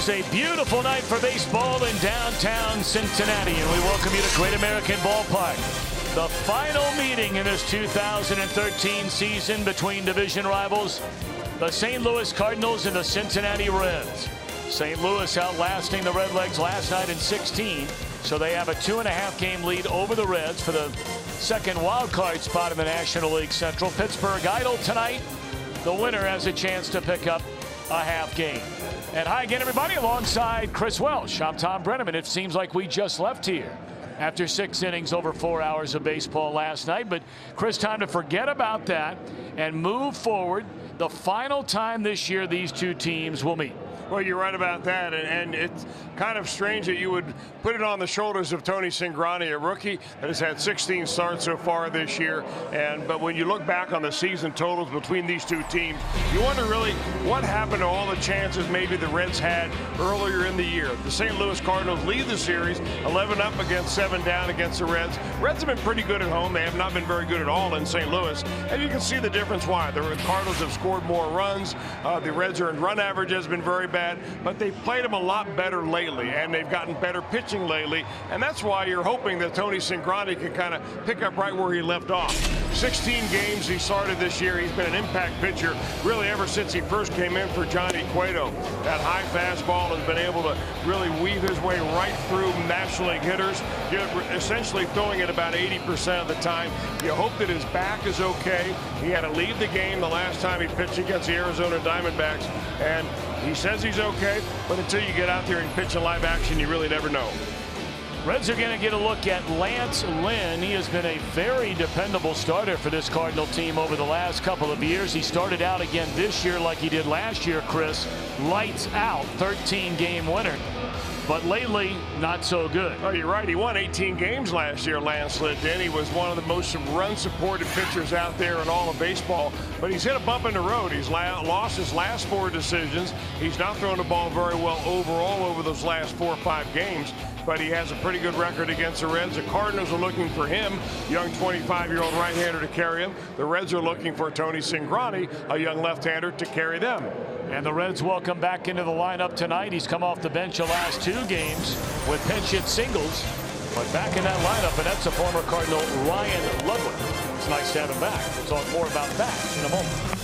is a beautiful night for baseball in downtown Cincinnati, and we welcome you to Great American Ballpark. The final meeting in this 2013 season between division rivals, the St. Louis Cardinals and the Cincinnati Reds. St. Louis outlasting the Redlegs last night in 16, so they have a 2.5 game lead over the Reds for the second wild card spot in the National League Central. Pittsburgh idle tonight. The winner has a chance to pick up a half game. And hi again, everybody, alongside Chris Welsh. I'm Tom Brenneman. It seems like we just left here after 6 innings over 4 hours of baseball last night. But Chris, time to forget about that and move forward. The final time this year these two teams will meet. Well, you're right about that, and it's kind of strange that you would put it on the shoulders of Tony Cingrani, a rookie that has had 16 starts so far this year. But when you look back on the season totals between these two teams, you wonder really what happened to all the chances maybe the Reds had earlier in the year. The St. Louis Cardinals lead the series 11 up against 7 down against the Reds. Reds have been pretty good at home. They have not been very good at all in St. Louis, and you can see the difference why. The Cardinals have scored more runs. The Reds' earned run average has been very bad. But they've played them a lot better lately, and they've gotten better pitching lately, and that's why you're hoping that Tony Cingrani can kind of pick up right where he left off. 16 games he started this year. He's been an impact pitcher really ever since he first came in for Johnny Cueto. That high fastball has been able to really weave his way right through National League hitters. You're essentially throwing it about 80% of the time. You hope that his back is okay. He had to leave the game the last time he pitched against the Arizona Diamondbacks, and he says he's okay, but until you get out there and pitch in live action, you really never know. Reds are going to get a look at Lance Lynn. He has been a very dependable starter for this Cardinal team over the last couple of years. He started out again this year like he did last year, Chris. Lights out, 13-game winner. But lately, not so good. Oh, you're right. He won 18 games last year, Lance Lynn. He was one of the most run-supported pitchers out there in all of baseball. But he's hit a bump in the road. He's lost his last 4 decisions. He's not thrown the ball very well overall over those last 4 or 5 games. But he has a pretty good record against the Reds. The Cardinals are looking for him, young 25-year-old right-hander, to carry him. The Reds are looking for Tony Cingrani, a young left-hander, to carry them. And the Reds welcome back into the lineup tonight. He's come off the bench the last 2 games with pinch hit singles. But back in that lineup, and that's a former Cardinal, Ryan Ludwig. It's nice to have him back. We'll talk more about that in a moment.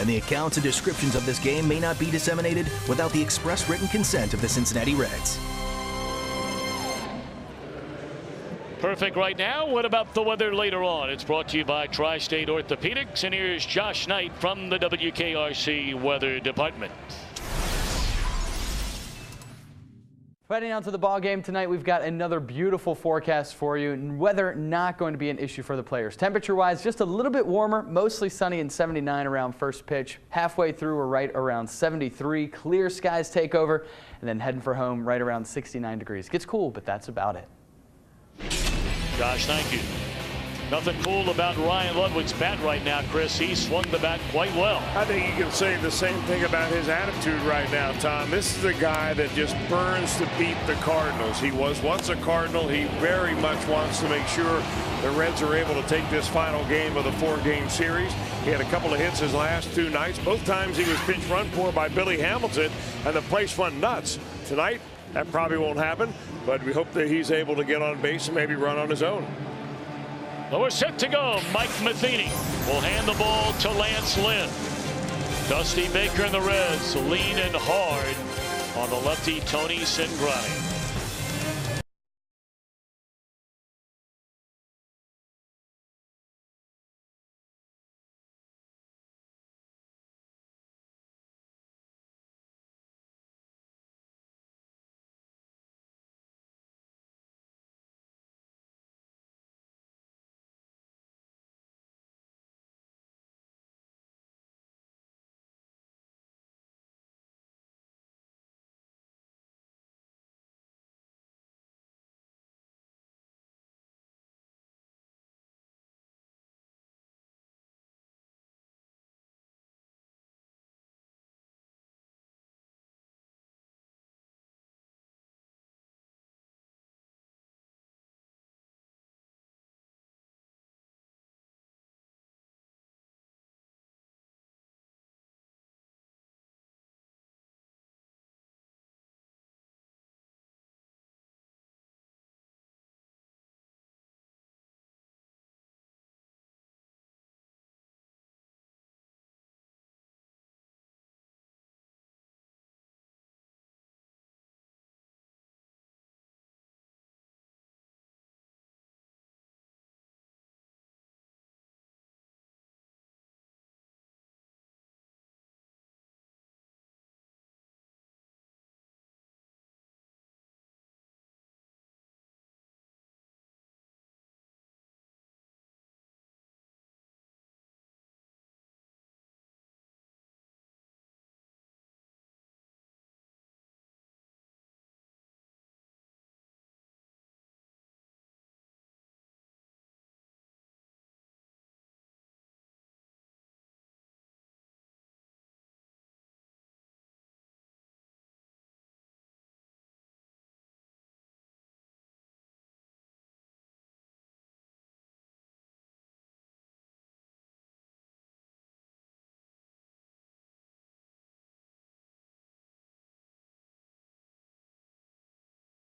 and the accounts and descriptions of this game may not be disseminated without the express written consent of the Cincinnati Reds. Perfect right now. What about the weather later on? It's brought to you by Tri-State Orthopedics, and here's Josh Knight from the WKRC Weather Department. Heading on to the ball game tonight, we've got another beautiful forecast for you. Weather not going to be an issue for the players. Temperature-wise, just a little bit warmer, mostly sunny and 79 around first pitch. Halfway through, we're right around 73. Clear skies take over, and then heading for home right around 69 degrees. Gets cool, but that's about it. Josh, thank you. Nothing cool about Ryan Ludwig's bat right now, Chris. He swung the bat quite well. I think you can say the same thing about his attitude right now, Tom. This is a guy that just burns to beat the Cardinals. He was once a Cardinal. He very much wants to make sure the Reds are able to take this final game of the 4-game series. He had a couple of hits his last 2 nights. Both times he was pinch run for by Billy Hamilton, and the place went nuts. Tonight, that probably won't happen, but we hope that he's able to get on base and maybe run on his own. Well, we're set to go. Mike Matheny will hand the ball to Lance Lynn. Dusty Baker and the Reds leaning hard on the lefty Tony Cingrani.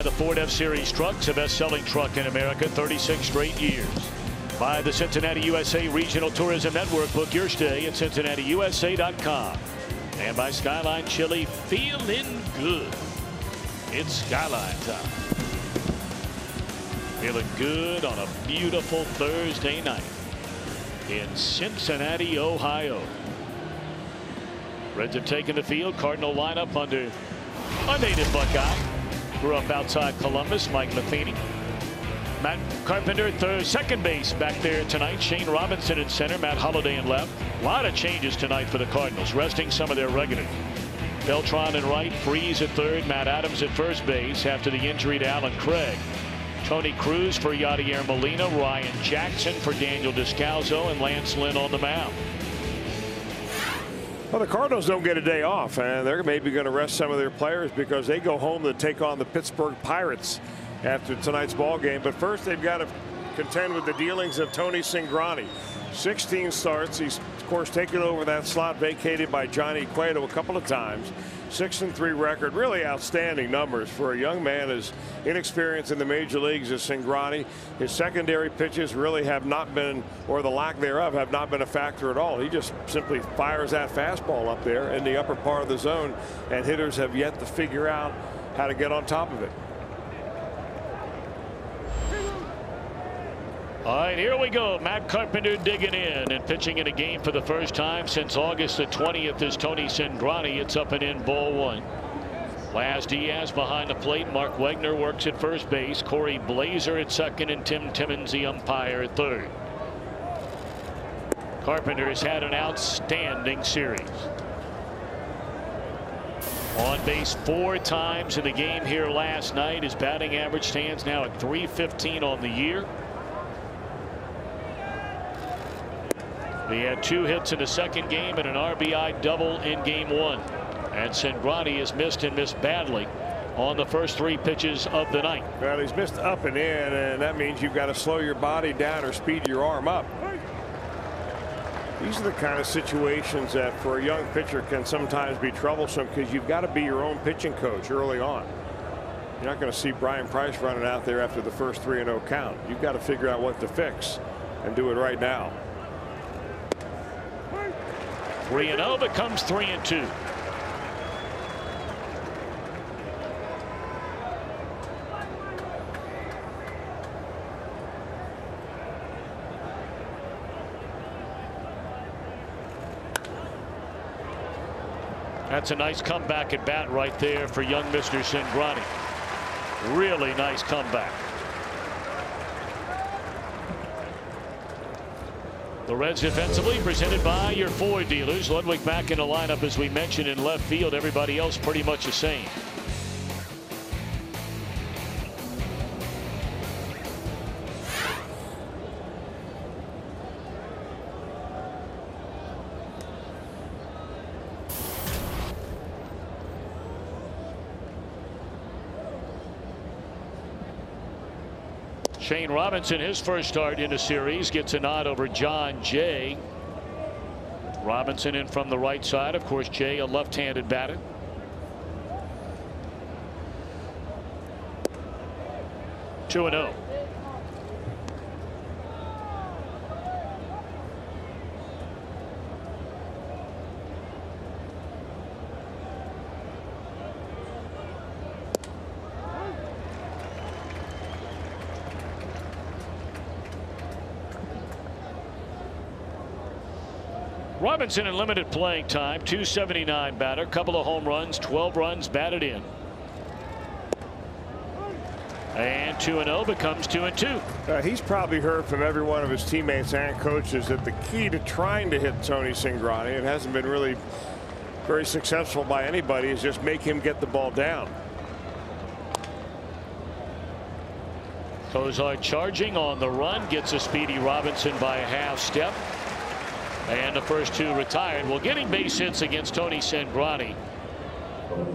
The Ford F-Series truck's a best-selling truck in America 36 straight years. By the Cincinnati USA Regional Tourism Network. Book your stay at CincinnatiUSA.com. And by Skyline Chili, feeling good. It's Skyline time. Feeling good on a beautiful Thursday night in Cincinnati, Ohio. Reds have taken the field. Cardinal lineup under a native Buckeye. Grew up outside Columbus, Mike Matheny. Matt Carpenter, second base back there tonight. Shane Robinson at center. Matt Holliday in left. A lot of changes tonight for the Cardinals, resting some of their regulars. Beltran in right, Freese at third, Matt Adams at first base after the injury to Alan Craig. Tony Cruz for Yadier Molina, Ryan Jackson for Daniel Descalzo, and Lance Lynn on the mound. Well, the Cardinals don't get a day off, and they're maybe going to rest some of their players because they go home to take on the Pittsburgh Pirates after tonight's ball game. But first, they've got to contend with the dealings of Tony Cingrani. 16 starts. He's, of course, taken over that slot vacated by Johnny Cueto a couple of times. 6-3 record. Really outstanding numbers for a young man as inexperienced in the major leagues as Cingrani. His secondary pitches really have not been, or the lack thereof, have not been a factor at all. He just simply fires that fastball up there in the upper part of the zone, and hitters have yet to figure out how to get on top of it. All right, here we go. Matt Carpenter digging in and pitching in a game for the first time since August the 20th is Tony Cingrani. It's up and in, ball one. Laz Diaz behind the plate. Mark Wegner works at first base. Corey Blazer at second, and Tim Timmons, the umpire, at third. Carpenter has had an outstanding series. On base 4 times in the game here last night. His batting average stands now at .315 on the year. He had 2 hits in the second game and an RBI double in game 1. And Cingrani has missed and missed badly on the first 3 pitches of the night. Well, he's missed up and in, and that means you've got to slow your body down or speed your arm up. These are the kind of situations that for a young pitcher can sometimes be troublesome, because you've got to be your own pitching coach early on. You're not going to see Brian Price running out there after the first 3-0 count. You've got to figure out what to fix and do it right now. 3-0 becomes 3-2. That's a nice comeback at bat right there for young Mr. Cingrani. Really nice comeback. The Reds defensively presented by your Ford dealers. Ludwig back in the lineup, as we mentioned, in left field. Everybody else pretty much the same. Shane Robinson, his first start in the series, gets a nod over John Jay. Robinson in from the right side. Of course, Jay a left-handed batter. Two and 0. Robinson in limited playing time, .279 batter, couple of home runs, 12 runs batted in. And 2-0 becomes 2-2. He's probably heard from every one of his teammates and coaches that the key to trying to hit Tony Cingrani, it hasn't been really very successful by anybody, is just make him get the ball down. Kozar charging on the run, gets a speedy Robinson by a half step. And the first 2 retired. Well, getting base hits against Tony Cingrani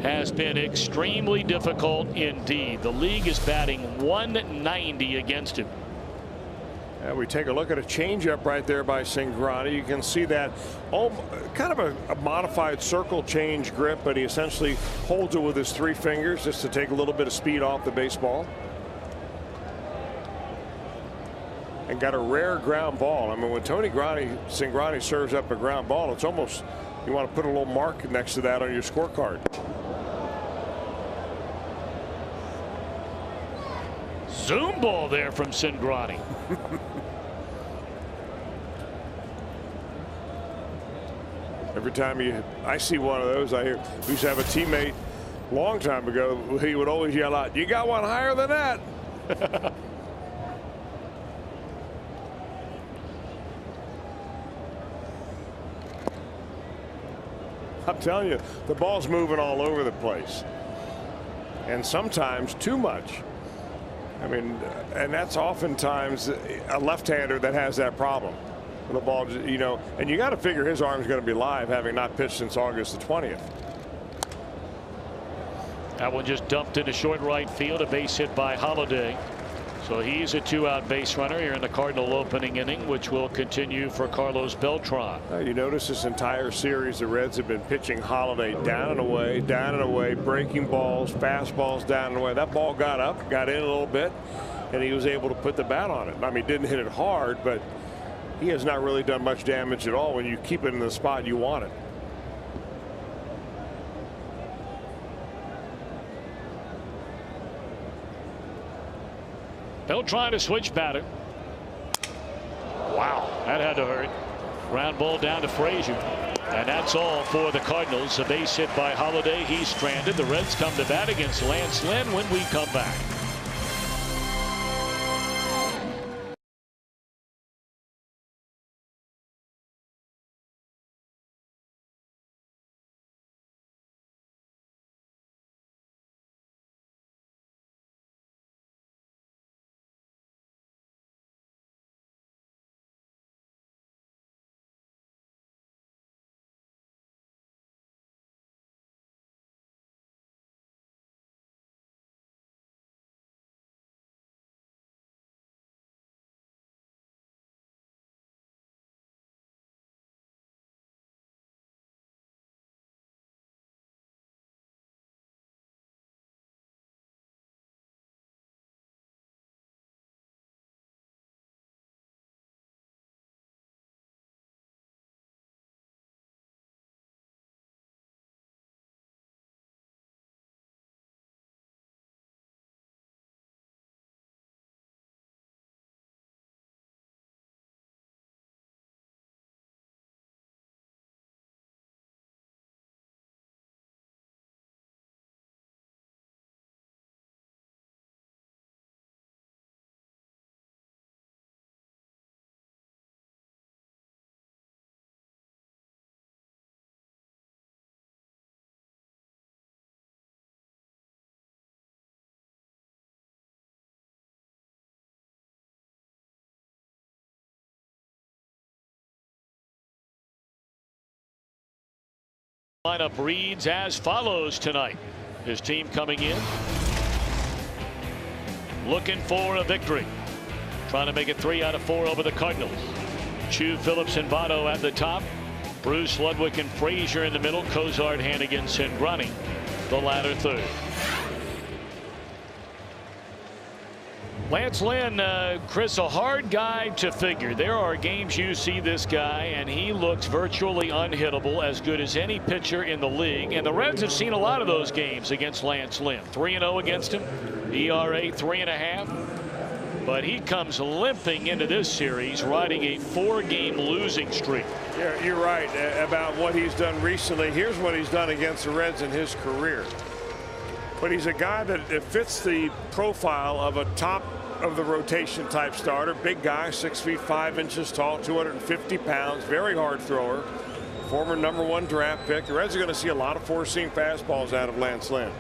has been extremely difficult indeed. The league is batting .190 against him. We take a look at a changeup right there by Cingrani. You can see that kind of a modified circle change grip, but he essentially holds it with his 3 fingers just to take a little bit of speed off the baseball. And got a rare ground ball. I mean, when Tony Cingrani serves up a ground ball, it's almost, you want to put a little mark next to that on your scorecard. Zoom ball there from Cingrani. Every time I see one of those, I hear, we used to have a teammate a long time ago, he would always yell out, "You got one higher than that." I'm telling you, the ball's moving all over the place, and sometimes too much. I mean, and that's oftentimes a left-hander that has that problem. The ball, you know, and you got to figure his arm's going to be live, having not pitched since August the 20th. That one just dumped into short right field, a base hit by Holiday. So he's a 2-out base runner here in the Cardinal opening inning, which will continue for Carlos Beltran. You notice this entire series the Reds have been pitching Holiday down and away, breaking balls, fastballs down and away. That ball got up, got in a little bit, and he was able to put the bat on it. I mean, didn't hit it hard, but he has not really done much damage at all when you keep it in the spot you want it. Beltran to switch batter. Wow, that had to hurt. Ground ball down to Frazier. And that's all for the Cardinals. A base hit by Holiday. He's stranded. The Reds come to bat against Lance Lynn when we come back. Lineup reads as follows tonight. His team coming in looking for a victory, trying to make it 3 out of 4 over the Cardinals. Choo, Phillips, and Votto at the top. Bruce, Ludwig, and Frazier in the middle. Cozart, Hannigan, Cingrani the latter third. Lance Lynn, Chris, a hard guy to figure. There are games you see this guy and he looks virtually unhittable, as good as any pitcher in the league. And the Reds have seen a lot of those games against Lance Lynn. 3-0 against him. ERA 3.5. But he comes limping into this series, riding a 4-game losing streak. Yeah, you're right about what he's done recently. Here's what he's done against the Reds in his career. But he's a guy that fits the profile of a top of the rotation type starter. Big guy, 6 feet 5 inches tall, 250 pounds, very hard thrower, former #1 draft pick. The Reds are going to see a lot of four-seam fastballs out of Lance Lynn.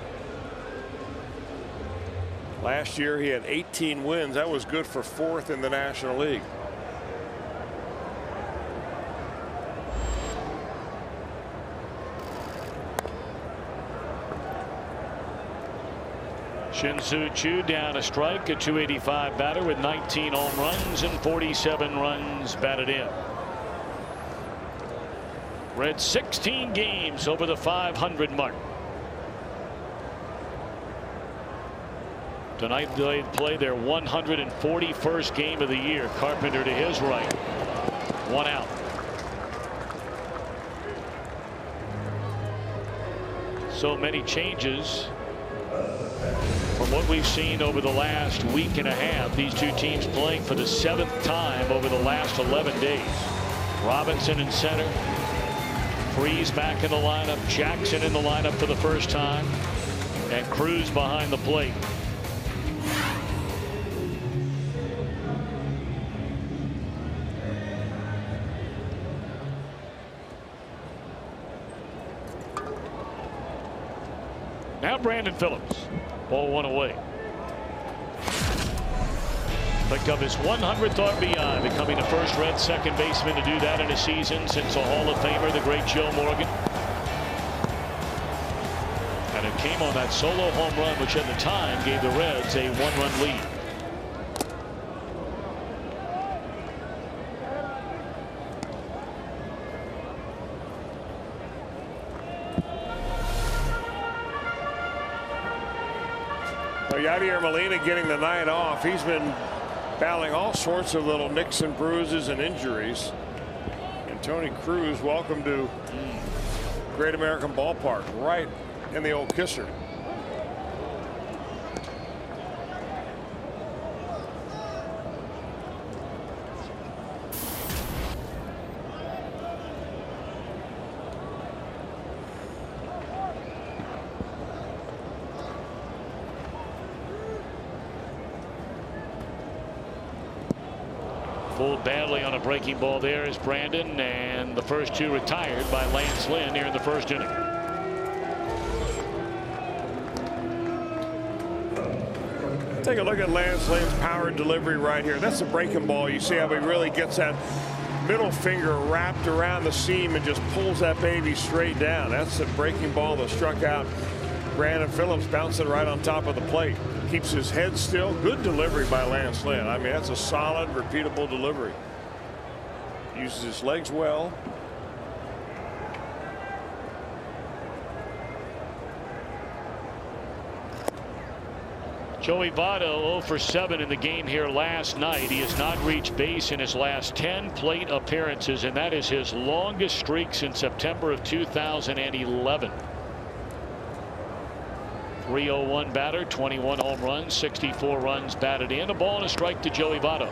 Last year he had 18 wins. That was good for 4th in the National League. Shin-Soo Choo down a strike, a .285 batter with 19 home runs and 47 runs batted in. Reds 16 games over the 500 mark. Tonight they play their 141st game of the year. Carpenter to his right. 1 out. So many changes from what we've seen over the last week and a half. These two teams playing for the 7th time over the last 11 days. Robinson in center. Freese back in the lineup. Jackson in the lineup for the first time. And Cruz behind the plate. Now Brandon Phillips. Ball 1 away. Picked up his 100th RBI, becoming the first Red second baseman to do that in a season since a Hall of Famer, the great Joe Morgan. And it came on that solo home run, which at the time gave the Reds a 1-run lead. Yadier Molina getting the night off. He's been battling all sorts of little nicks and bruises and injuries. And Tony Cruz, welcome to Great American Ballpark, right in the old kisser. Pulled badly on a breaking ball there is Brandon, and the first two retired by Lance Lynn here in the first inning. Take a look at Lance Lynn's power delivery right here. That's a breaking ball. You see how he really gets that middle finger wrapped around the seam and just pulls that baby straight down. That's a breaking ball that struck out Brandon Phillips, bouncing right on top of the plate. Keeps his head still. Good delivery by Lance Lynn. I mean, that's a solid, repeatable delivery. Uses his legs well. Joey Votto 0 for 7 in the game here last night. He has not reached base in his last 10 plate appearances, and that is his longest streak since September of 2011. 301 batter, 21 home runs, 64 runs batted in. A ball and a strike to Joey Votto.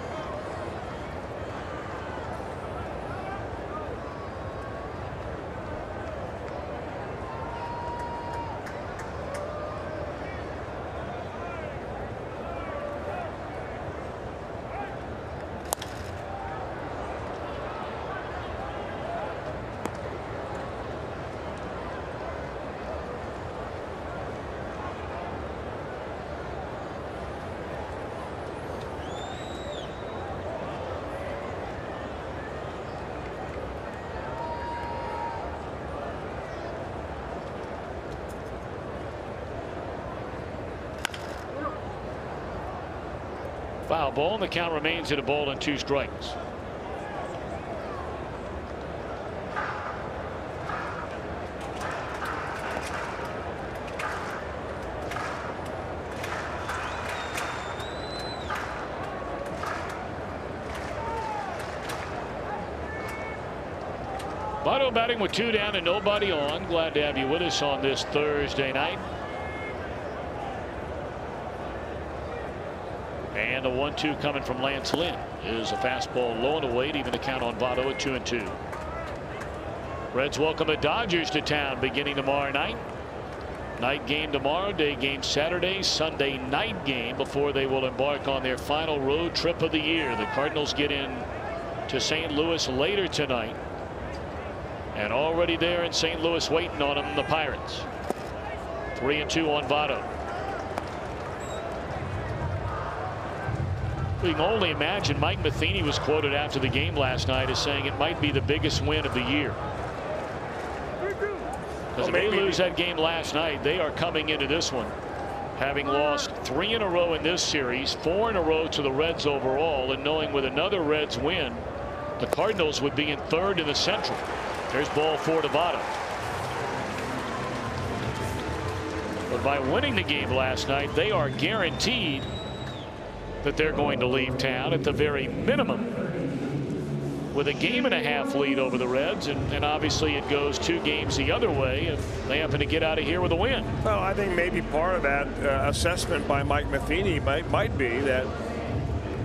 Foul ball, and the count remains at a ball and 2 strikes. Votto batting with 2 down and nobody on. Glad to have you with us on this Thursday night. And a 1-2 coming from Lance Lynn is a fastball low and away to even the count on Votto at 2-2. Reds welcome the Dodgers to town beginning tomorrow night. Night game tomorrow, day game Saturday, Sunday night game before they will embark on their final road trip of the year. The Cardinals get in to St. Louis later tonight. And already there in St. Louis waiting on them, the Pirates. 3-2 on Votto. We can only imagine. Mike Matheny was quoted after the game last night as saying it might be the biggest win of the year. Because if they lose that game last night, they are coming into this one having lost 3 in a row in this series, 4 in a row to the Reds overall, and knowing with another Reds win, the Cardinals would be in 3rd in the Central. There's ball 4 to Votto. But by winning the game last night, they are guaranteed that they're going to leave town at the very minimum with a 1.5 game lead over the Reds, and obviously it goes 2 games the other way if they happen to get out of here with a win. Well, I think maybe part of that assessment by Mike Matheny might be that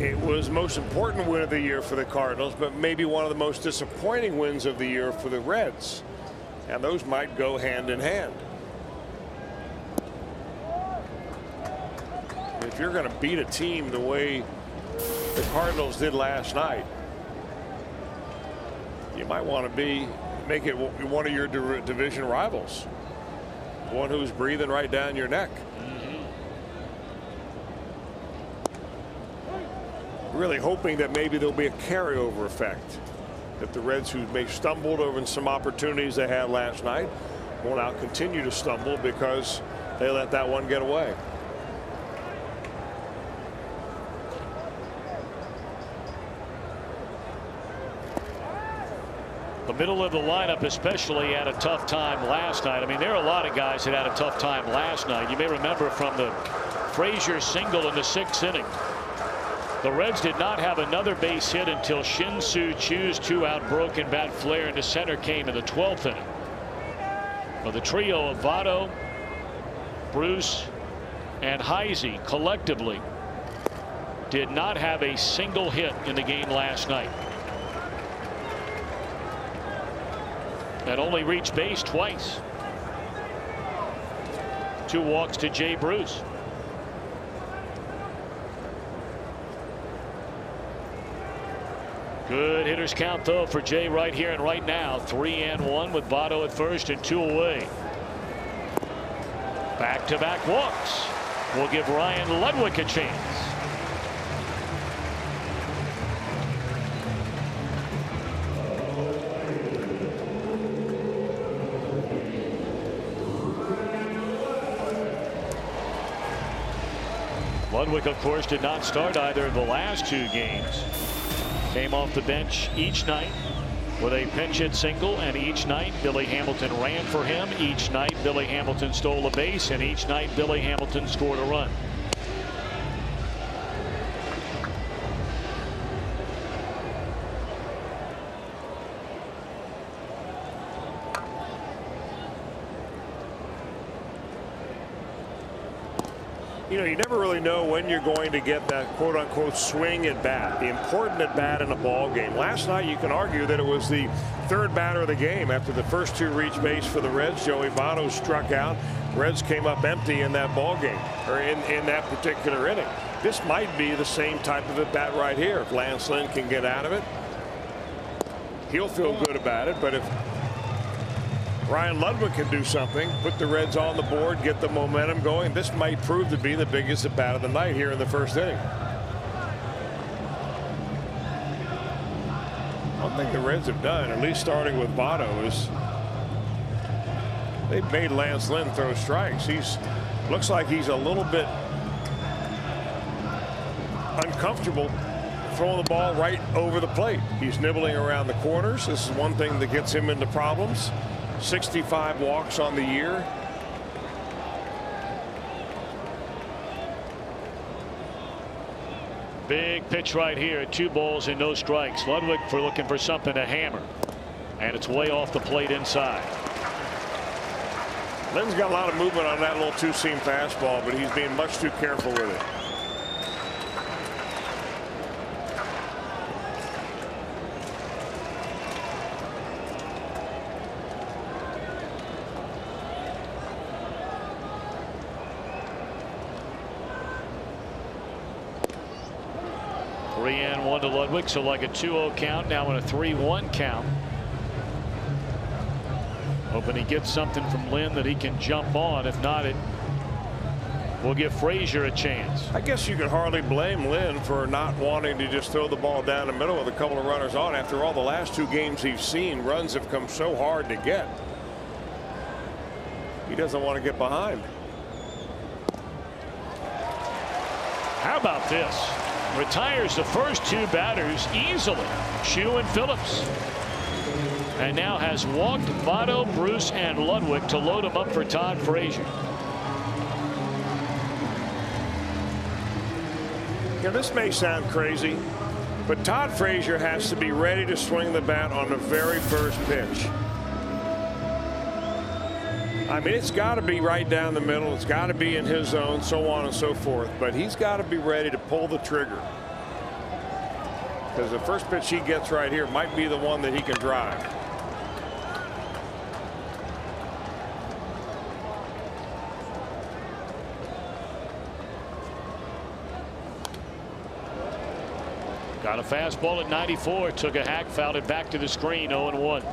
it was the most important win of the year for the Cardinals, but maybe one of the most disappointing wins of the year for the Reds, and those might go hand in hand. If you're going to beat a team the way the Cardinals did last night, you might want to make it one of your division rivals, one who's breathing right down your neck. Really hoping that maybe there'll be a carryover effect, that the Reds, who may stumbled over some opportunities they had last night, will now continue to stumble because they let that one get away. The middle of the lineup especially had a tough time last night. I mean, there are a lot of guys that had a tough time last night. You may remember from the Frazier single in the 6th inning. The Reds did not have another base hit until Shin-Soo Choo's 2-out broken bat flare into center came in the 12th inning. But the trio of Votto, Bruce, and Heisey collectively did not have a single hit in the game last night. And only reached base twice. 2 walks to Jay Bruce. Good hitters count though for Jay right here and right now. 3-1 with Votto at first and 2 away. Back-to-back walks will give Ryan Ludwig a chance. Ludwig, of course, did not start either of the last 2 games. Came off the bench each night with a pinch hit single, and each night Billy Hamilton ran for him. Each night Billy Hamilton stole a base, and each night Billy Hamilton scored a run. You know, you never really know when you're going to get that quote-unquote swing at bat, the important at bat in a ball game. Last night, you can argue that it was the 3rd batter of the game. After the first 2 reached base for the Reds, Joey Votto struck out. Reds came up empty in that ball game, or in that particular inning. This might be the same type of at bat right here. If Lance Lynn can get out of it, he'll feel good about it. But if Ryan Ludwig can do something, put the Reds on the board, get the momentum going, this might prove to be the biggest at bat of the night here in the 1st inning. One thing the Reds have done, at least starting with Votto, is they've made Lance Lynn throw strikes. Looks like he's a little bit uncomfortable throwing the ball right over the plate. He's nibbling around the corners. This is one thing that gets him into problems. 65 walks on the year. Big pitch right here. 2 balls and no strikes. Ludwig looking for something to hammer, and it's way off the plate inside. Lynn's got a lot of movement on that little 2-seam fastball, but he's being much too careful with it. To Ludwig, so like a 2-0 count now in a 3-1 count. Hoping he gets something from Lynn that he can jump on. If not, it will give Frazier a chance. I guess you could hardly blame Lynn for not wanting to just throw the ball down the middle with a couple of runners on. After all, the last 2 games he's seen, runs have come so hard to get. He doesn't want to get behind. How about this? Retires the first 2 batters easily, Choo and Phillips, and now has walked Votto, Bruce, and Ludwig to load him up for Todd Frazier. Now, this may sound crazy, but Todd Frazier has to be ready to swing the bat on the very first pitch. I mean, it's got to be right down the middle. It's got to be in his zone, so on and so forth. But he's got to be ready to pull the trigger, because the first pitch he gets right here might be the one that he can drive. Got a fastball at 94. Took a hack, fouled it back to the screen. 0-1.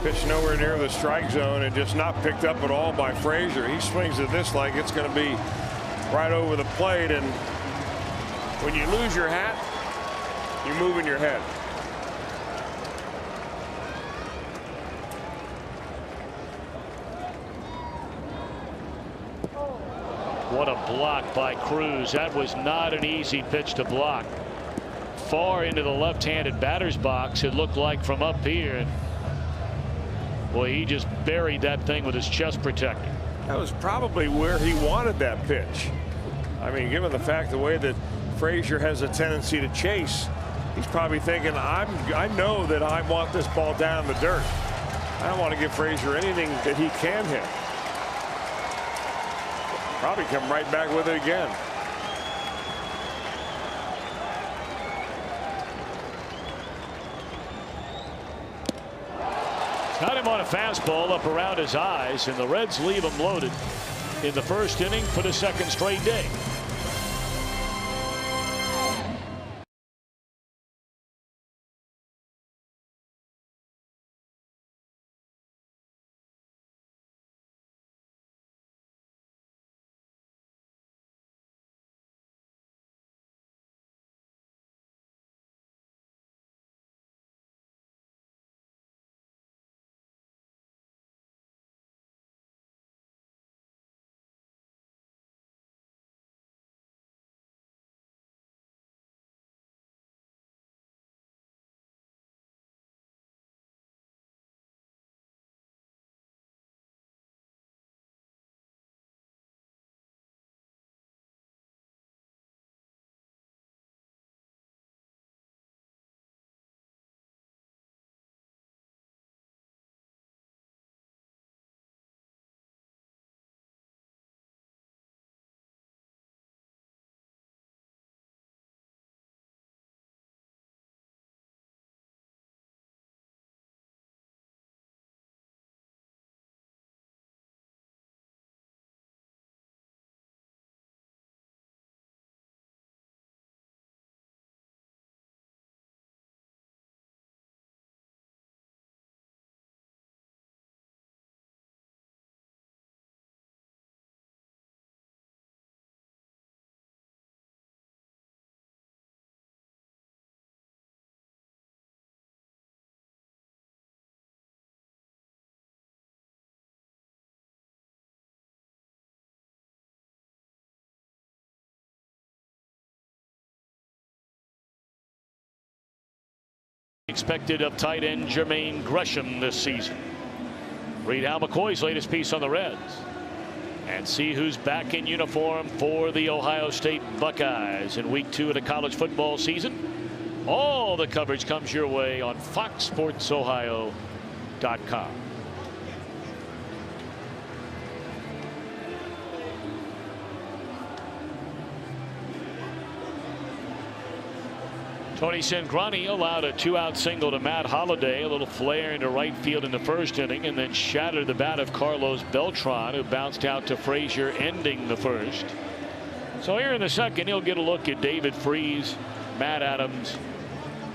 Pitch nowhere near the strike zone and just not picked up at all by Frazier. He swings at this like it's going to be right over the plate, and when you lose your hat, you're moving your head. What a block by Cruz. That was not an easy pitch to block. Far into the left-handed batter's box, it looked like, from up here. Boy, he just buried that thing with his chest protector. That was probably where he wanted that pitch. I mean, given the fact the way that Frazier has a tendency to chase, he's probably thinking, I know that I want this ball down in the dirt. I don't want to give Frazier anything that he can hit. Probably come right back with it again. Got him on a fastball up around his eyes, and the Reds leave him loaded in the first inning for the second straight day. Expected of tight end Jermaine Gresham this season. Read Al McCoy's latest piece on the Reds and see who's back in uniform for the Ohio State Buckeyes in week 2 of the college football season. All the coverage comes your way on FoxSportsOhio.com. Tony Cingrani allowed a 2-out single to Matt Holliday, a little flare into right field in the first inning, and then shattered the bat of Carlos Beltran, who bounced out to Frazier, ending the first. So here in the second, he'll get a look at David Freese, Matt Adams,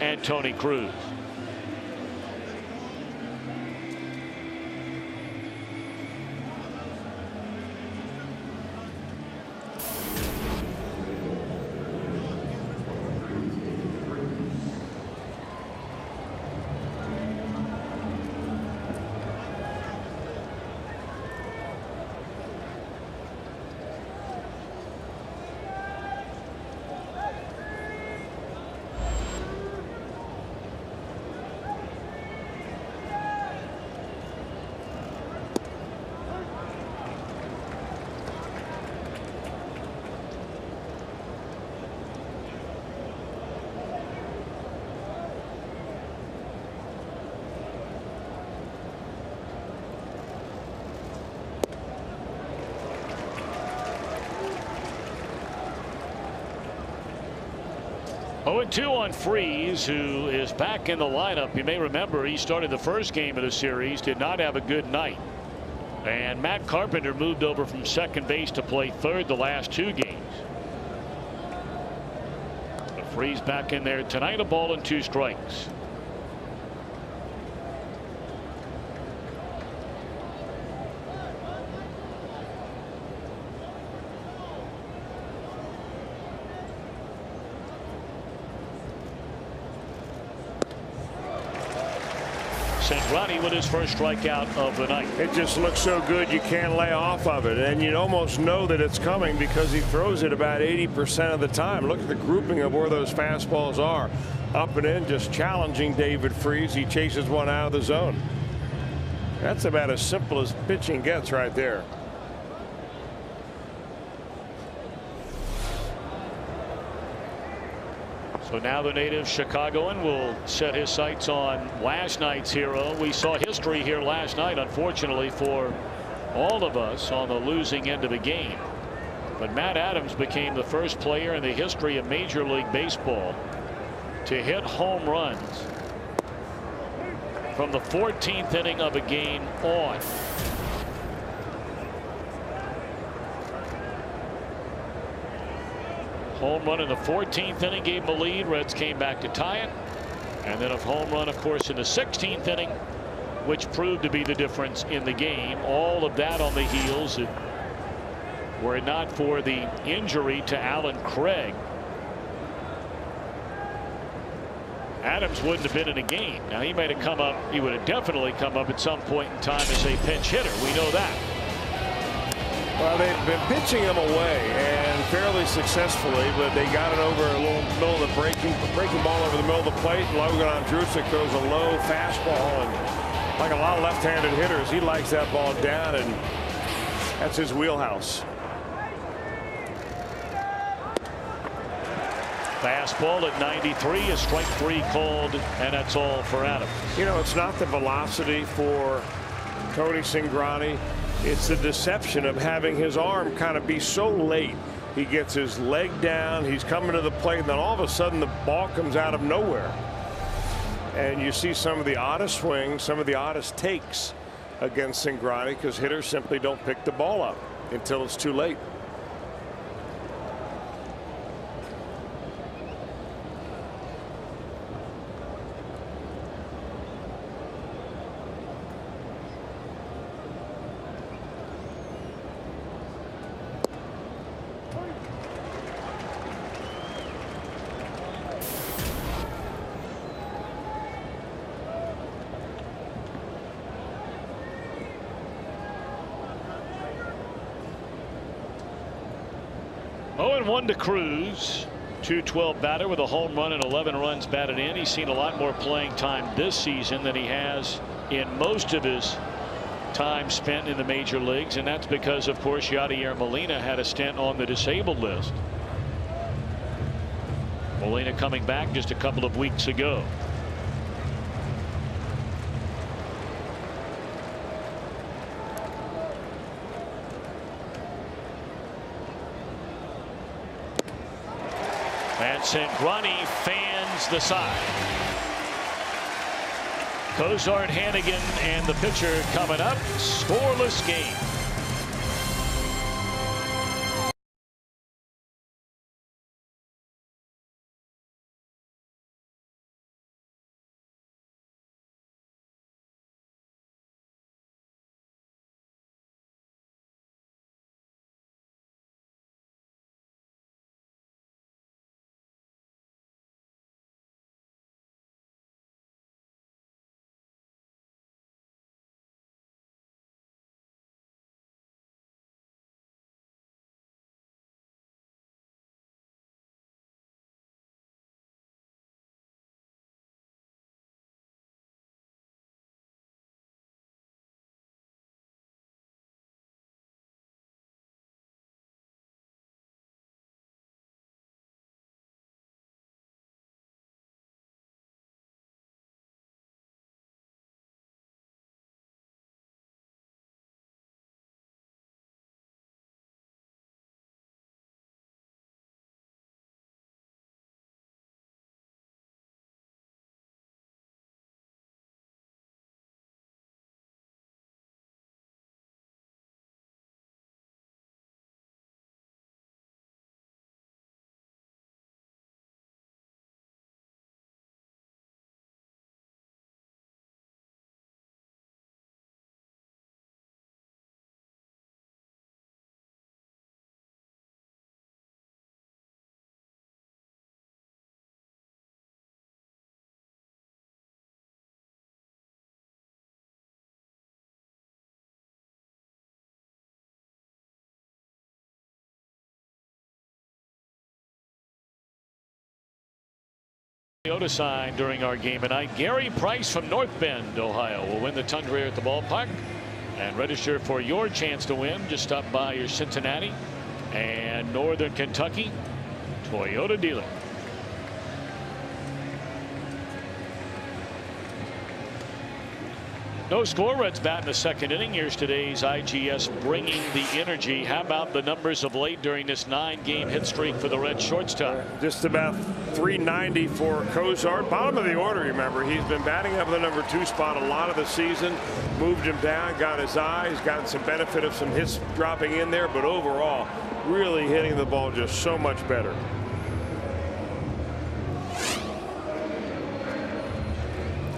and Tony Cruz. Oh, and 2 on Freese, who is back in the lineup. You may remember he started the first game of the series, did not have a good night. And Matt Carpenter moved over from second base to play third the last 2 games. But Freese back in there tonight, a ball and 2 strikes. Cingrani with his first strikeout of the night. It just looks so good you can't lay off of it, and you almost know that it's coming because he throws it about 80% of the time. Look at the grouping of where those fastballs are. Up and in, just challenging David Freese. He chases one out of the zone. That's about as simple as pitching gets right there. So now the native Chicagoan will set his sights on last night's hero. We saw history here last night, unfortunately for all of us, on the losing end of the game. But Matt Adams became the first player in the history of Major League Baseball to hit home runs from the 14th inning of a game on. Home run in the 14th inning gave him the lead. Reds came back to tie it. And then a home run, of course, in the 16th inning, which proved to be the difference in the game. All of that on the heels, were it not for the injury to Alan Craig, Adams wouldn't have been in a game. Now, he might have come up, he would have definitely come up at some point in time as a pinch hitter. We know that. Well, they've been pitching him away and fairly successfully, but they got it over a little middle of the breaking ball over the middle of the plate. Logan Ondrusek throws a low fastball, and like a lot of left-handed hitters, he likes that ball down, and that's his wheelhouse. Fastball at 93, a strike 3 called, and that's all for Adams. You know, it's not the velocity for Tony Cingrani. It's the deception of having his arm kind of be so late. He gets his leg down, he's coming to the plate, and then all of a sudden the ball comes out of nowhere. And you see some of the oddest swings, some of the oddest takes against Cingrani because hitters simply don't pick the ball up until it's too late. Oh, 1 to Cruz. 212 batter with a home run and 11 runs batted in. He's seen a lot more playing time this season than he has in most of his time spent in the major leagues, and that's because, of course, Yadier Molina had a stint on the disabled list. Molina coming back just a couple of weeks ago. And Cingrani fans the side. Cozart, Hannigan, and the pitcher coming up. Scoreless game. Toyota sign during our game tonight. Gary Price from North Bend, Ohio will win the Tundra here at the ballpark. And register for your chance to win. Just stop by your Cincinnati and Northern Kentucky Toyota dealer. No score. Reds bat in the second inning. Here's today's IGS bringing the energy. How about the numbers of late during this 9-game hit streak for the Reds shortstop? Just about 390 for Cozart. Bottom of the order, remember. He's been batting up the number 2 spot a lot of the season. Moved him down, got his eye. He's gotten some benefit of some hits dropping in there. But overall, really hitting the ball just so much better.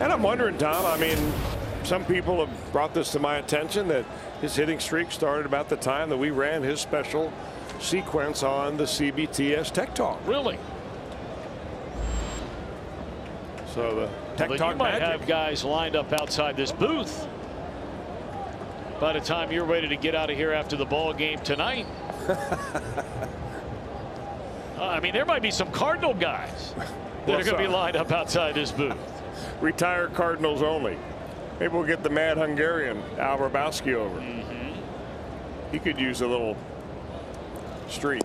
And I'm wondering, Tom, I mean, some people have brought this to my attention that his hitting streak started about the time that we ran his special sequence on the CBTS Tech Talk. Really? So the Tech Talk you might magic. have guys lined up outside this booth by the time you're ready to get out of here after the ball game tonight. I mean, there might be some Cardinal guys that are going to be lined up outside this booth. Retired Cardinals only. Maybe we'll get the Mad Hungarian Al Grabowski over. He could use a little streak.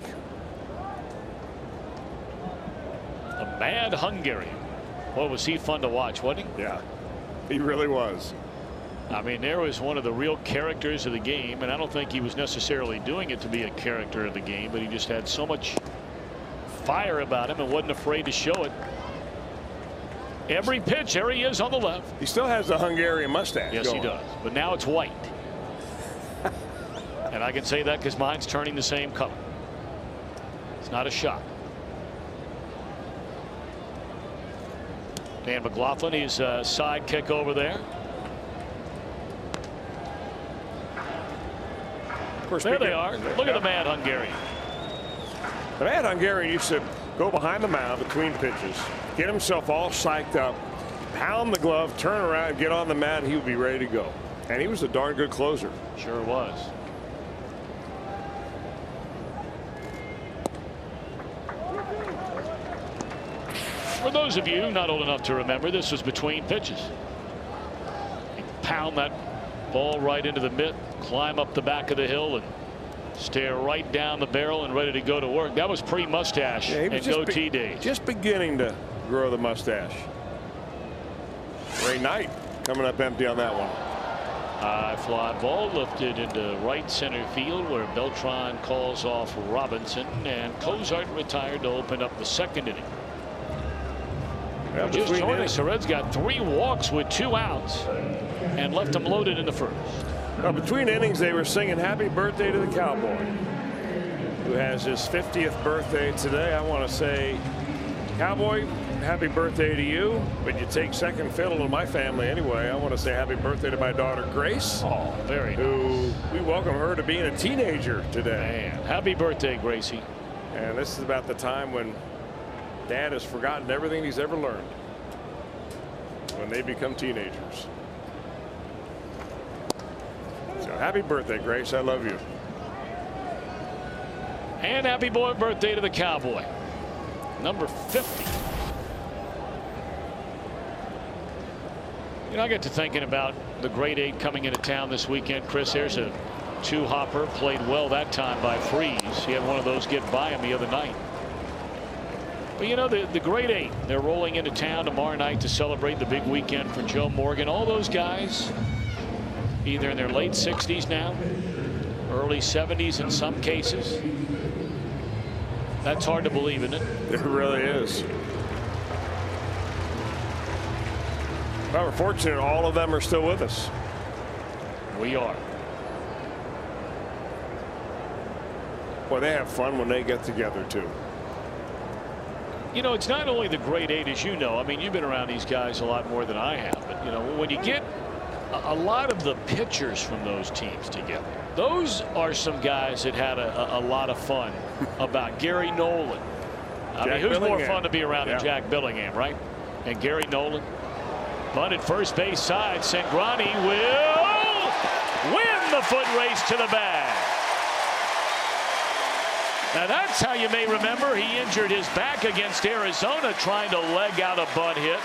The Mad Hungarian. Boy, was he fun to watch, wasn't he? Yeah, he really was. I mean, there was one of the real characters of the game, and I don't think he was necessarily doing it to be a character of the game, but he just had so much fire about him and wasn't afraid to show it. Every pitch, there he is on the left. He still has the Hungarian mustache. Yes, he does. But now it's white. And I can say that because mine's turning the same color. It's not a shot. Dan McLaughlin, he's a sidekick over there. Of course, there they are. Look at the Mad Hungarian. The Mad Hungarian used to go behind the mound between pitches, get himself all psyched up, pound the glove, turn around, get on the mat, and he would be ready to go. And he was a darn good closer. Sure was. For those of you not old enough to remember, this was between pitches. He'd pound that ball right into the mitt, climb up the back of the hill, and stare right down the barrel and ready to go to work. That was pre-mustache and goatee days. Just beginning to grow the mustache. Ray Knight coming up empty on that one. High fly ball lifted into right center field where Beltran calls off Robinson, and Cozart retired to open up the second inning. Just joined us, the Reds got 3 walks with 2 outs and left them loaded in the first. Between innings, they were singing happy birthday to the Cowboy, who has his 50th birthday today. I want to say, Cowboy, happy birthday to you, but you take second fiddle to my family anyway. I want to say happy birthday to my daughter Grace. Oh, very who nice. We welcome her to being a teenager today. Man, happy birthday, Gracie. And this is about the time when Dad has forgotten everything he's ever learned when they become teenagers. So happy birthday, Grace. I love you. And happy birthday to the Cowboy. Number 50. You know, I get to thinking about the grade 8 coming into town this weekend. Chris, there's a 2-hopper, played well that time by Freese. He had one of those get by him the other night. But you know, the grade 8, they're rolling into town tomorrow night to celebrate the big weekend for Joe Morgan. All those guys, either in their late 60s now, early 70s in some cases. That's hard to believe, isn't it? It really is. Well, we're fortunate all of them are still with us. We are. Boy, they have fun when they get together too. You know, it's not only the grade 8, as you know. I mean, you've been around these guys a lot more than I have. But, you know, when you get a lot of the pitchers from those teams together, those are some guys that had a lot of fun about. Gary Nolan. I mean, who's more fun to be around than Jack Billingham, right? And Gary Nolan. Bunted first base side. Cingrani will win the foot race to the bag. Now that's how you may remember he injured his back against Arizona trying to leg out a bunt hit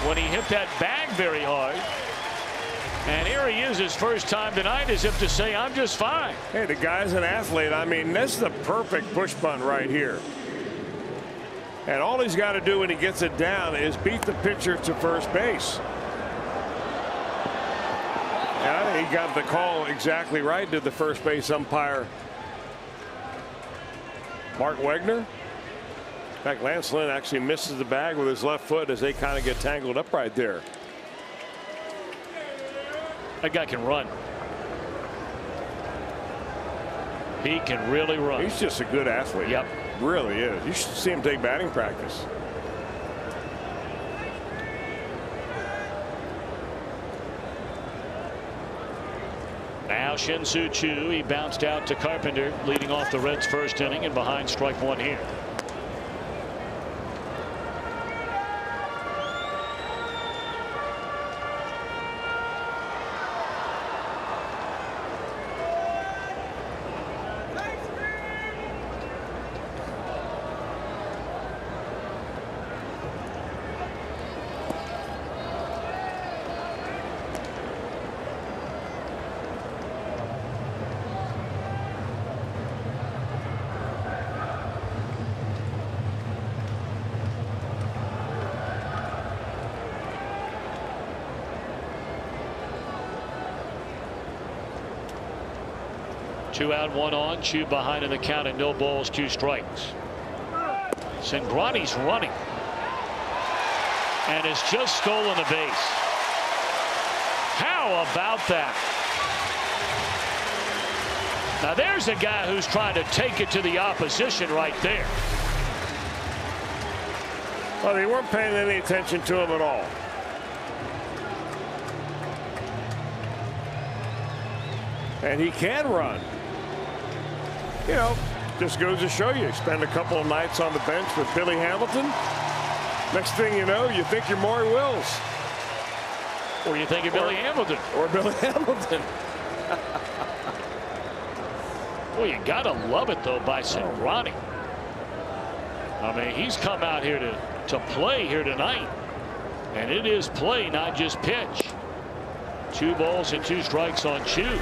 when he hit that bag very hard. And here he is his first time tonight, as if to say, I'm just fine. Hey, the guy's an athlete. I mean, this is the perfect push bunt right here. And all he's got to do when he gets it down is beat the pitcher to first base. Yeah, he got the call exactly right, did the first base umpire Mark Wegner. In fact, Lance Lynn actually misses the bag with his left foot as they kind of get tangled up right there. That guy can run. He can really run. He's just a good athlete. Yep. Really is. You should see him take batting practice. Now Shin-Soo Choo, he bounced out to Carpenter, leading off the Reds' first inning and behind strike one here. Two out, one on. Choo behind in the count and no balls, 2 strikes. Cingrani's running and has just stolen the base. How about that? Now there's a guy who's trying to take it to the opposition right there. Well, they weren't paying any attention to him at all. And he can run. You know, just goes to show you, spend a couple of nights on the bench with Billy Hamilton. Next thing you know, you think you're Maury Wills. Or you think of Billy Hamilton. Or Billy Hamilton. Boy, you gotta love it though by Cingrani. I mean, he's come out here to play here tonight. And it is play, not just pitch. 2 balls and 2 strikes on Choo.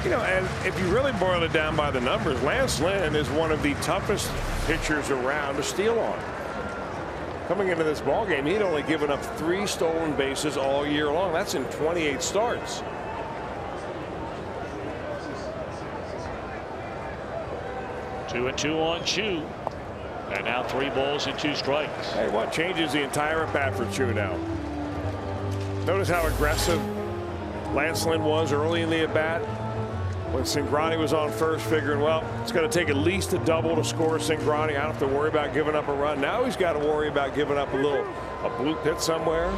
You know, and if you really boil it down by the numbers, Lance Lynn is one of the toughest pitchers around to steal on. Coming into this ballgame, he'd only given up 3 stolen bases all year long. That's in 28 starts. Two and 2 on Choo. And now 3 balls and 2 strikes. Hey, what changes the entire at bat for Choo now? Notice how aggressive Lance Lynn was early in the at bat. When Cingrani was on first, figuring, well, it's going to take at least a double to score Cingrani. I don't have to worry about giving up a run. Now he's got to worry about giving up a blue pit somewhere.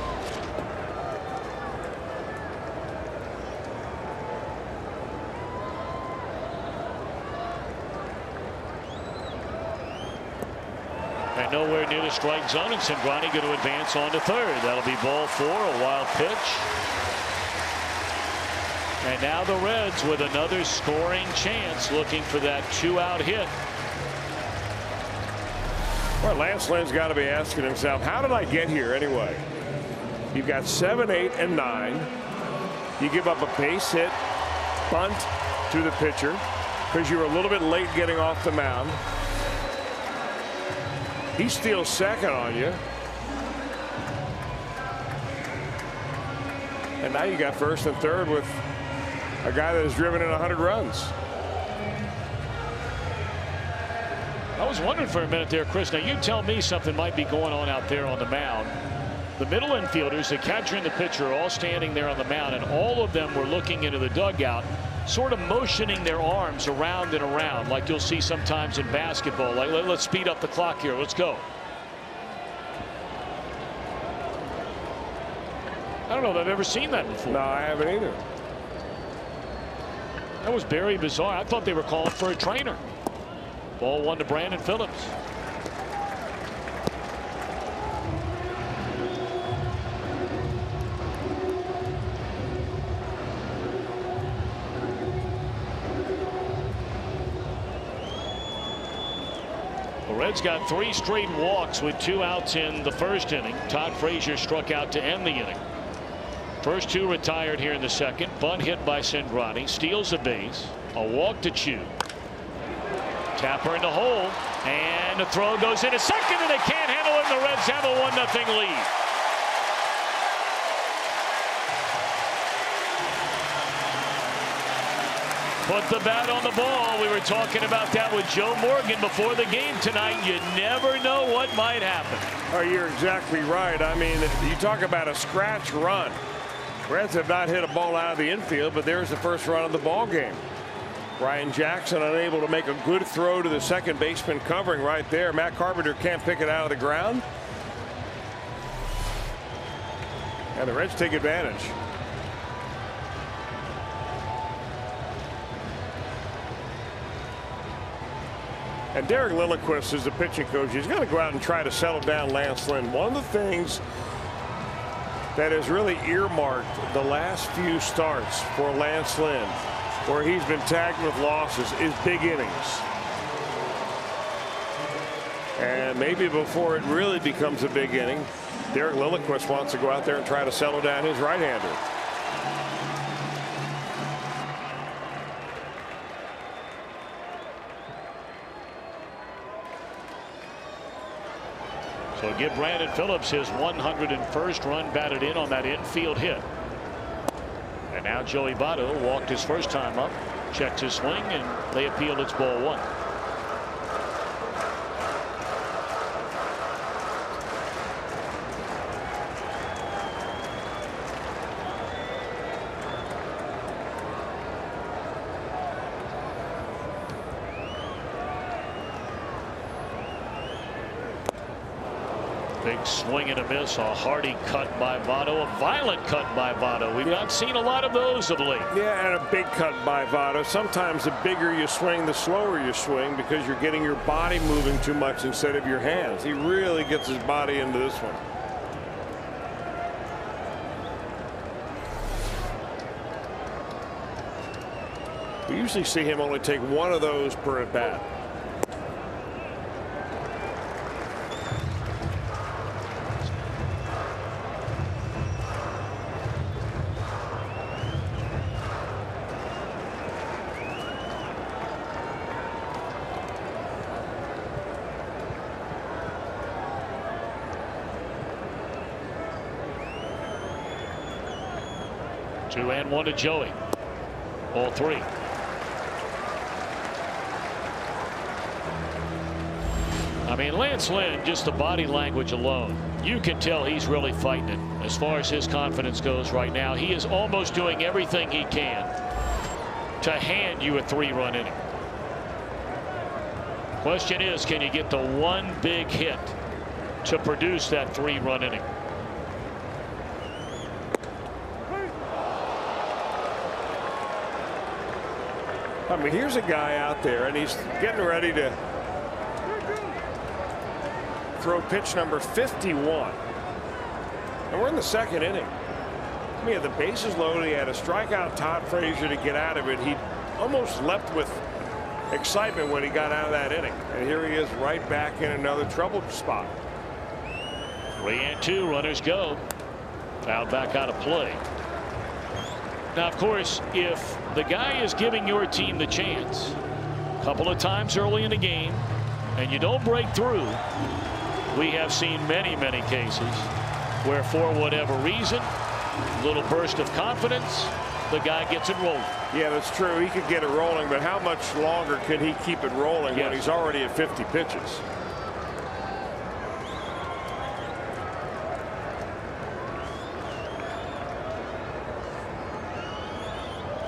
And nowhere near the strike zone, and Cingrani going to advance on to third. That'll be ball 4, a wild pitch. And now the Reds with another scoring chance, looking for that 2-out hit. Well, Lance Lynn's got to be asking himself, how did I get here anyway? You've got 7, 8, and 9. You give up a base hit, bunt to the pitcher because you were a little bit late getting off the mound. He steals second on you. And now you got first and third with a guy that has driven in 100 runs. I was wondering for a minute there, Chris. Now you tell me something might be going on out there on the mound. The middle infielders, the catcher and the pitcher, are all standing there on the mound, and all of them were looking into the dugout, sort of motioning their arms around and around, like you'll see sometimes in basketball. Like, let's speed up the clock here. Let's go. I don't know if I've ever seen that before. No, I haven't either. That was very bizarre. I thought they were calling for a trainer. Ball 1 to Brandon Phillips. Reds got 3 straight walks with 2 outs in the first inning. Todd Frazier struck out to end the inning. First 2 retired here in the second. Bunt hit by Cingrani. Steals a base. A walk to Choo. Tapper in the hole. And the throw goes into second, and they can't handle it. And the Reds have a 1-0 lead. Put the bat on the ball. We were talking about that with Joe Morgan before the game tonight. You never know what might happen. Oh, you're exactly right. I mean, you talk about a scratch run. Reds have not hit a ball out of the infield, but there's the first run of the ball game. Ryan Jackson unable to make a good throw to the second baseman covering right there. Matt Carpenter can't pick it out of the ground. And the Reds take advantage. And Derek Lilliquist is the pitching coach. He's going to go out and try to settle down Lance Lynn. One of the things that has really earmarked the last few starts for Lance Lynn, where he's been tagged with losses, is big innings. And maybe before it really becomes a big inning, Derek Lilliquist wants to go out there and try to settle down his right-hander. So give Brandon Phillips his 101st run batted in on that infield hit. And now Joey Votto walked his first time up, checks his swing, and they appealed. It's ball 1. Big swing and a miss. A hearty cut by Votto. A violent cut by Votto. We've not seen a lot of those of late. Yeah, and a big cut by Votto. Sometimes the bigger you swing, the slower you swing, because you're getting your body moving too much instead of your hands. He really gets his body into this one. We usually see him only take one of those per at bat. Two and one to Joey. All 3. I mean, Lance Lynn, just the body language alone, you can tell he's really fighting it. As far as his confidence goes right now, he is almost doing everything he can to hand you a 3-run inning. Question is, can you get the one big hit to produce that 3-run inning? I mean, here's a guy out there, and he's getting ready to throw pitch number 51. And we're in the second inning. He had the bases loaded. He had to strike out Todd Frazier to get out of it. He almost left with excitement when he got out of that inning. And here he is right back in another troubled spot. 3-2, runners go. Foul back out of play. Now, of course, if the guy is giving your team the chance a couple of times early in the game and you don't break through, we have seen many cases where, for whatever reason, little burst of confidence, the guy gets it rolling. Yeah, that's true. He could get it rolling, but how much longer can he keep it rolling when he's already at 50 pitches?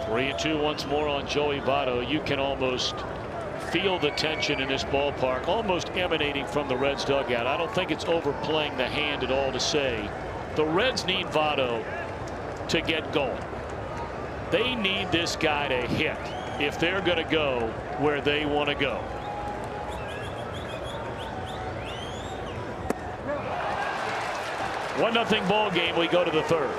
Three and two once more on Joey Votto. You can almost feel the tension in this ballpark, almost emanating from the Reds dugout. I don't think it's overplaying the hand at all to say the Reds need Votto to get going. They need this guy to hit if they're going to go where they want to go. One 1-0 ball game. We go to the third.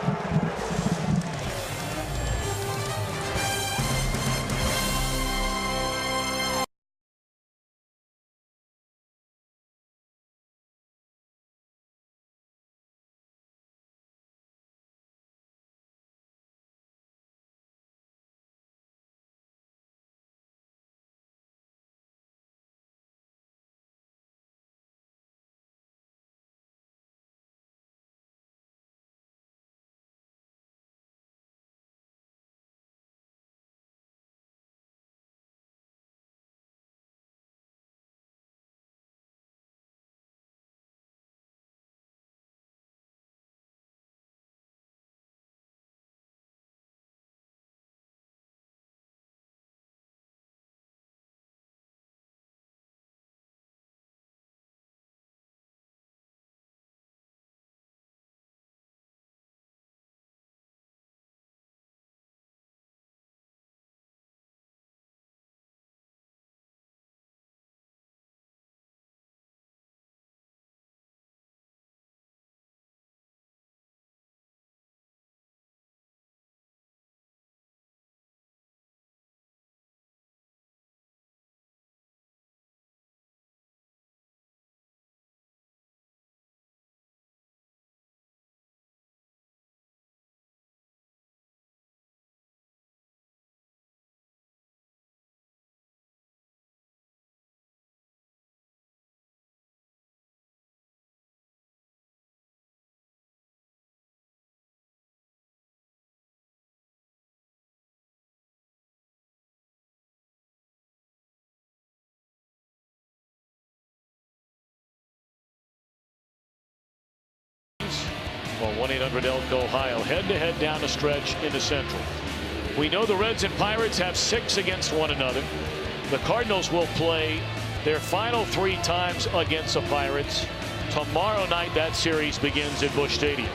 Well, 1-800-ELK-OHIO. Head-to-head down the stretch in the Central. We know the Reds and Pirates have 6 against one another. The Cardinals will play their final 3 times against the Pirates. Tomorrow night, that series begins at Busch Stadium.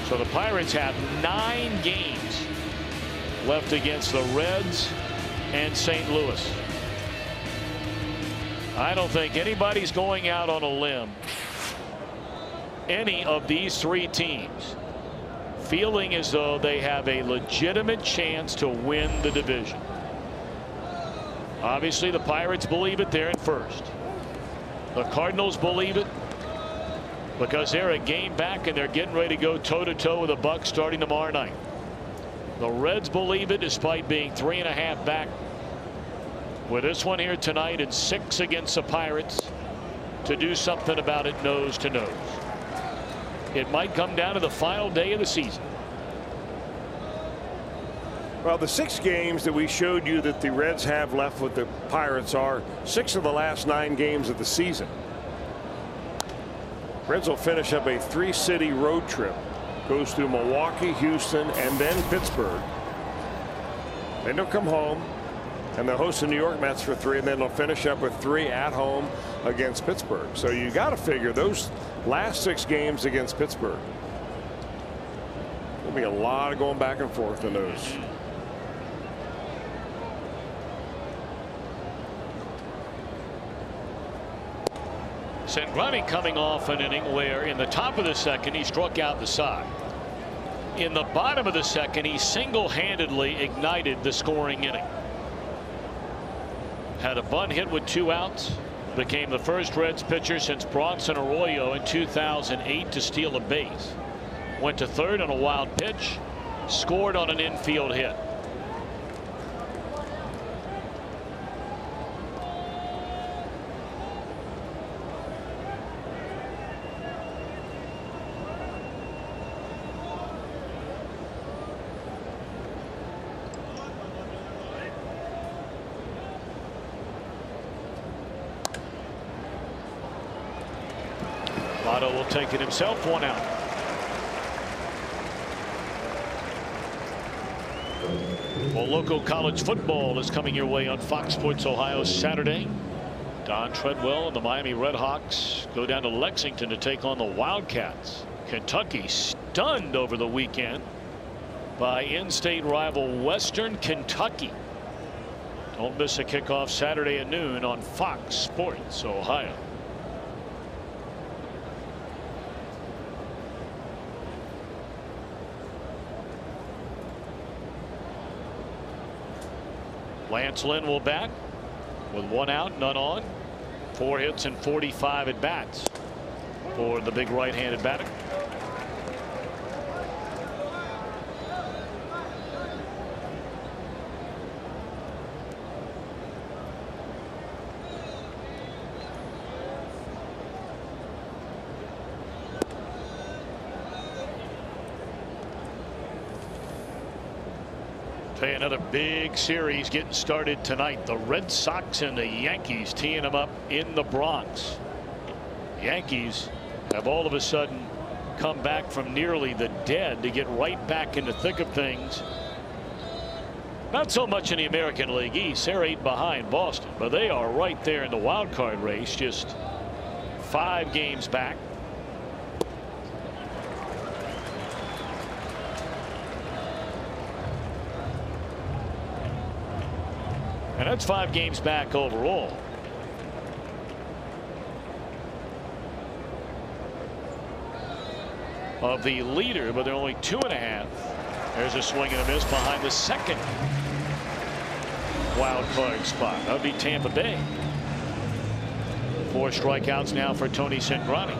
So the Pirates have 9 games left against the Reds and St. Louis. I don't think anybody's going out on a limb, any of these 3 teams, feeling as though they have a legitimate chance to win the division. Obviously, the Pirates believe it. They're in first. The Cardinals believe it because they're a game back and they're getting ready to go toe-to-toe with the Bucs starting tomorrow night. The Reds believe it despite being 3.5 back with this one here tonight and 6 against the Pirates to do something about it nose to nose. It might come down to the final day of the season. Well, the 6 games that we showed you that the Reds have left with the Pirates are 6 of the last 9 games of the season. Reds will finish up a 3-city road trip. Goes through Milwaukee, Houston, and then Pittsburgh. Then they'll come home and they'll host the New York Mets for 3, and then they'll finish up with 3 at home against Pittsburgh. So you got to figure those last 6 games against Pittsburgh, there'll be a lot of going back and forth in those. Cingrani coming off an inning where in the top of the second he struck out the side. In the bottom of the second he single-handedly ignited the scoring inning. Had a bunt hit with 2 outs. Became the first Reds pitcher since Bronson Arroyo in 2008 to steal a base. Went to third on a wild pitch. Scored on an infield hit. Lotto will take it himself, 1 out. Well, local college football is coming your way on Fox Sports Ohio Saturday. Don Treadwell and the Miami Redhawks go down to Lexington to take on the Wildcats. Kentucky stunned over the weekend by in-state rival Western Kentucky. Don't miss a kickoff Saturday at noon on Fox Sports Ohio. Lance Lynn will bat with 1 out, none on. 4 hits and 45 at bats for the big right-handed batter. Another big series getting started tonight. The Red Sox and the Yankees teeing them up in the Bronx. Yankees have all of a sudden come back from nearly the dead to get right back in the thick of things. Not so much in the American League East. They're 8 behind Boston, but they are right there in the wild card race, just 5 games back. And that's 5 games back overall. Of the leader, but they're only 2.5. There's a swing and a miss behind the second wild card spot. That would be Tampa Bay. 4 strikeouts now for Tony Cingrani.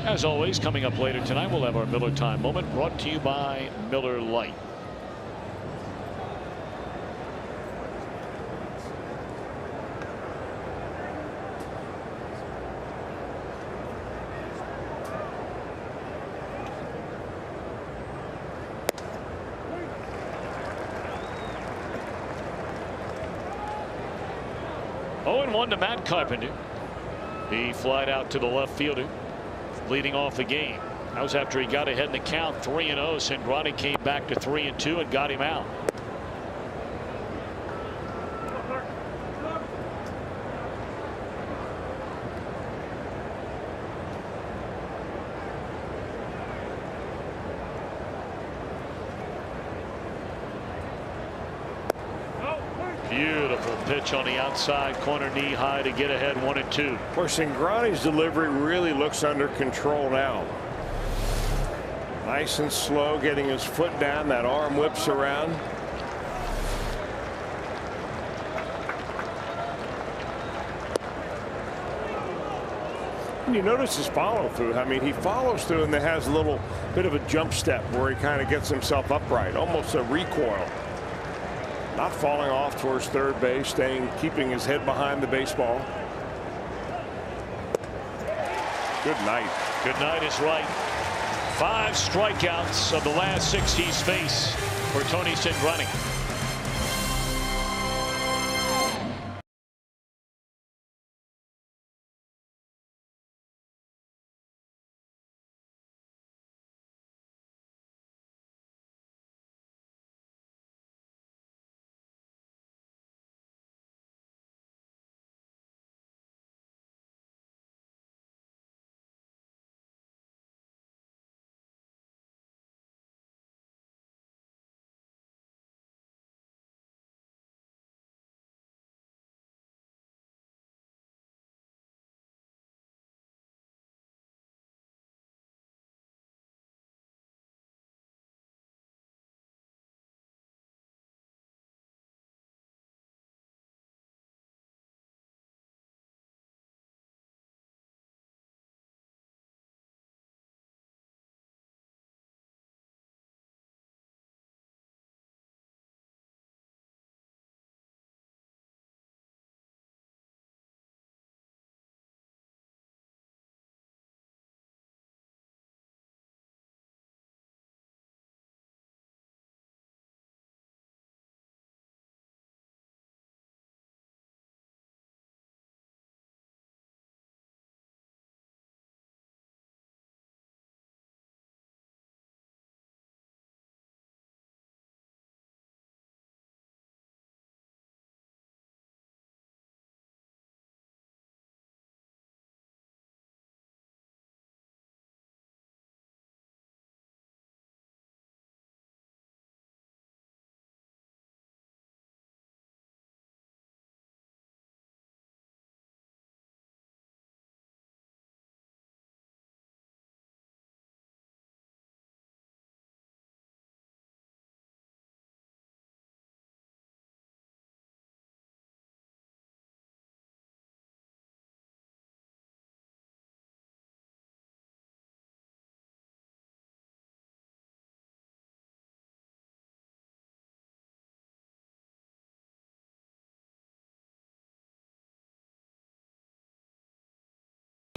As always, coming up later tonight, we'll have our Miller Time moment brought to you by Miller Lite. Oh, and 1 to Matt Carpenter. He flied out to the left fielder, leading off the game. That was after he got ahead in the count, 3-0. Cingrani came back to 3-2 and got him out. Beautiful pitch on the outside corner, knee high to get ahead 1-2. Of course, Cingrani's delivery really looks under control now. Nice and slow, getting his foot down. That arm whips around. And you notice his follow through. I mean, he follows through and then has a little bit of a jump step where he kind of gets himself upright, almost a recoil. Not falling off towards third base, keeping his head behind the baseball. Good night. Good night is right. 5 strikeouts of the last 6 he's faced for Tony Cingrani.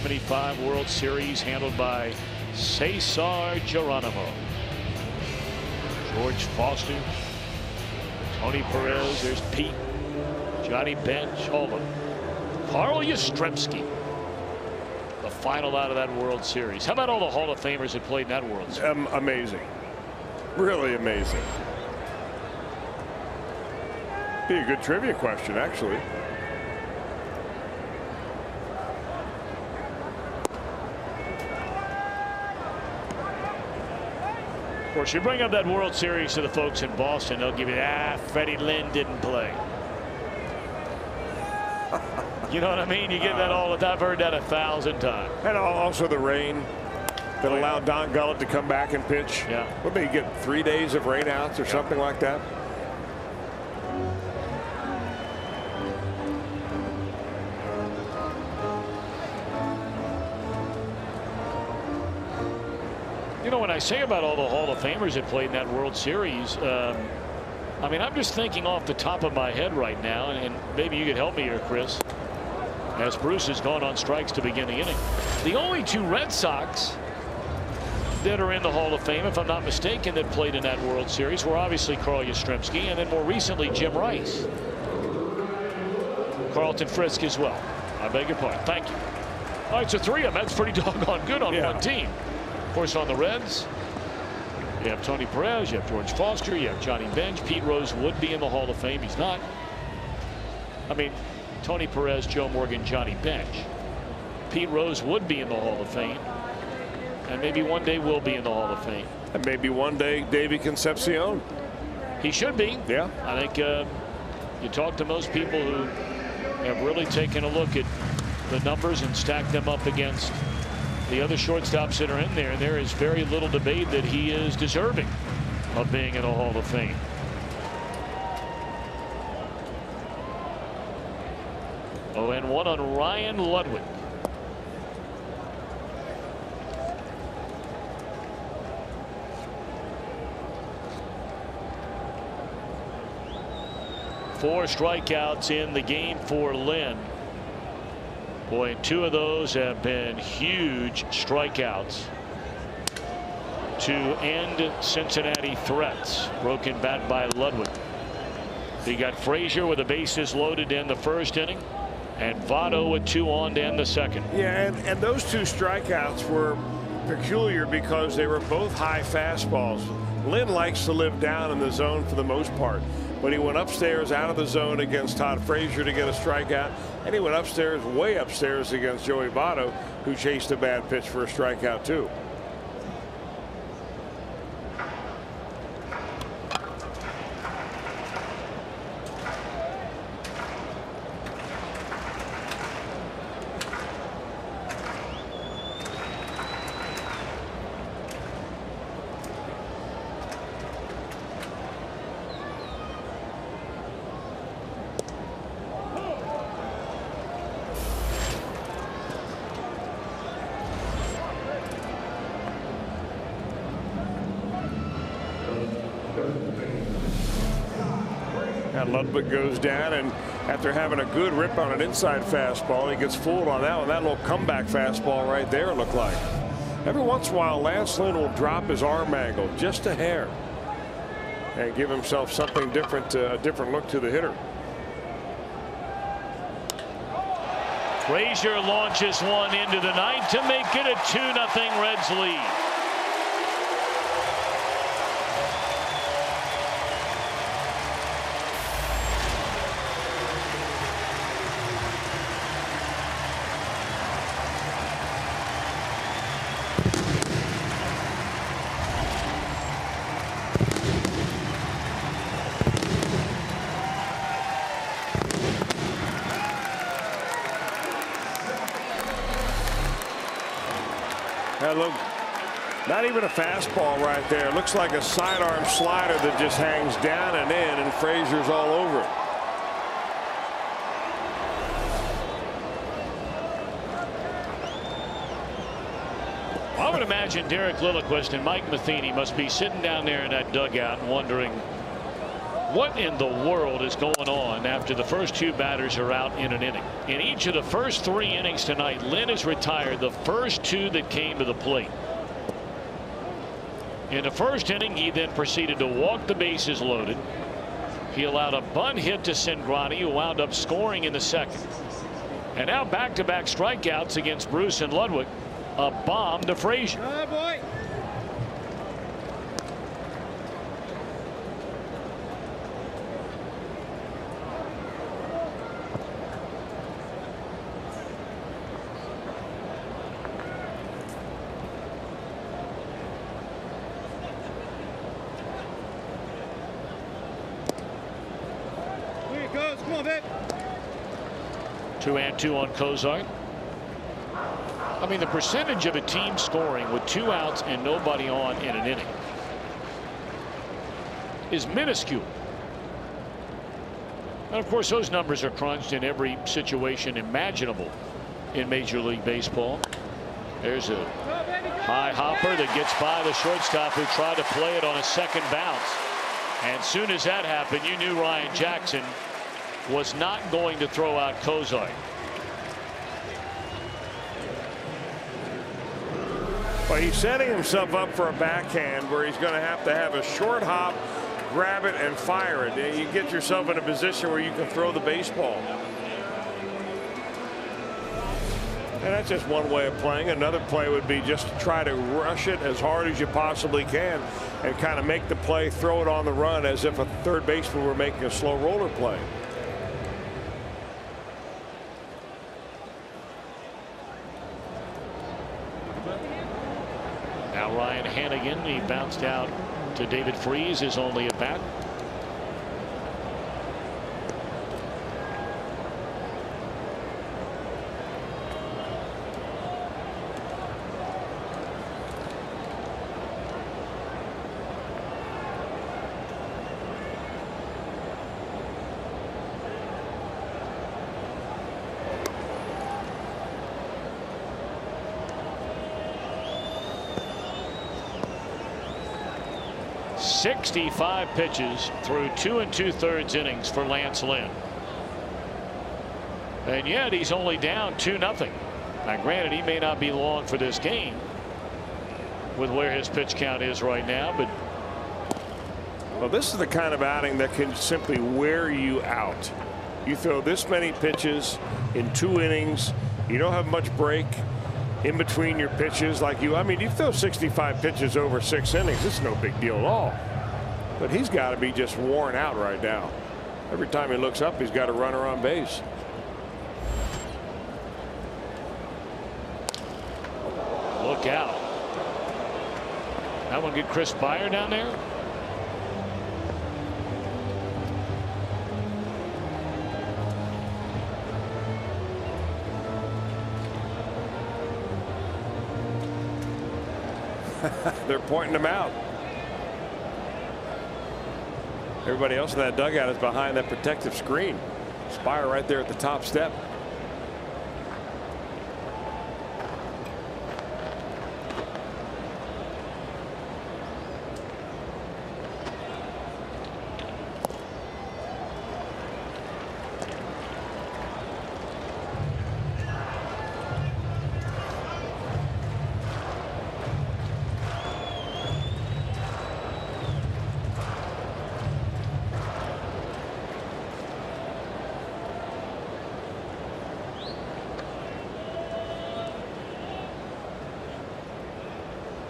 '75 World Series handled by Cesar Geronimo. George Foster, Tony Perez, there's Pete, Johnny Bench, all of them. Carl Yastrzemski, the final out of that World Series. How about all the Hall of Famers that played in that World Series? Amazing. Really amazing. Be a good trivia question, actually. Of course, you bring up that World Series to the folks in Boston, they'll give you, Freddie Lynn didn't play. You know what I mean? You get that all the time. I've heard that 1,000 times. And also the rain that allowed Don Gullett to come back and pitch. Yeah. What did they get, 3 days of rainouts or something like that? You know, when I say about all the Hall of Famers that played in that World Series, I mean, I'm just thinking off the top of my head right now, and maybe you could help me here, Chris, as Bruce has gone on strikes to begin the inning. The only 2 Red Sox that are in the Hall of Fame, if I'm not mistaken, that played in that World Series were obviously Carl Yastrzemski and then more recently Jim Rice. Carlton Frisk as well. I beg your pardon. Thank you. All right, so 3 of them. That's pretty doggone good on one team. Of course, on the Reds, you have Tony Perez, you have George Foster, you have Johnny Bench. Pete Rose would be in the Hall of Fame. He's not. I mean, Tony Perez, Joe Morgan, Johnny Bench. Pete Rose would be in the Hall of Fame, and maybe one day will be in the Hall of Fame. And maybe one day Davey Concepcion. He should be. Yeah. I think you talk to most people who have really taken a look at the numbers and stacked them up against the other shortstops that are in there, and there is very little debate that he is deserving of being in the Hall of Fame. Oh, and 1 on Ryan Ludwig. Four strikeouts in the game for Lynn. Boy, 2 of those have been huge strikeouts to end Cincinnati threats. Broken bat by Ludwig. You got Frazier with the bases loaded in the first inning, and Votto with 2 on to end the second. Yeah, and those 2 strikeouts were peculiar because they were both high fastballs. Lynn likes to live down in the zone for the most part, but he went upstairs out of the zone against Todd Frazier to get a strikeout, and he went upstairs, way upstairs against Joey Votto, who chased a bad pitch for a strikeout too. And Ludwig goes down, and after having a good rip on an inside fastball, he gets fooled on that one. That little comeback fastball right there looked like. Every once in a while, Lance Lynn will drop his arm angle just a hair and give himself something different, a different look to the hitter. Frazier launches one into the night to make it a 2-0 Reds lead. Look, not even a fastball right there. Looks like a sidearm slider that just hangs down and in, and Frazier's all over it. I would imagine Derek Lilliquist and Mike Matheny must be sitting down there in that dugout and wondering what in the world is going on after the first 2 batters are out in an inning. In each of the first 3 innings tonight, Lynn has retired the first 2 that came to the plate. In the first inning, he then proceeded to walk the bases loaded. He allowed a bunt hit to Cingrani, who wound up scoring in the second. And now back-to-back strikeouts against Bruce and Ludwig. A bomb to Frazier. Oh boy. Come on, babe. 2-2 on Cozart. I mean, the percentage of a team scoring with 2 outs and nobody on in an inning is minuscule. And of course, those numbers are crunched in every situation imaginable in Major League Baseball. There's a high hopper that gets by the shortstop, who tried to play it on a second bounce. And as soon as that happened, you knew Ryan Jackson was not going to throw out Cozart. Well, he's setting himself up for a backhand where he's going to have a short hop, grab it, and fire it. You get yourself in a position where you can throw the baseball. And that's just one way of playing. Another play would be just to try to rush it as hard as you possibly can and kind of make the play, throw it on the run as if a third baseman were making a slow roller play. Now Ryan Hannigan, he bounced out to David Freese, his only at bat. "65 pitches through 2 2/3 innings for Lance Lynn. And yet he's only down 2-0. Now granted, he may not be long for this game with where his pitch count is right now, but well, this is the kind of outing that can simply wear you out. You throw this many pitches in 2 innings. You don't have much break in between your pitches like you. I mean, you throw 65 pitches over 6 innings. It's no big deal at all. But he's got to be just worn out right now. Every time he looks up, he's got a runner on base. look out. That one get Chris Byer down there. They're pointing him out. Everybody else in that dugout is behind that protective screen. Spire right there at the top step.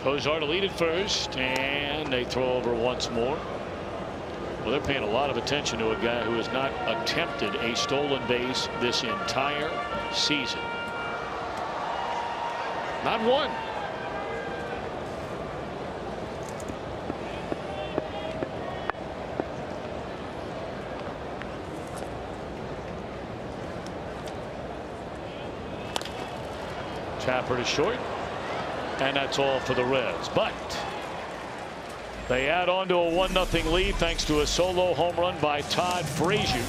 Kozar to lead at first, and they throw over once more. Well, they're paying a lot of attention to a guy who has not attempted a stolen base this entire season. Not one. Tapper to short. And that's all for the Reds. But they add on to a 1-0 lead thanks to a solo home run by Todd Frazier.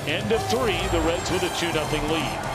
End of 3. The Reds with a 2-0 lead.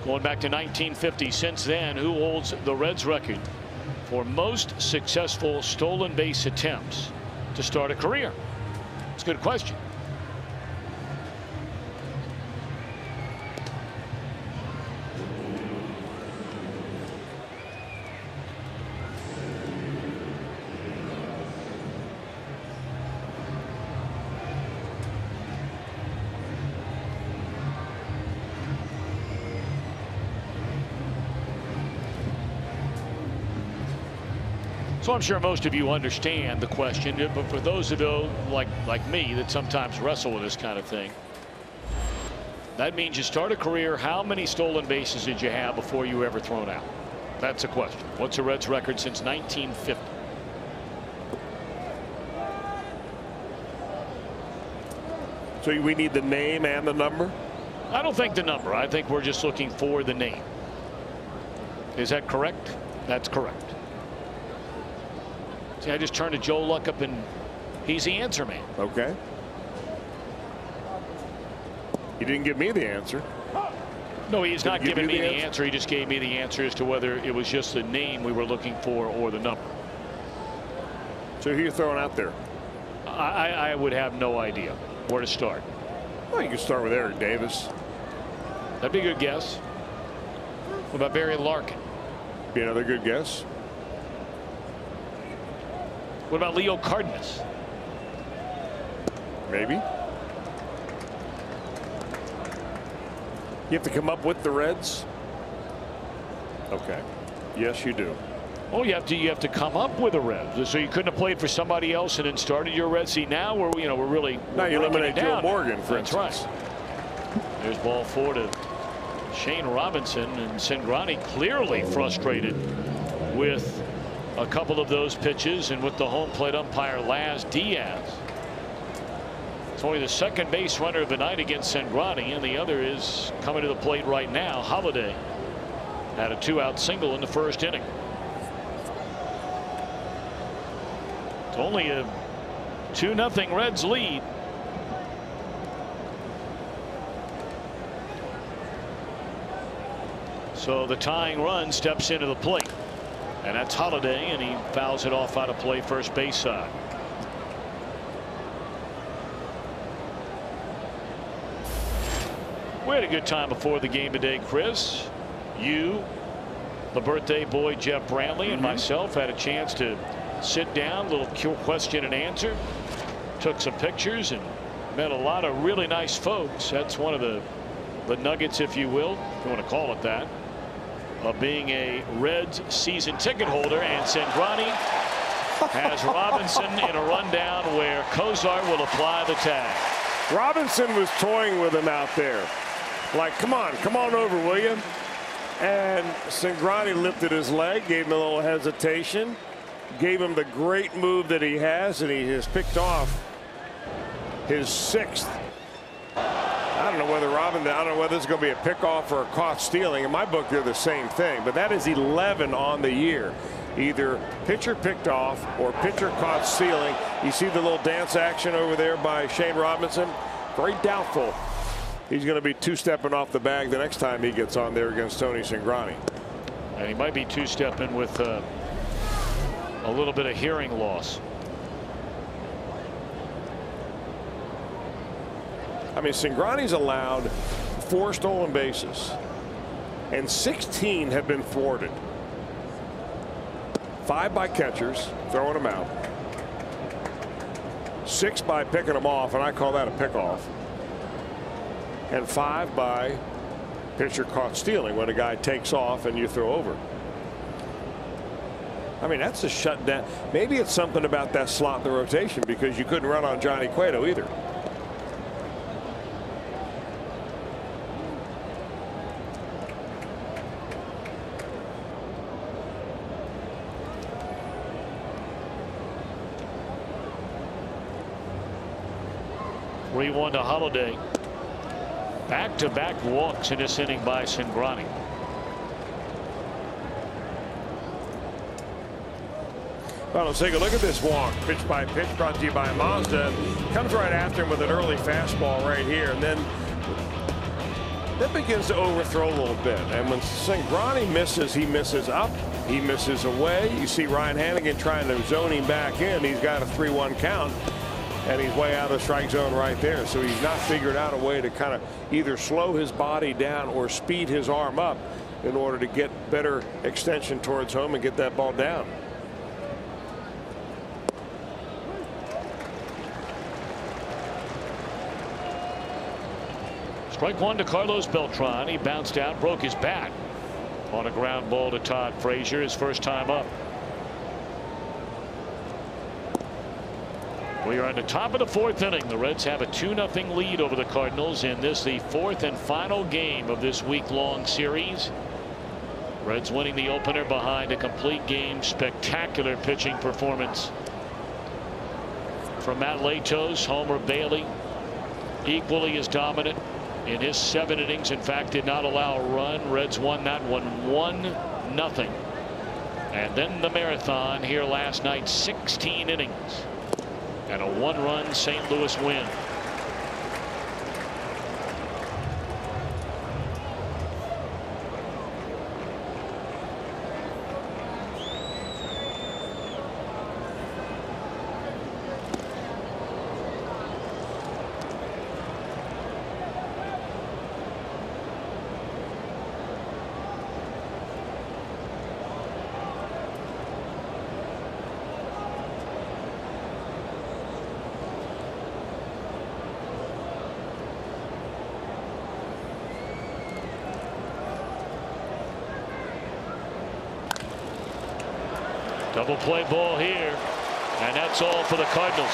Going back to 1950. Since then, who holds the Reds record for most successful stolen base attempts to start a career? It's a good question. So I'm sure most of you understand the question, but for those of you like me that sometimes wrestle with this kind of thing, that means you start a career, how many stolen bases did you have before you were ever thrown out? That's a question. What's a Reds record since 1950? So we need the name and the number? I don't think the number. I think we're just looking for the name. Is that correct? That's correct. See, I just turned to Joe Luckup and he's the answer man. Okay. He didn't give me the answer. No, he's not giving me the answer. He just gave me the answer as to whether it was just the name we were looking for or the number. So who are you throwing out there? I would have no idea where to start. Well, you can start with Eric Davis. That'd be a good guess. What about Barry Larkin? Be another good guess. What about Leo Cardenas? Maybe. You have to come up with the Reds? Okay. Yes, you do. Oh, you have to come up with a Reds. So you couldn't have played for somebody else and then started your Reds. See, now we're really. Now you eliminate Joe Morgan, for instance. That's right. There's ball 4 to Shane Robinson, and Cingrani clearly frustrated with a couple of those pitches and with the home plate umpire Laz Diaz. It's only the second base runner of the night against Cingrani, and the other is coming to the plate right now. Holiday had a 2-out single in the first inning. It's only a 2-0 Reds lead. So the tying run steps into the plate. And that's Holiday, and he fouls it off out of play first base side. We had a good time before the game today, Chris. You, the birthday boy Jeff Brantley, and myself had a chance to sit down, a little question and answer. Took some pictures and met a lot of really nice folks. That's one of the nuggets, if you will, if you want to call it that, of being a Reds season ticket holder. And Cingrani has Robinson in a rundown where Kozar will apply the tag. Robinson was toying with him out there, like, come on over, will you? And Cingrani lifted his leg, gave him a little hesitation, gave him the great move that he has, and he has picked off his 6th. I don't know whether this is going to be a pickoff or a caught stealing. In my book, they're the same thing, but that is 11 on the year. Either pitcher picked off or pitcher caught stealing. You see the little dance action over there by Shane Robinson. Very doubtful he's going to be two-stepping off the bag the next time he gets on there against Tony Cingrani. And he might be two-stepping with a little bit of hearing loss. I mean, Cingrani's allowed 4 stolen bases, and 16 have been thwarted. 5 by catchers throwing them out, 6 by picking them off, and I call that a pickoff, and 5 by pitcher caught stealing when a guy takes off and you throw over. I mean, that's a shutdown. Maybe it's something about that slot in the rotation, because you couldn't run on Johnny Cueto either. Three-1 to Holiday. Back-to-back walks in this inning by Cingrani. Well, let's take a look at this walk. Pitch by pitch, brought to you by Mazda. Comes right after him with an early fastball right here, and then that begins to overthrow a little bit. And when Cingrani misses, he misses up, he misses away. You see Ryan Hanigan trying to zone him back in. He's got a 3-1 count, and he's way out of the strike zone right there. So he's not figured out a way to kind of either slow his body down or speed his arm up in order to get better extension towards home and get that ball down. Strike one to Carlos Beltran. He bounced out, broke his bat on a ground ball to Todd Frazier, his first time up. We are in the top of the fourth inning. The Reds have a 2-0 lead over the Cardinals in this, the fourth and final game of this week-long series. Reds winning the opener behind a complete game, spectacular pitching performance from Matt Latos. Homer Bailey equally as dominant in his 7 innings. In fact, did not allow a run. Reds won that one 1-0. And then the marathon here last night, 16 innings and a 1-run St. Louis win. Double play ball here, and that's all for the Cardinals.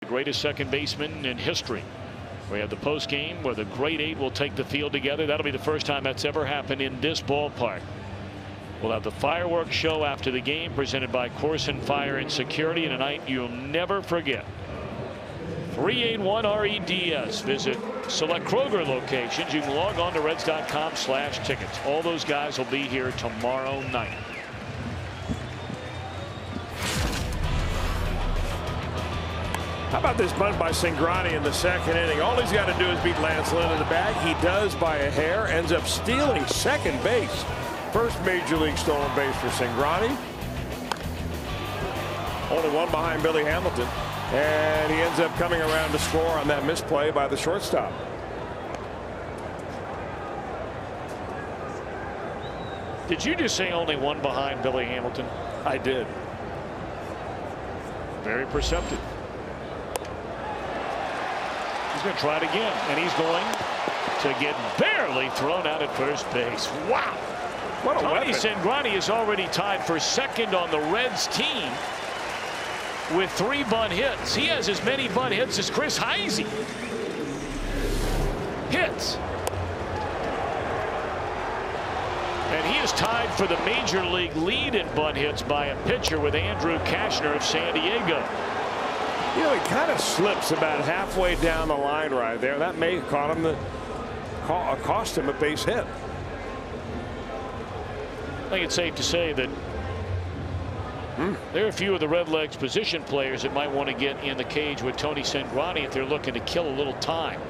The greatest second baseman in history. We have the post game where the great 8 will take the field together. That'll be the first time that's ever happened in this ballpark. We'll have the fireworks show after the game presented by Corson Fire and Security, and a night you'll never forget. 381 REDS. Visit select Kroger locations. You can log on to Reds.com/tickets. All those guys will be here tomorrow night. How about this bunt by Cingrani in the second inning? All he's got to do is beat Lance Lynn in the bag. He does by a hair. Ends up stealing second base. First major league stolen base for Cingrani. Only one behind Billy Hamilton. And he ends up coming around to score on that misplay by the shortstop. Did you just say only one behind Billy Hamilton? I did. Very perceptive. He's going to try it again, and he's going to get barely thrown out at first base. Wow. What a Tony weapon. Cingrani is already tied for second on the Reds team with 3 bunt hits. He has as many bunt hits as Chris Heisey. Hits. And he is tied for the major league lead in bunt hits by a pitcher with Andrew Kashner of San Diego. You know, he kind of slips about halfway down the line right there. That may have cost him a base hit. I think it's safe to say that there are a few of the Redlegs position players that might want to get in the cage with Tony Cingrani if they're looking to kill a little time.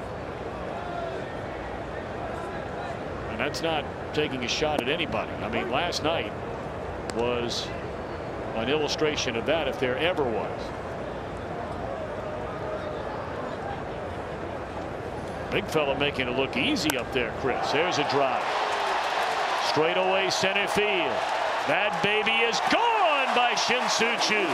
And that's not taking a shot at anybody. I mean, last night was an illustration of that, if there ever was. Big fella making it look easy up there, Chris. There's a drive. Straight away center field. That baby is gone by Shin-Soo Choo.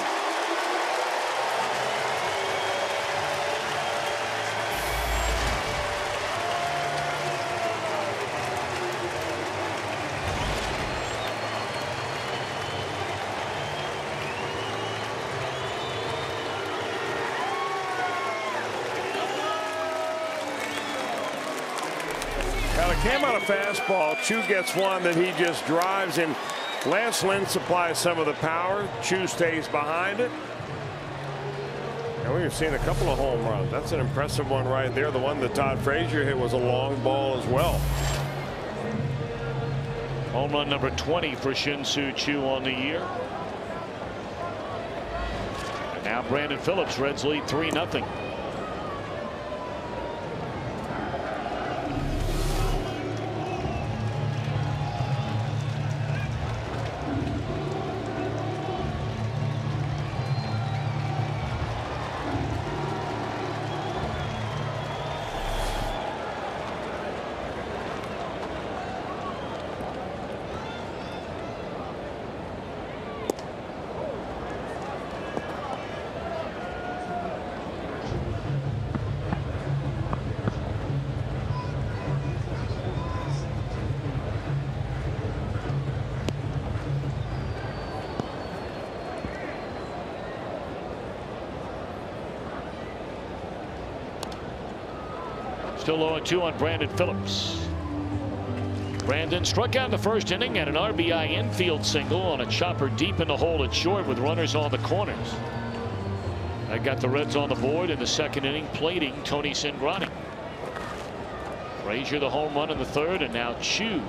Well, it came on a fastball. Choo gets one that he just drives in. Lance Lynn supplies some of the power. Choo stays behind it. And we've seen a couple of home runs. That's an impressive one right there. The one that Todd Frazier hit was a long ball as well. Home run number 20 for Shin-Soo Choo on the year. And now Brandon Phillips. Reds lead 3-0. Still 0-2 on Brandon Phillips. Brandon struck out in the first inning and an RBI infield single on a chopper deep in the hole at short with runners on the corners. That got the Reds on the board in the second inning, plating Tony Cingrani. Frazier the home run in the third, and now Choo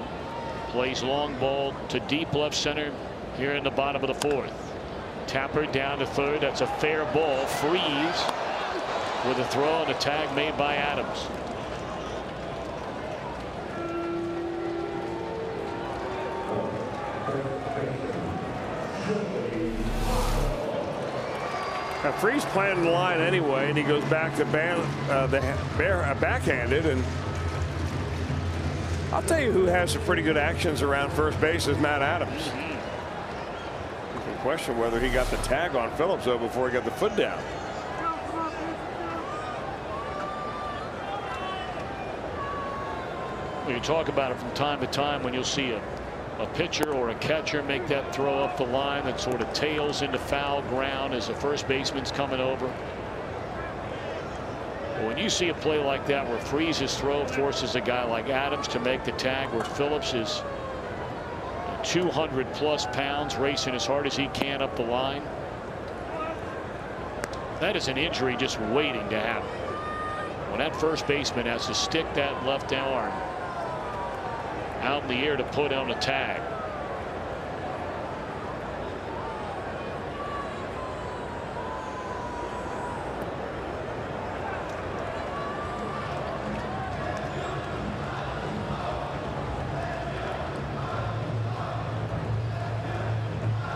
plays long ball to deep left center here in the bottom of the fourth. Tapper down to third. That's a fair ball. Freese with a throw and a tag made by Adams. Now Freese planted the line anyway, and he goes back to backhanded. And I'll tell you who has some pretty good actions around first base is Matt Adams. You can question whether he got the tag on Phillips though before he got the foot down. You talk about it from time to time when you'll see a pitcher or a catcher make that throw up the line that sort of tails into foul ground as the first baseman's coming over. But when you see a play like that where Freese's throw forces a guy like Adams to make the tag, where Phillips is 200+ pounds racing as hard as he can up the line, that is an injury just waiting to happen. When that first baseman has to stick that left arm out in the air to put on a tag.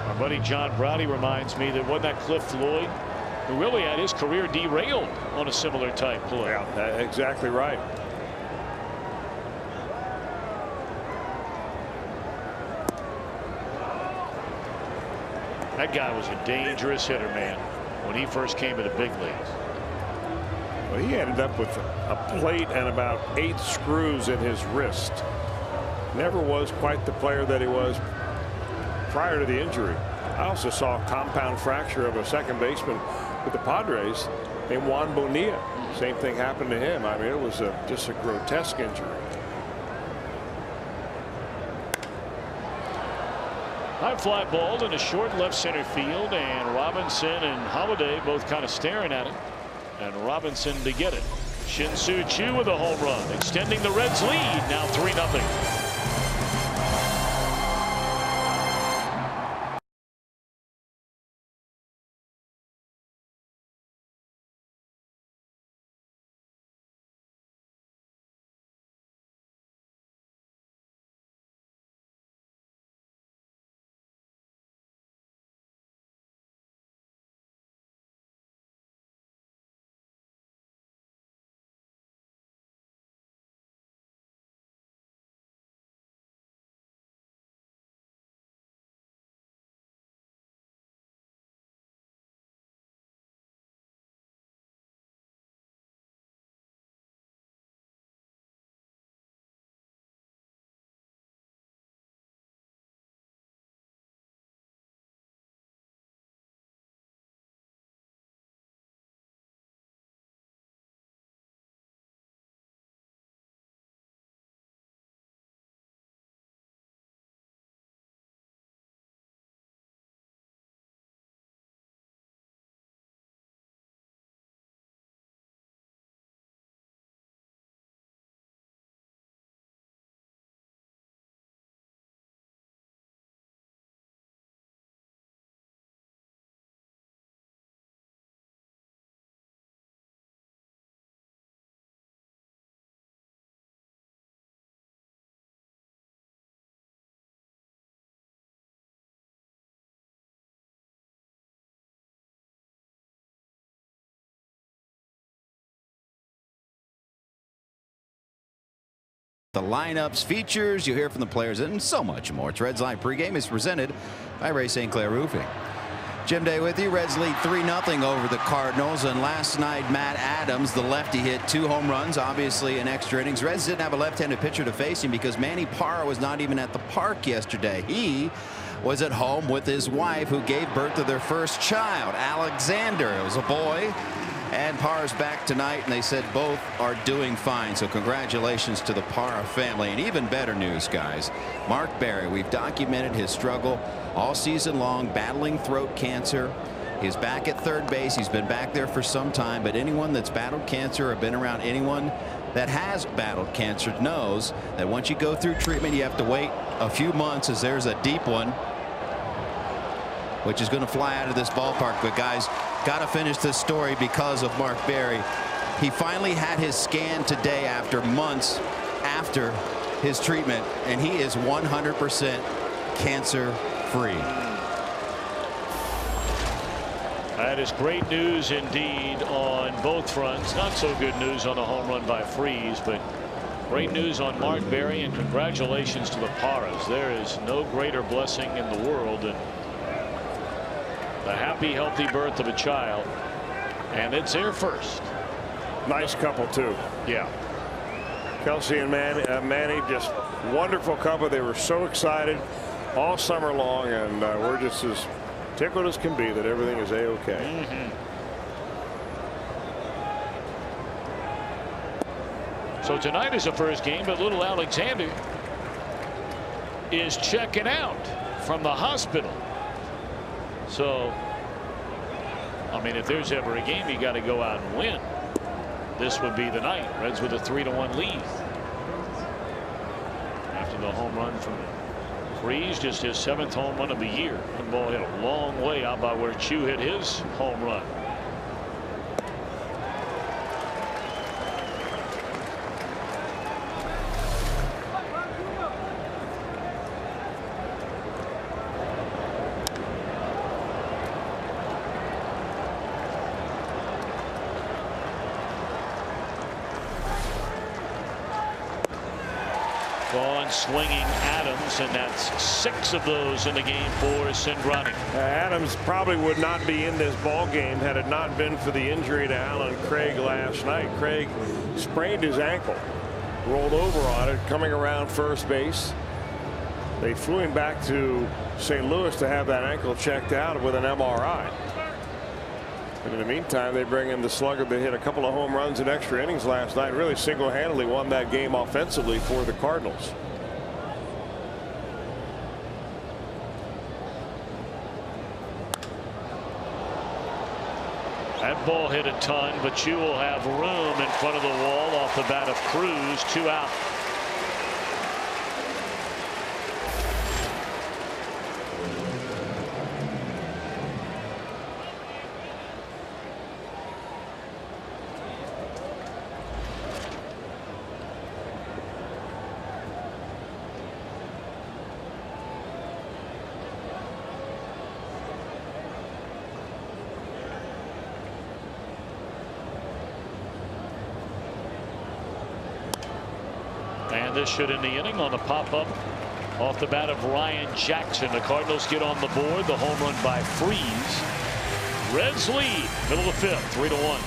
My buddy John Browdy reminds me that wasn't that Cliff Floyd who really had his career derailed on a similar type play. Yeah, exactly right. That guy was a dangerous hitter, man, when he first came to the big leagues. Well, he ended up with a plate and about 8 screws in his wrist. Never was quite the player that he was prior to the injury. I also saw a compound fracture of a second baseman with the Padres named Juan Bonilla. Same thing happened to him. I mean, it was just a grotesque injury. High fly ball in a short left center field, and Robinson and Holiday both kind of staring at it, and Robinson to get it. Shin-Soo Choo with a home run, extending the Reds' lead, now 3-0. The lineups, features, you hear from the players, and so much more. It's Reds Live pregame is presented by Ray St. Clair Roofing. Jim Day with you. Reds lead 3-0 over the Cardinals, and last night Matt Adams, the lefty, hit 2 home runs, obviously in extra innings. Reds didn't have a left-handed pitcher to face him because Manny Parra was not even at the park yesterday. He was at home with his wife, who gave birth to their first child, Alexander. It was a boy. And Parra's back tonight, and they said both are doing fine. So congratulations to the Parra family. And even better news, guys. Mark Berry, we've documented his struggle all season long, battling throat cancer. He's back at third base. He's been back there for some time. But anyone that's battled cancer or been around anyone that has battled cancer knows that once you go through treatment, you have to wait a few months, as there's a deep one, which is going to fly out of this ballpark. But guys, got to finish this story because of Mark Berry. He finally had his scan today after months after his treatment, and he is 100% cancer free. That is great news indeed on both fronts. Not so good news on the home run by Freese, but great news on Mark Berry, and congratulations to the Parras. There is no greater blessing in the world than the happy, healthy birth of a child, and it's their first. Nice couple too. Yeah. Kelsey and Manny, just wonderful couple. They were so excited all summer long, and we're just as tickled as can be that everything is a-okay. So tonight is the first game, but little Alexander is checking out from the hospital. So, I mean, if there's ever a game you got to go out and win, this would be the night. Reds with a 3-1 lead after the home run from Freese, just his 7th home run of the year. That ball hit a long way out by where Choo hit his home run. On swinging Adams, and that's 6 of those in the game for Cingrani. Adams probably would not be in this ball game had it not been for the injury to Alan Craig last night. Craig sprained his ankle, rolled over on it, coming around first base. They flew him back to St. Louis to have that ankle checked out with an MRI. And in the meantime, they bring in the slugger that hit a couple of home runs in extra innings last night. Really single-handedly won that game offensively for the Cardinals. That ball hit a ton, but Choo will have room in front of the wall off the bat of Cruz. 2 out. And this should end the inning on the pop-up off the bat of Ryan Jackson. The Cardinals get on the board. The home run by Freese. Reds lead, middle of the 5th, 3-1.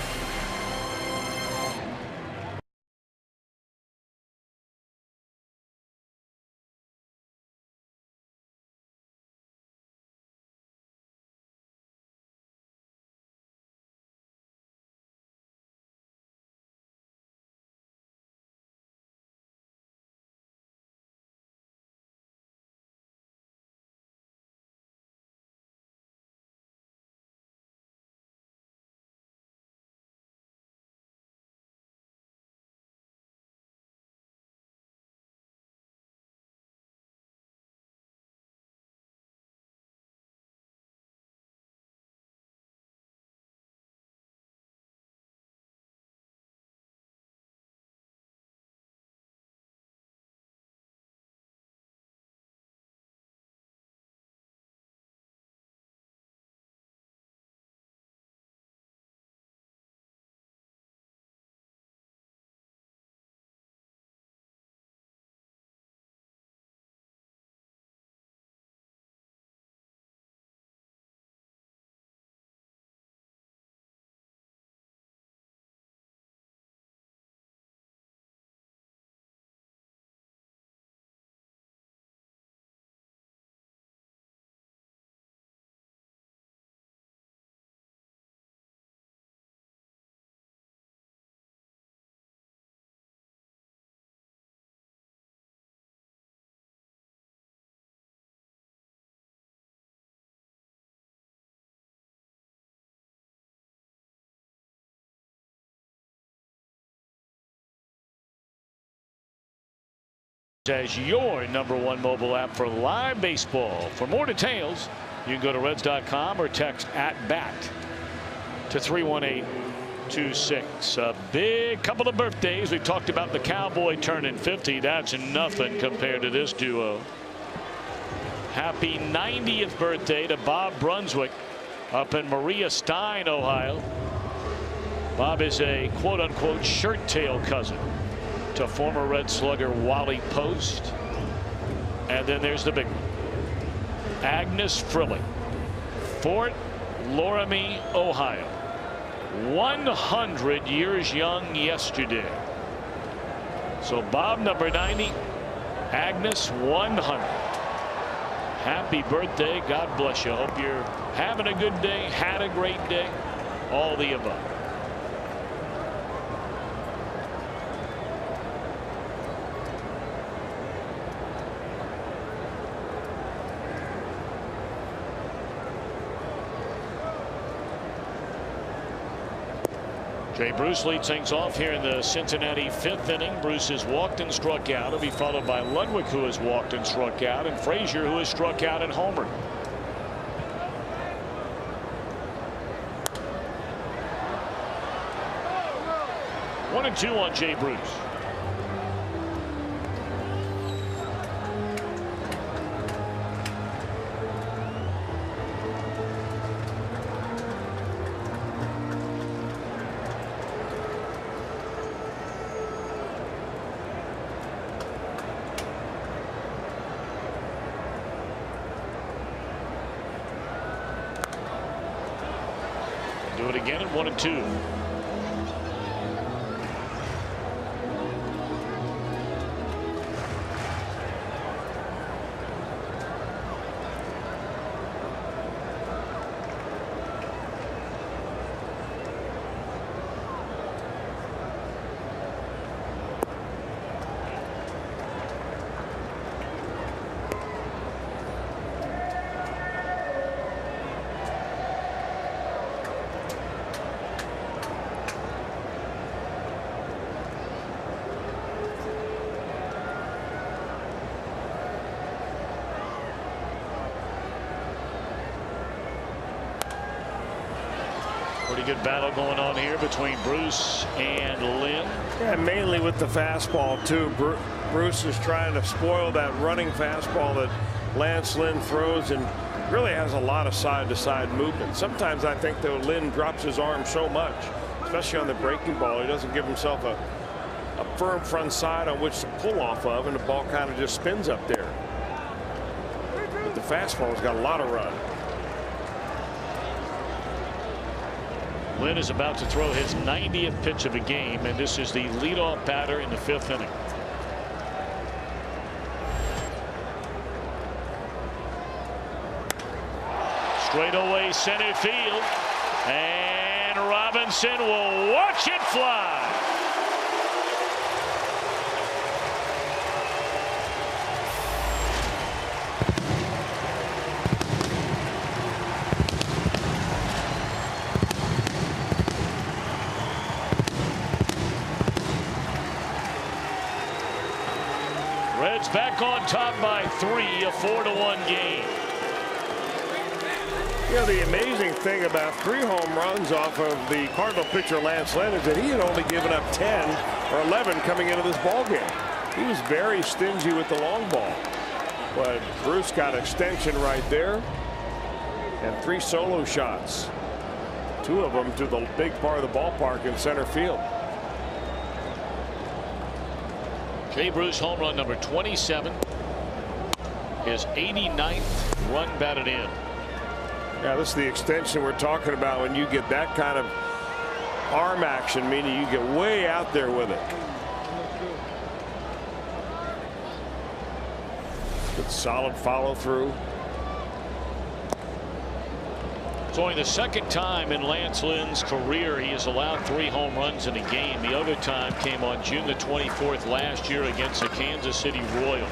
As your #1 mobile app for live baseball. For more details, you can go to Reds.com or text @BAT to 31826. A big couple of birthdays. We talked about the Cowboy turning 50. That's nothing compared to this duo. Happy 90th birthday to Bob Brunswick up in Maria Stein, Ohio. Bob is a quote-unquote shirt tail cousin to former Red slugger Wally Post. And then there's the big one. Agnes Frilling, Fort Loramie, Ohio. 100 years young yesterday. So Bob number 90, Agnes 100. Happy birthday. God bless you. Hope you're having a good day, had a great day, all the above. Jay Bruce leads things off here in the Cincinnati 5th inning. Bruce has walked and struck out. He'll be followed by Ludwig, who has walked and struck out, and Frazier, who has struck out and homered. One and two on Jay Bruce. Do it again at 1 and 2. good battle going on here between Bruce and Lynn. Yeah, mainly with the fastball, too. Bruce is trying to spoil that running fastball that Lance Lynn throws and really has a lot of side-to-side movement. Sometimes I think, though, Lynn drops his arm so much, especially on the breaking ball, he doesn't give himself a firm front side on which to pull off of, and the ball kind of just spins up there. But the fastball's got a lot of run. Lynn is about to throw his 90th pitch of the game, and this is the leadoff batter in the 5th inning. Straight away center field, and Robinson will watch it fly. Reds back on top by 3, a 4-1 game. You know, the amazing thing about 3 home runs off of the Cardinal pitcher Lance Lynn is that he had only given up 10 or 11 coming into this ball game. He was very stingy with the long ball. But Bruce got extension right there, and 3 solo shots. 2 of them to the big part of the ballpark in center field. Jay Bruce home run number 27. His 89th run batted in. Yeah, this is the extension we're talking about when you get that kind of arm action, meaning you get way out there with it. Good solid follow through. It's only the 2nd time in Lance Lynn's career he has allowed 3 home runs in a game. The other time came on June the 24th last year against the Kansas City Royals.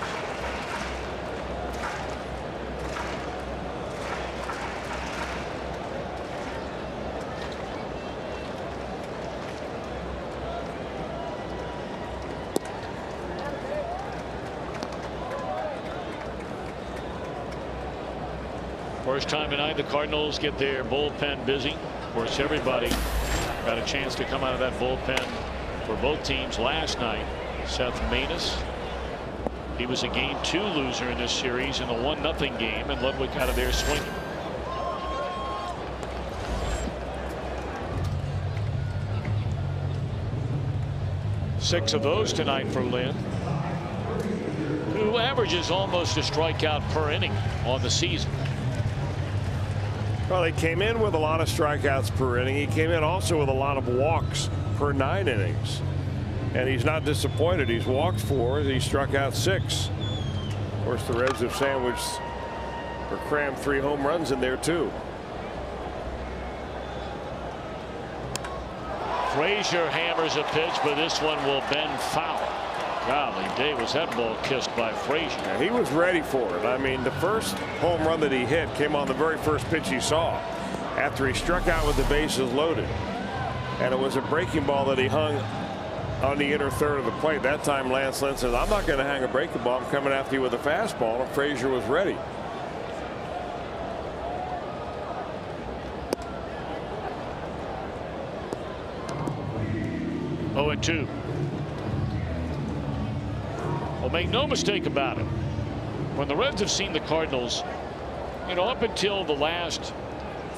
First time tonight the Cardinals get their bullpen busy. Of course, everybody got a chance to come out of that bullpen for both teams last night. Seth Maness, he was a game 2 loser in this series in the 1-0 game, and Ludwig out of there swinging. Six of those tonight for Lynn, who averages almost a strikeout per inning on the season. Well, he came in with a lot of strikeouts per inning. He came in also with a lot of walks per 9 innings. And he's not disappointed. He's walked 4. He struck out 6. Of course, the Reds have sandwiched or crammed 3 home runs in there, too. Frazier hammers a pitch, but this one will bend foul. Golly, Dave, was that ball kissed by Frazier? Yeah, he was ready for it. I mean, the first home run that he hit came on the very first pitch he saw after he struck out with the bases loaded. And it was a breaking ball that he hung on the inner third of the plate. That time Lance Lynn says, I'm not going to hang a breaking ball. I'm coming after you with a fastball. And Frazier was ready. Oh, and 2. Well, make no mistake about it. When the Reds have seen the Cardinals, you know, up until the last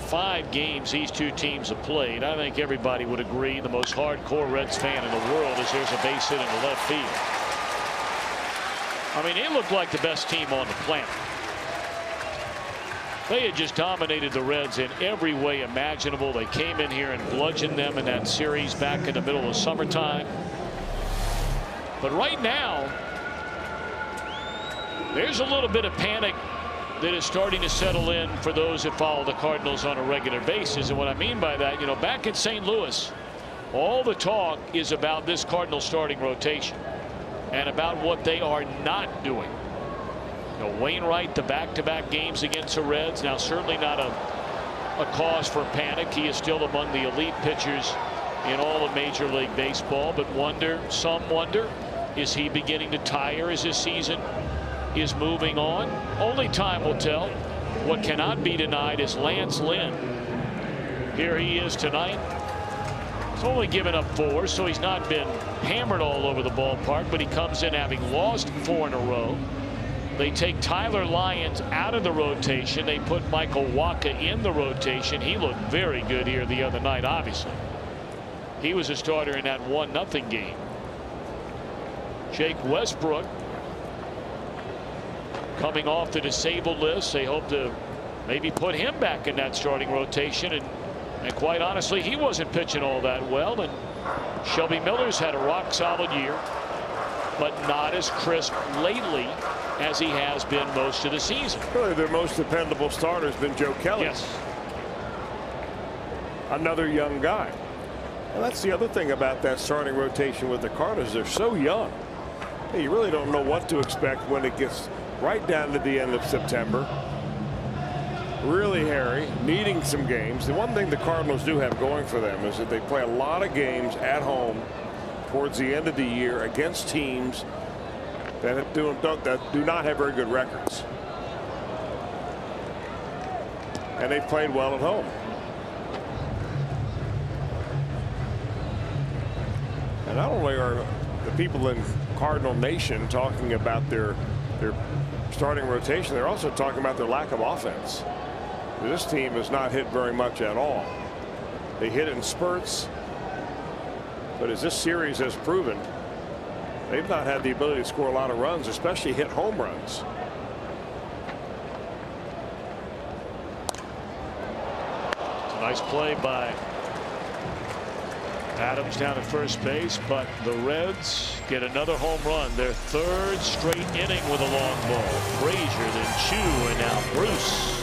5 games these 2 teams have played, I think everybody would agree the most hardcore Reds fan in the world is there's a base hit in the left field. I mean, it looked like the best team on the planet. They had just dominated the Reds in every way imaginable. They came in here and bludgeoned them in that series back in the middle of summertime. But right now, there's a little bit of panic that is starting to settle in for those that follow the Cardinals on a regular basis. And what I mean by that, you know, back in St. Louis, all the talk is about this Cardinals starting rotation and about what they are not doing. You know, Wainwright, the back-to-back games against the Reds, now certainly not a cause for panic. He is still among the elite pitchers in all of Major League Baseball, but some wonder, is he beginning to tire as this season is moving on? Only time will tell. What cannot be denied is Lance Lynn Here he is tonight. He's only given up 4, so he's not been hammered all over the ballpark, but he comes in having lost 4 in a row. They take Tyler Lyons out of the rotation. They put Michael Wacha in the rotation. He looked very good here the other night, obviously. He was a starter in that 1-0 game. Jake Westbrook coming off the disabled list. They hope to maybe put him back in that starting rotation. And quite honestly, he wasn't pitching all that well. And Shelby Miller's had a rock solid year, but not as crisp lately as he has been most of the season. Really, their most dependable starter has been Joe Kelly. Yes. Another young guy. And that's the other thing about that starting rotation with the Cardinals. They're so young. Hey, you really don't know what to expect when it gets right down to the end of September. Really hairy, needing some games. The one thing the Cardinals do have going for them is that they play a lot of games at home towards the end of the year against teams that do not have very good records. And they've played well at home. And not only are the people in Cardinal Nation talking about their starting rotation, they're also talking about their lack of offense. This team has not hit very much at all. They hit in spurts, but as this series has proven, they've not had the ability to score a lot of runs, especially hit home runs. It's a nice play by Adams down at first base, but the Reds get another home run, their 3rd straight inning with a long ball. Frazier, then Choo, and now Bruce.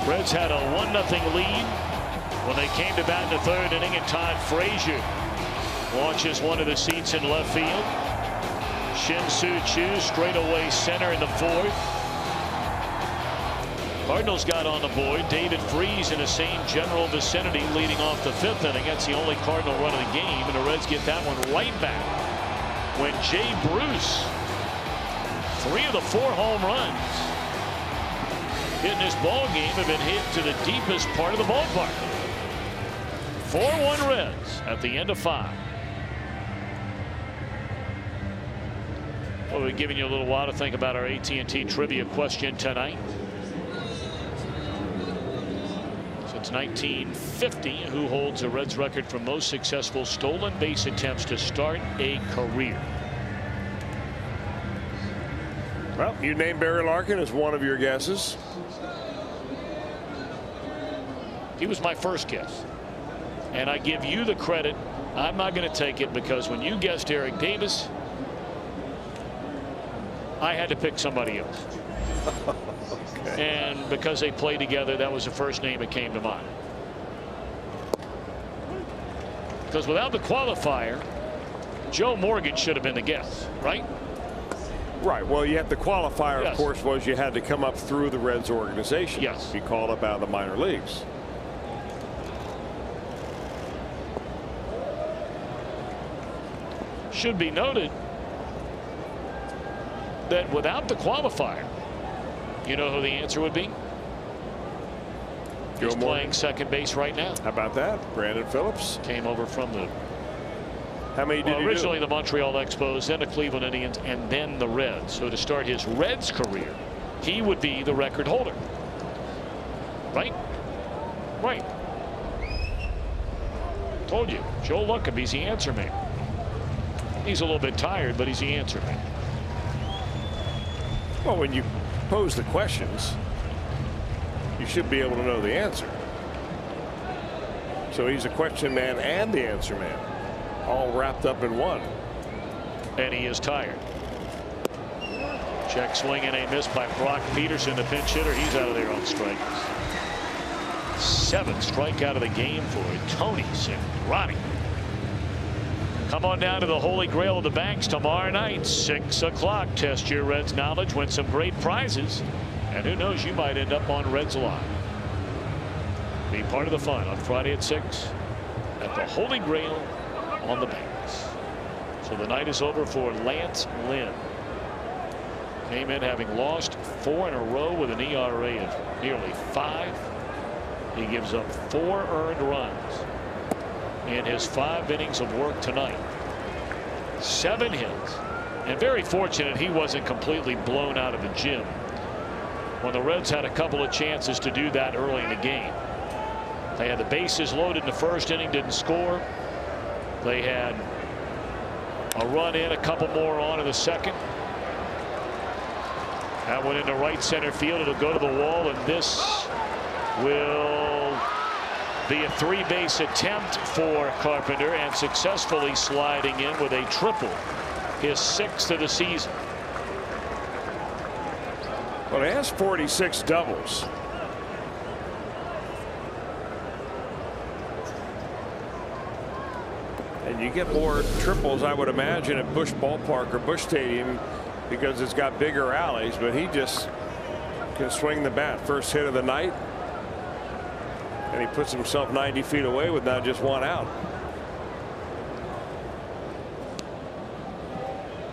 Reds had a 1-0 lead when they came to bat in the 3rd inning, and Todd Frazier launches one of the seats in left field. Shin-Soo Choo straightaway center in the 4th. Cardinals got on the board. David Freese in the same general vicinity leading off the 5th inning. That's the only Cardinal run of the game, and the Reds get that one right back when Jay Bruce, 3 of the 4 home runs in this ball game have been hit to the deepest part of the ballpark. 4-1 Reds at the end of 5. Well, we're giving you a little while to think about our AT&T trivia question tonight. Since 1950, who holds the Reds record for most successful stolen base attempts to start a career? Well, you named Barry Larkin as one of your guesses. He was my first guess, and I give you the credit. I'm not going to take it because when you guessed Eric Davis, I had to pick somebody else. Okay. And because they played together, that was the first name that came to mind. Because without the qualifier, Joe Morgan should have been the guess, right? Right. Well, you had the qualifier, Yes. of course, was you had to come up through the Reds organization. Yes. Be called up out of the minor leagues. Should be noted that without the qualifier, you know who the answer would be? He's playing second base right now. How about that? Brandon Phillips came over from the. How many did he originally do? the Montreal Expos, then the Cleveland Indians, and then the Reds. So to start his Reds career, he would be the record holder. Right? Right. Told you. Joe Luckaby's the answer man. He's a little bit tired, but he's the answer man. Well, when you pose the questions, you should be able to know the answer. So he's a question man and the answer man, all wrapped up in one. And he is tired. Check swing and a miss by Brock Peterson, the pinch hitter. He's out of there on strikes. 7th strikeout of the game for Tony Cingrani. Come on down to the Holy Grail of the Banks tomorrow night, 6 o'clock. Test your Reds knowledge, win some great prizes, and who knows, you might end up on Reds Live. Be part of the fun on Friday at 6 at the Holy Grail on the Banks. So the night is over for Lance Lynn. Came in having lost 4 in a row with an ERA of nearly 5. He gives up 4 earned runs in his 5 innings of work tonight. 7 hits, and very fortunate he wasn't completely blown out of the gym when the Reds had a couple of chances to do that early in the game. They had the bases loaded in the first inning, didn't score. They had a run in, a couple more on in the second. That went into right center field. It'll go to the wall, and this will be a 3-base attempt for Carpenter, and successfully sliding in with a triple, his 6th of the season. Well, he has 46 doubles. And you get more triples, I would imagine, at Busch Ballpark or Busch Stadium because it's got bigger alleys, but he just can swing the bat. First hit of the night, and he puts himself 90 feet away with not just 1 out.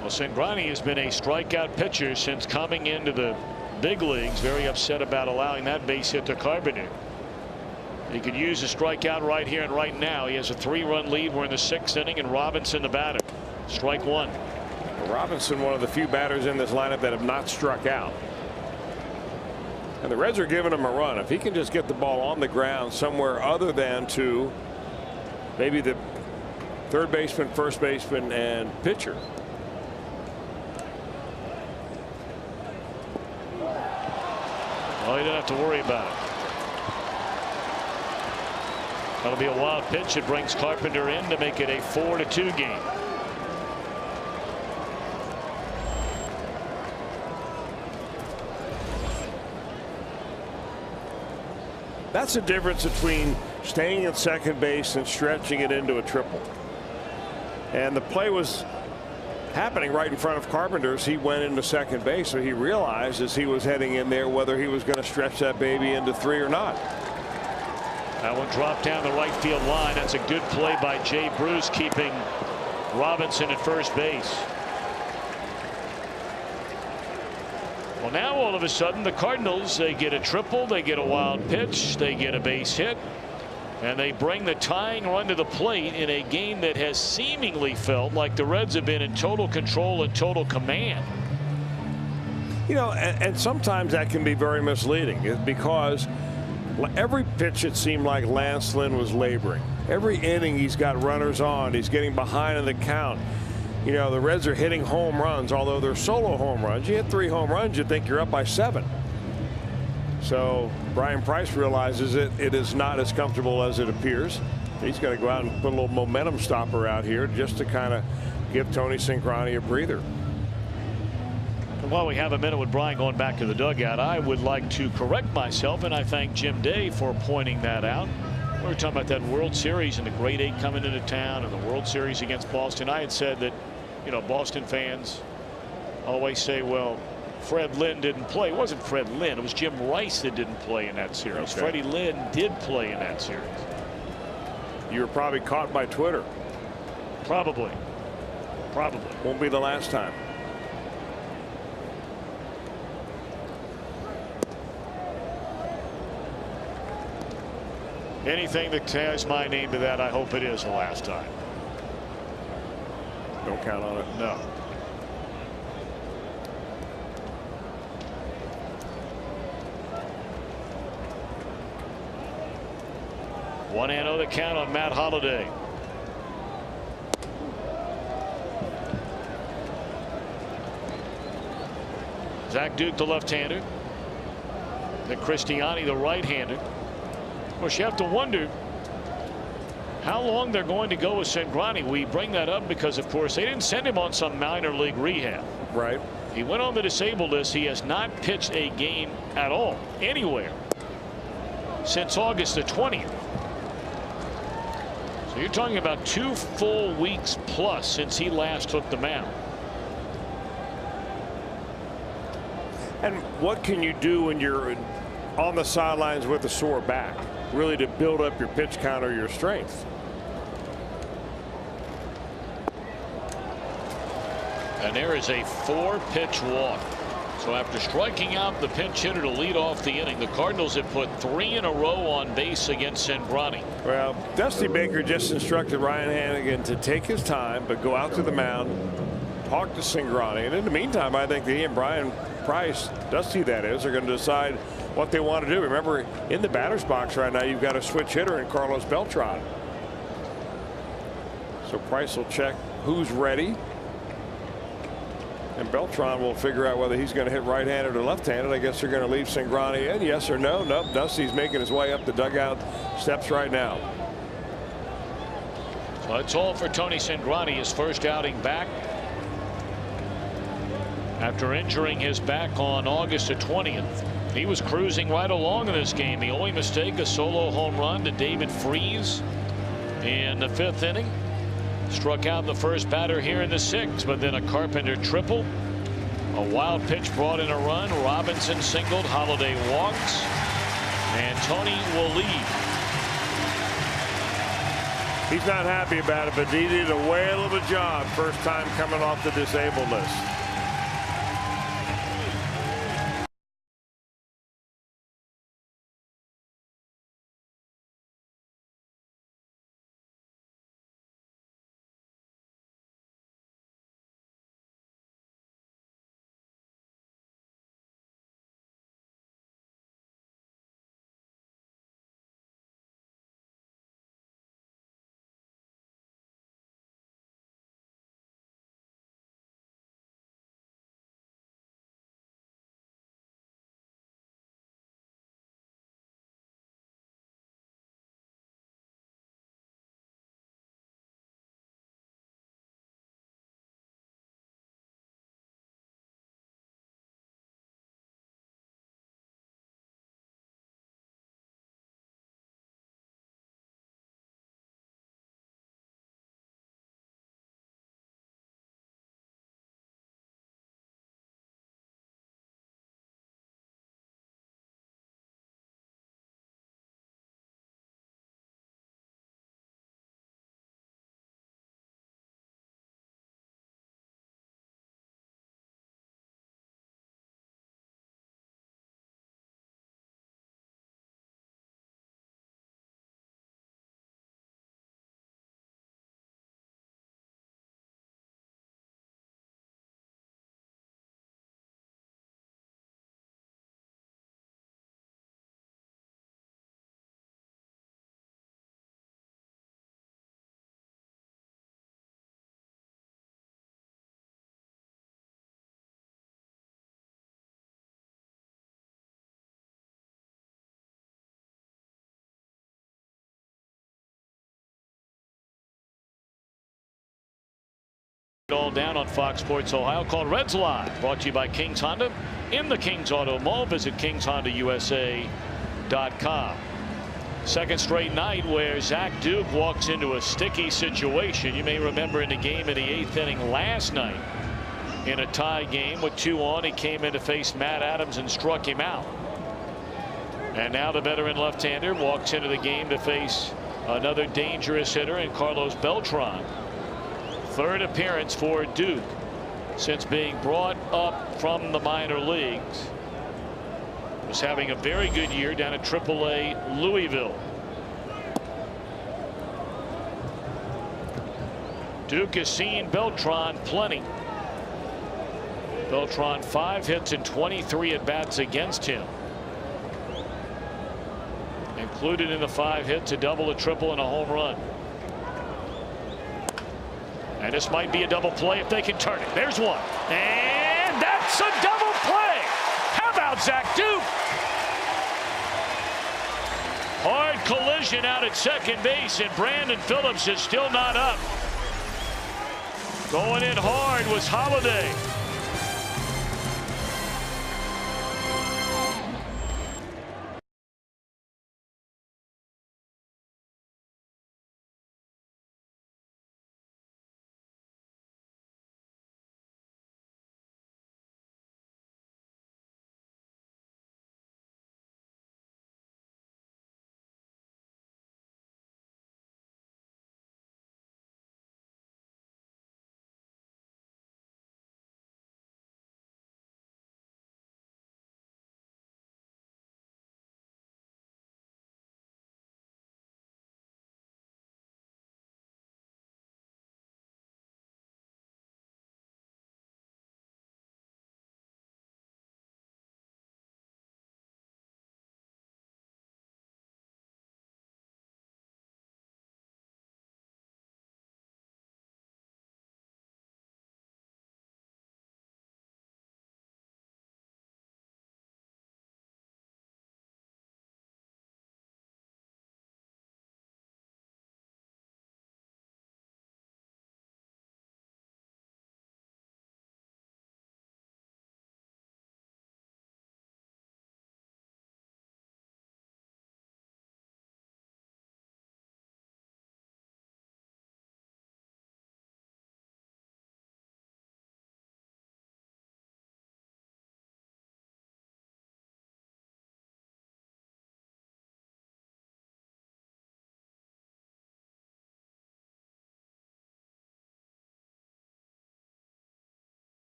Well, Cingrani has been a strikeout pitcher since coming into the big leagues. Very upset about allowing that base hit to Carpenter. He could use a strikeout right here and right now. He has a 3-run lead. We're in the 6th inning, and Robinson the batter. Strike 1. Robinson, one of the few batters in this lineup that have not struck out. And the Reds are giving him a run. If he can just get the ball on the ground somewhere other than to maybe the third baseman, first baseman, and pitcher. Well, he didn't have to worry about it. That'll be a wild pitch. It brings Carpenter in to make it a 4-2 game. That's the difference between staying at second base and stretching it into a triple. And the play was happening right in front of Carpenter as he went into second base, so he realized as he was heading in there whether he was going to stretch that baby into 3 or not. That one dropped down the right field line. That's a good play by Jay Bruce, keeping Robinson at first base. Well, now all of a sudden the Cardinals, they get a triple, they get a wild pitch, they get a base hit, and they bring the tying run to the plate in a game that has seemingly felt like the Reds have been in total control and total command. You know, and sometimes that can be very misleading because every pitch it seemed like Lance Lynn was laboring. Every inning he's got runners on. He's getting behind in the count. You know, the Reds are hitting home runs, although they're solo home runs. You hit 3 home runs, you'd think you're up by 7. So Brian Price realizes it is not as comfortable as it appears. He's going to go out and put a little momentum stopper out here just to kind of give Tony Cingrani a breather. And while we have a minute with Brian going back to the dugout, I would like to correct myself, and I thank Jim Day for pointing that out. We were talking about that World Series and the Great Eight coming into town and the World Series against Boston. I had said that, you know, Boston fans always say, well, Fred Lynn didn't play. It wasn't Fred Lynn. It was Jim Rice that didn't play in that series. Okay. Freddie Lynn did play in that series. You were probably caught by Twitter. Probably. Won't be the last time. Anything that ties my name to that, I hope it is the last time. Don't count on it. No. One and 0 the count on Matt Holliday. Zach Duke, the left-hander. Then Cristiani, the right-hander. Of course, you have to wonder how long they're going to go with Cingrani. We bring that up because, of course, they didn't send him on some minor league rehab. Right. He went on the disabled list. He has not pitched a game at all, anywhere, since August the 20th. So you're talking about 2 full weeks plus since he last took the mound. And what can you do when you're on the sidelines with a sore back, really, to build up your pitch count or your strength? And there is a 4-pitch walk. So after striking out the pinch hitter to lead off the inning, the Cardinals have put 3 in a row on base against Cingrani. Well, Dusty Baker just instructed Ryan Hannigan to take his time, but go out to the mound, talk to Cingrani, and in the meantime, I think that he and Brian Price, Dusty that is, are going to decide what they want to do. Remember, in the batter's box right now, you've got a switch hitter in Carlos Beltran. So Price will check who's ready, and Beltran will figure out whether he's going to hit right-handed or left-handed. I guess they're going to leave Cingrani in, yes or no. Nope, Dusty's making his way up the dugout steps right now. So that's all for Tony Cingrani, his first outing back after injuring his back on August the 20th. He was cruising right along in this game. The only mistake, a solo home run to David Freese in the 5th inning. Struck out the first batter here in the 6th, but then a Carpenter triple. A wild pitch brought in a run. Robinson singled. Holliday walks. And Tony will lead. He's not happy about it, but he did a whale of a job first time coming off the disabled list. All down on Fox Sports Ohio, called Reds Live, brought to you by King's Honda in the King's Auto Mall. Visit KingsHondaUSA.com. Second straight night where Zach Duke walks into a sticky situation. You may remember in the game in the 8th inning last night in a tie game with 2 on, he came in to face Matt Adams and struck him out. And now the veteran left-hander walks into the game to face another dangerous hitter in Carlos Beltran. Third appearance for Duke since being brought up from the minor leagues. Was having a very good year down at AAA Louisville. Duke has seen Beltran plenty. Beltran 5 hits and 23 at bats against him. Included in the 5 hits, a double, a triple, and a home run. And this might be a double play if they can turn it. There's one. And that's a double play. How about Zach Duke? Hard collision out at second base, and Brandon Phillips is still not up. Going in hard was Holiday.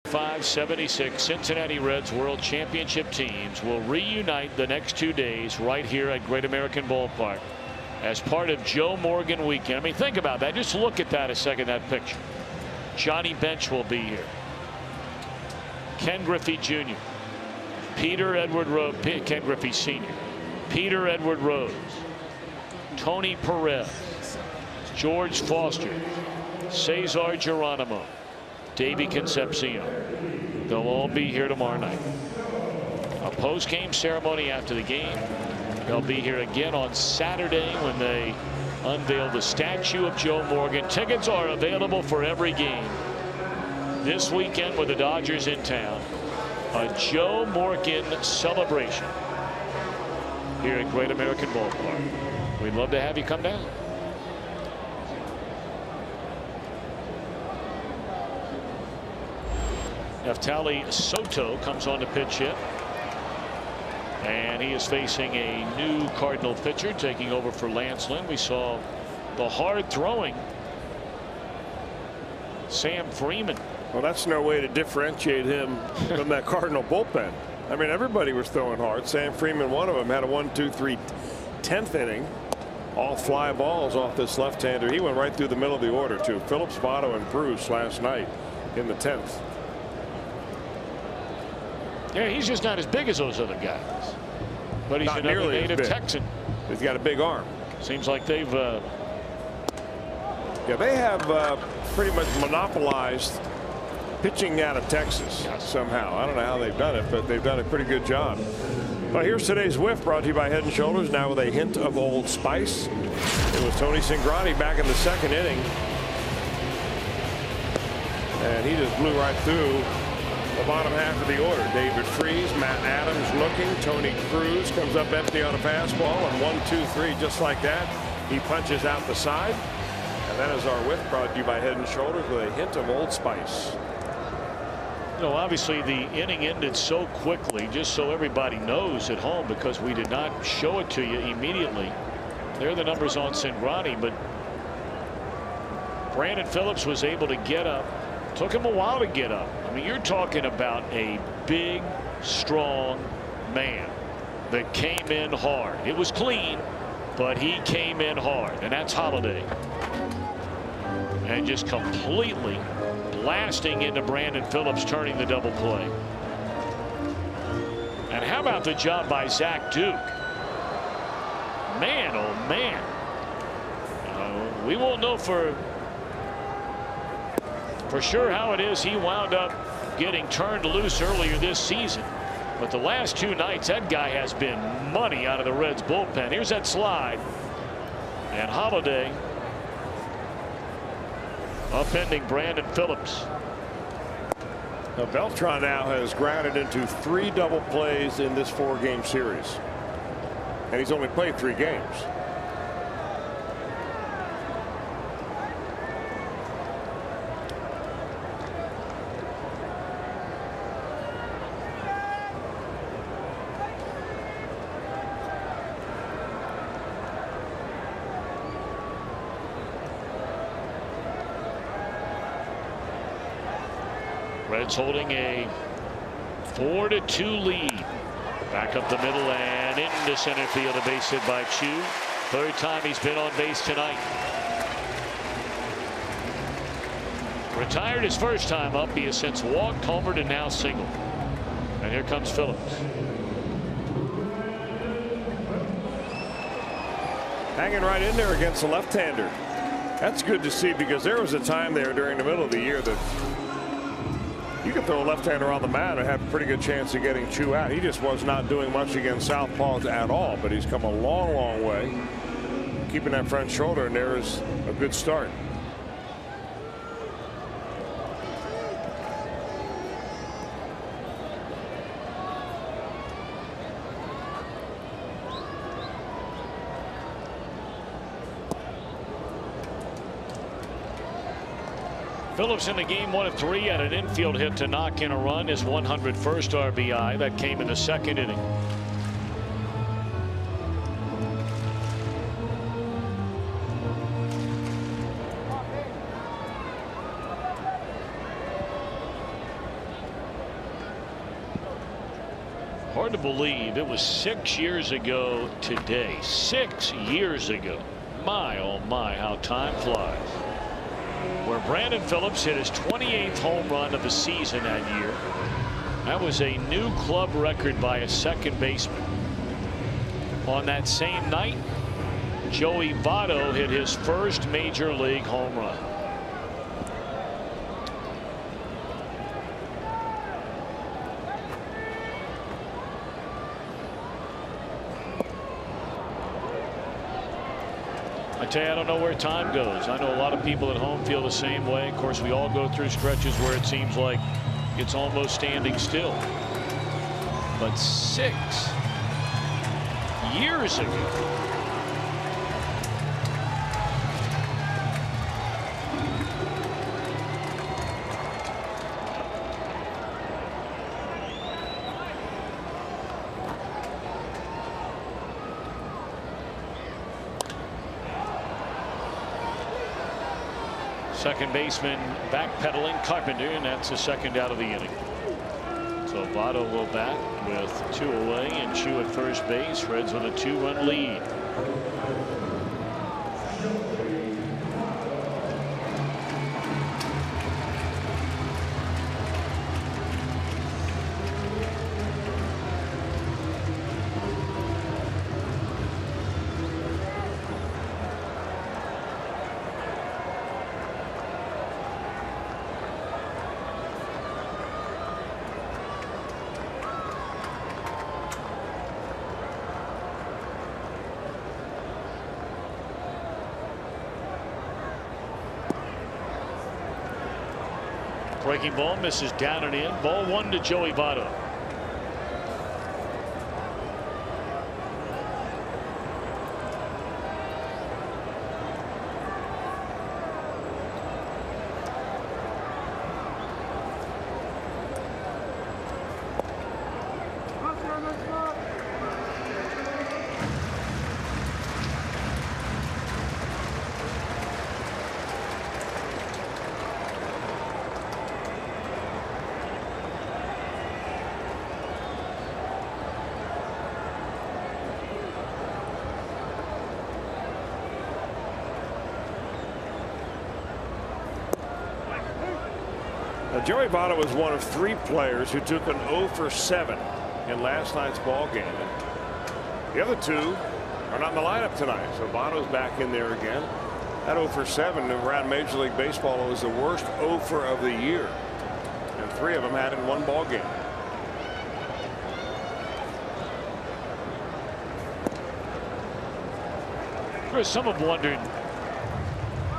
.576 Cincinnati Reds World Championship teams will reunite the next 2 days right here at Great American Ballpark as part of Joe Morgan weekend. I mean, think about that. Just look at that a second, that picture. Johnny Bench will be here. Ken Griffey Jr. Peter Edward Rose, Ken Griffey Sr. Peter Edward Rose. Tony Perez. George Foster. Cesar Geronimo. Davey Concepcion. They'll all be here tomorrow night. A post-game ceremony after the game. They'll be here again on Saturday when they unveil the statue of Joe Morgan. Tickets are available for every game. This weekend with the Dodgers in town, a Joe Morgan celebration here at Great American Ballpark. We'd love to have you come down. Neftali Soto comes on to pitch hit. And he is facing a new Cardinal pitcher taking over for Lance Lynn. We saw the hard throwing Sam Freeman. Well, that's no way to differentiate him from that Cardinal bullpen. I mean, everybody was throwing hard. Sam Freeman, one of them, had a 1-2-3 10th inning. All fly balls off this left-hander. He went right through the middle of the order to Phillips, Votto, and Bruce last night in the 10th. Yeah, he's just not as big as those other guys, but he's not another native Texan. He's got a big arm. Seems like they've yeah, they have pretty much monopolized pitching out of Texas somehow. I don't know how they've done it, but they've done a pretty good job. Well, here's today's whiff, brought to you by Head and Shoulders, now with a hint of Old Spice. It was Tony Cingrani back in the 2nd inning. And he just blew right through the bottom half of the order. David Freese, Matt Adams looking. Tony Cruz comes up empty on a fastball, and 1, 2, 3, just like that. He punches out the side. And that is our whiff, brought to you by Head and Shoulders with a hint of Old Spice. You know, obviously the inning ended so quickly, just so everybody knows at home, because we did not show it to you immediately. There are the numbers on Cingrani, but Brandon Phillips was able to get up. Took him a while to get up. I mean, you're talking about a big, strong man that came in hard. It was clean, but he came in hard, and that's Holiday. And just completely blasting into Brandon Phillips, turning the double play. And how about the job by Zach Duke? Man, oh man. We won't know for sure how it is. He wound up getting turned loose earlier this season, but the last 2 nights that guy has been money out of the Reds bullpen. Here's that slide, and Holiday upending Brandon Phillips. Now Beltran now has grounded into 3 double plays in this 4-game series, and he's only played 3 games. Reds holding a 4-2 lead. Back up the middle and into center field. A base hit by Choo. 3rd time he's been on base tonight. Retired his first time up. He has since walked, homered, and now singled. And here comes Phillips. Hanging right in there against the left-hander. That's good to see, because there was a time there during the middle of the year that you could throw a left-hander on the mound and have a pretty good chance of getting Choo out. He just was not doing much against southpaws at all, but he's come a long, long way, keeping that front shoulder, and there is a good start. Phillips in the game 1 of 3 had an infield hit to knock in a run, his 101st RBI. That came in the 2nd inning. Hard to believe it was 6 years ago today. 6 years ago. My, oh my, how time flies. Where Brandon Phillips hit his 28th home run of the season that year. That was a new club record by a second baseman. On that same night, Joey Votto hit his first major league home run. I tell you, I don't know where time goes. I know a lot of people at home feel the same way. Of course, we all go through stretches where it seems like it's almost standing still. But 6 years ago. Second baseman backpedaling, Carpenter, and that's the 2nd out of the inning. So Votto will bat with 2 away and Choo at first base. Reds with a 2-run lead. Breaking ball misses down and in. Ball 1 to Joey Votto. Joey Votto was one of 3 players who took an 0 for 7 in last night's ball game. The other 2 are not in the lineup tonight, so Votto's back in there again. That 0 for 7 around Major League Baseball was the worst 0 for of the year, and 3 of them had it in one ball game. Chris, some have wondered,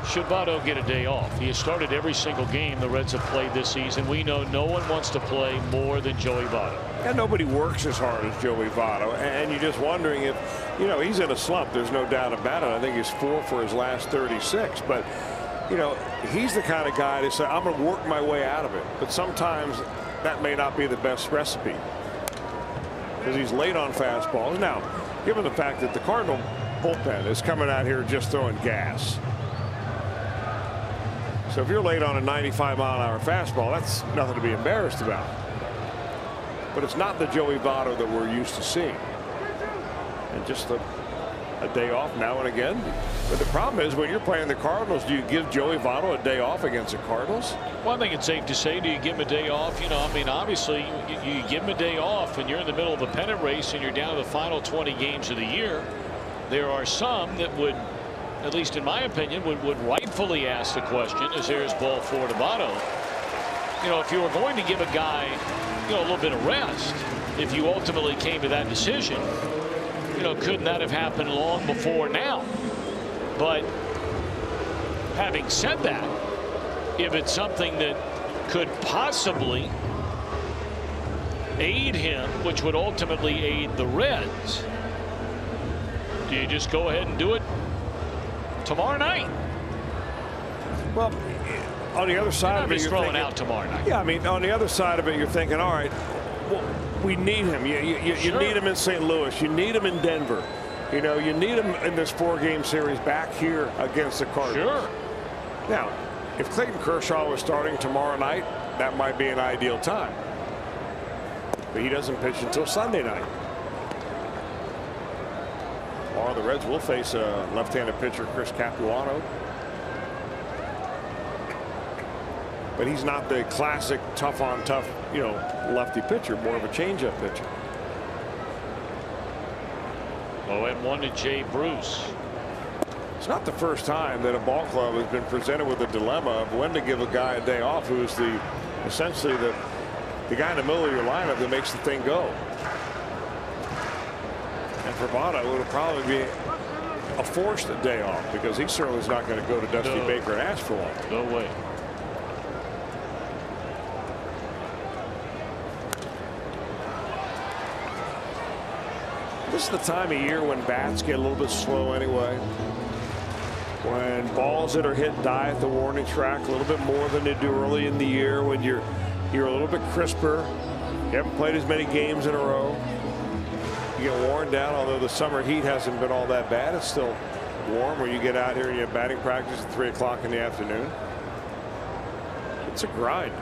should Votto get a day off? He has started every single game the Reds have played this season. We know no one wants to play more than Joey Votto. And nobody works as hard as Joey Votto. And you're just wondering if, you know, he's in a slump. There's no doubt about it. I think he's 4 for his last 36. But, you know, he's the kind of guy to say, I'm going to work my way out of it. But sometimes that may not be the best recipe, because he's late on fastballs. Now, given the fact that the Cardinal bullpen is coming out here just throwing gas. So if you're late on a 95-mile-an-hour fastball, that's nothing to be embarrassed about. But it's not the Joey Votto that we're used to seeing. And just a day off now and again. But the problem is, when you're playing the Cardinals, do you give Joey Votto a day off against the Cardinals? Well, I think it's safe to say, do you give him a day off? You know, I mean, obviously, you give him a day off and you're in the middle of a pennant race and you're down to the final 20 games of the year. There are some that would, at least in my opinion, would rightfully ask the question, as here's ball 4 to Votto. You know, if you were going to give a guy, you know, a little bit of rest, if you ultimately came to that decision, you know, couldn't that have happened long before now? But having said that, if it's something that could possibly aid him, which would ultimately aid the Reds, do you just go ahead and do it tomorrow night? Well, on the other side of it, you're throwing thinking, out tomorrow night. Yeah, I mean, on the other side of it, you're thinking, all right, well, we need him. You Sure. need him in St. Louis. You need him in Denver. You know, you need him in this 4-game series back here against the Cardinals. Sure. Now, if Clayton Kershaw was starting tomorrow night, that might be an ideal time. But he doesn't pitch until Sunday night. Or the Reds will face a left-handed pitcher, Chris Capuano. But he's not the classic tough-on-tough, you know, lefty pitcher, more of a changeup pitcher. 0-1 to Jay Bruce. It's not the first time that a ball club has been presented with a dilemma of when to give a guy a day off who's essentially the guy in the middle of your lineup that makes the thing go. And for Votto, it would probably be a forced day off, because he certainly is not going to go to Dusty Baker and ask for one. No way. This is the time of year when bats get a little bit slow anyway. When balls that are hit die at the warning track a little bit more than they do early in the year, when you're a little bit crisper. You haven't played as many games in a row. You get worn down, although the summer heat hasn't been all that bad. It's still warm when you get out here and you have batting practice at 3 o'clock in the afternoon. It's a grind.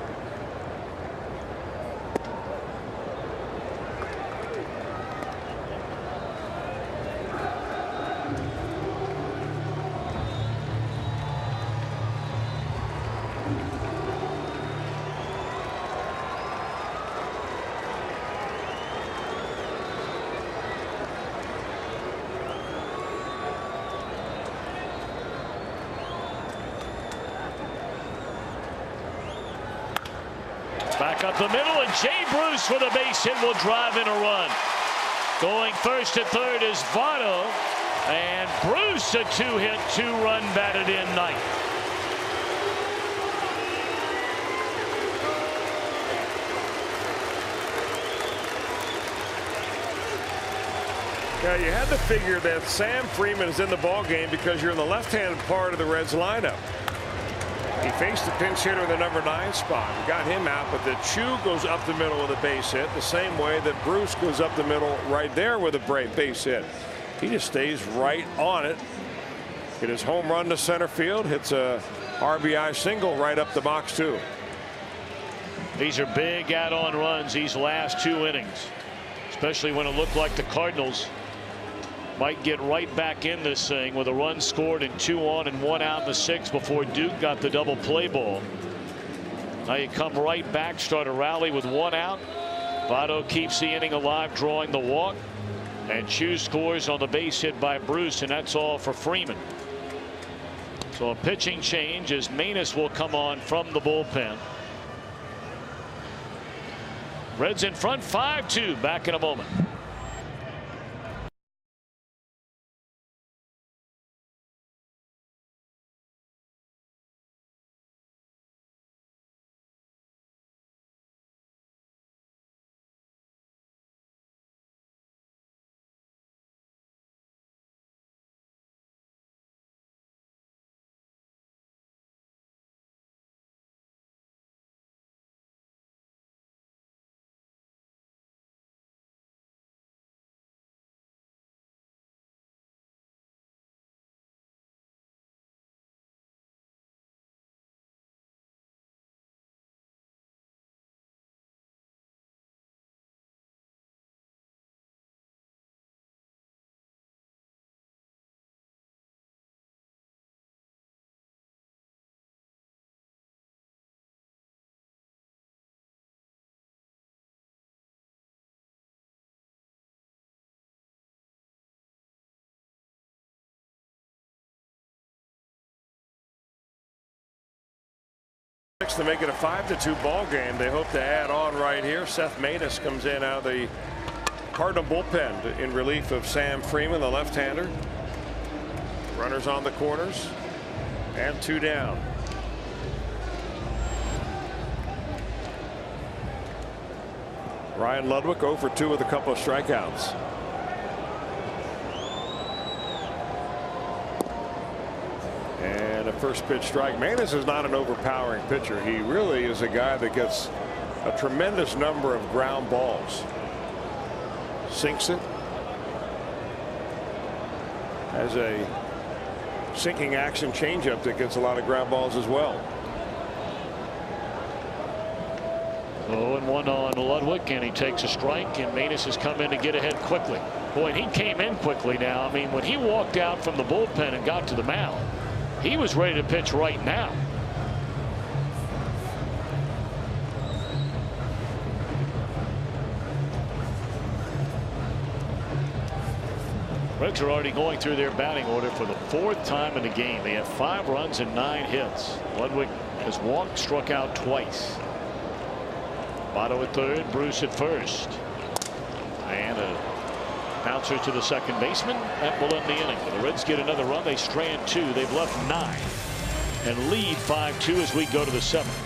Back up the middle, and Jay Bruce with a base hit will drive in a run. Going first to third is Votto, and Bruce a 2-hit, 2-run batted in ninth. Yeah, you had to figure that Sam Freeman is in the ball game because you're in the left-handed part of the Reds lineup. He faced the pinch hitter in the number 9 spot. We got him out, but the Choo goes up the middle with a base hit the same way that Bruce goes up the middle right there with a base hit. He just stays right on it. Get his home run to center field, hits a RBI single right up the box too. These are big add-on runs these last 2 innings, especially when it looked like the Cardinals might get right back in this thing with a run scored and 2 on and 1 out in the 6th before Duke got the double play ball. Now you come right back, start a rally with 1 out. Votto keeps the inning alive, drawing the walk, and Choo scores on the base hit by Bruce, and that's all for Freeman. So a pitching change as Manus will come on from the bullpen. Reds in front 5-2. Back in a moment. To make it a 5-2 ball game. They hope to add on right here. Seth Manus comes in out of the Cardinal bullpen in relief of Sam Freeman, the left-hander. Runners on the corners and 2 down. Ryan Ludwig 0 for 2 with a couple of strikeouts. And a first pitch strike. Manus is not an overpowering pitcher. He really is a guy that gets a tremendous number of ground balls. Sinks it. Has a sinking action changeup that gets a lot of ground balls as well. 0-1 on Ludwig, and he takes a strike, and Manus has come in to get ahead quickly. Boy, and he came in quickly now. I mean, when he walked out from the bullpen and got to the mound, he was ready to pitch right now. Reds are already going through their batting order for the 4th time in the game. They have 5 runs and 9 hits. Ludwig has walked, struck out twice. Votto at third, Bruce at first. And a bouncer to the second baseman. That will end the inning. When the Reds get another run, they strand 2. They've left 9 and lead 5-2 as we go to the 7th.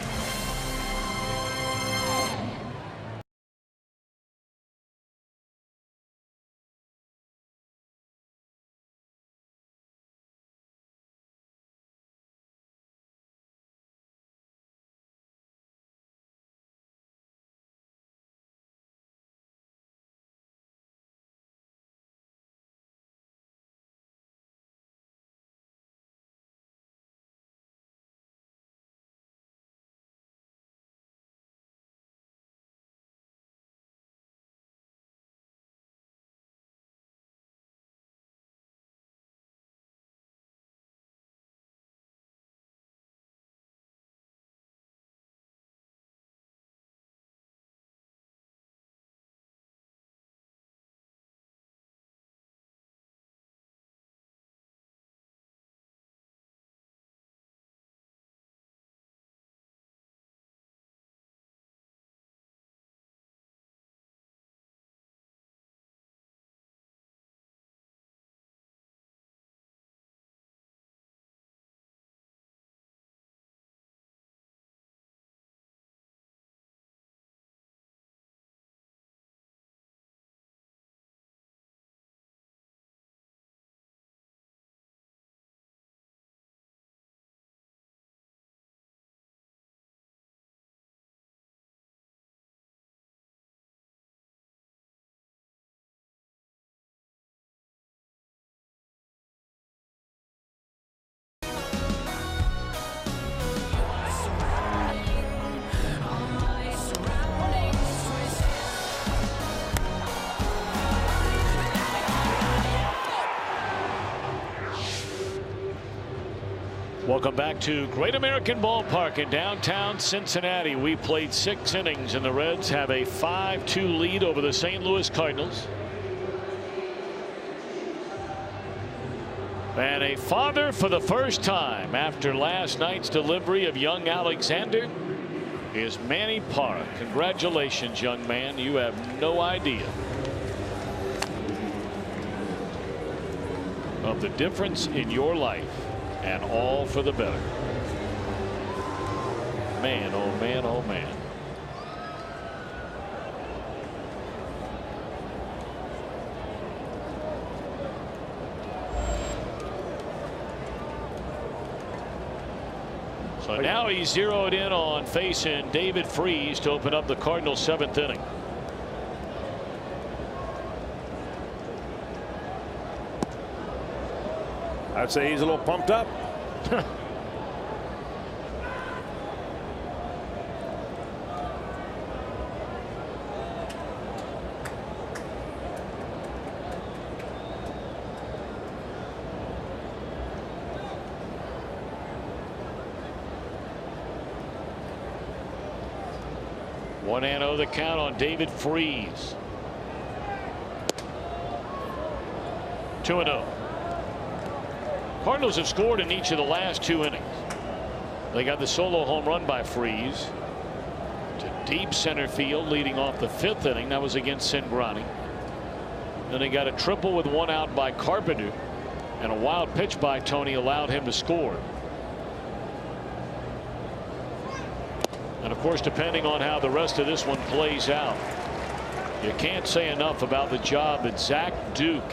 Welcome back to Great American Ballpark in downtown Cincinnati. We played 6 innings and the Reds have a 5-2 lead over the St. Louis Cardinals. And a father for the first time after last night's delivery of young Alexander is Manny Parra. Congratulations, young man. You have no idea of the difference in your life, and all for the better. Man, oh man, oh man. So now he's zeroed in on facing David Freese to open up the Cardinals' 7th inning. I'd say he's a little pumped up. One and 0 the count on David Freese. 2-0. Cardinals have scored in each of the last 2 innings. They got the solo home run by Freese to deep center field leading off the 5th inning. That was against Cingrani. Then they got a triple with 1 out by Carpenter, and a wild pitch by Tony allowed him to score. And of course, depending on how the rest of this one plays out, you can't say enough about the job that Zach Duke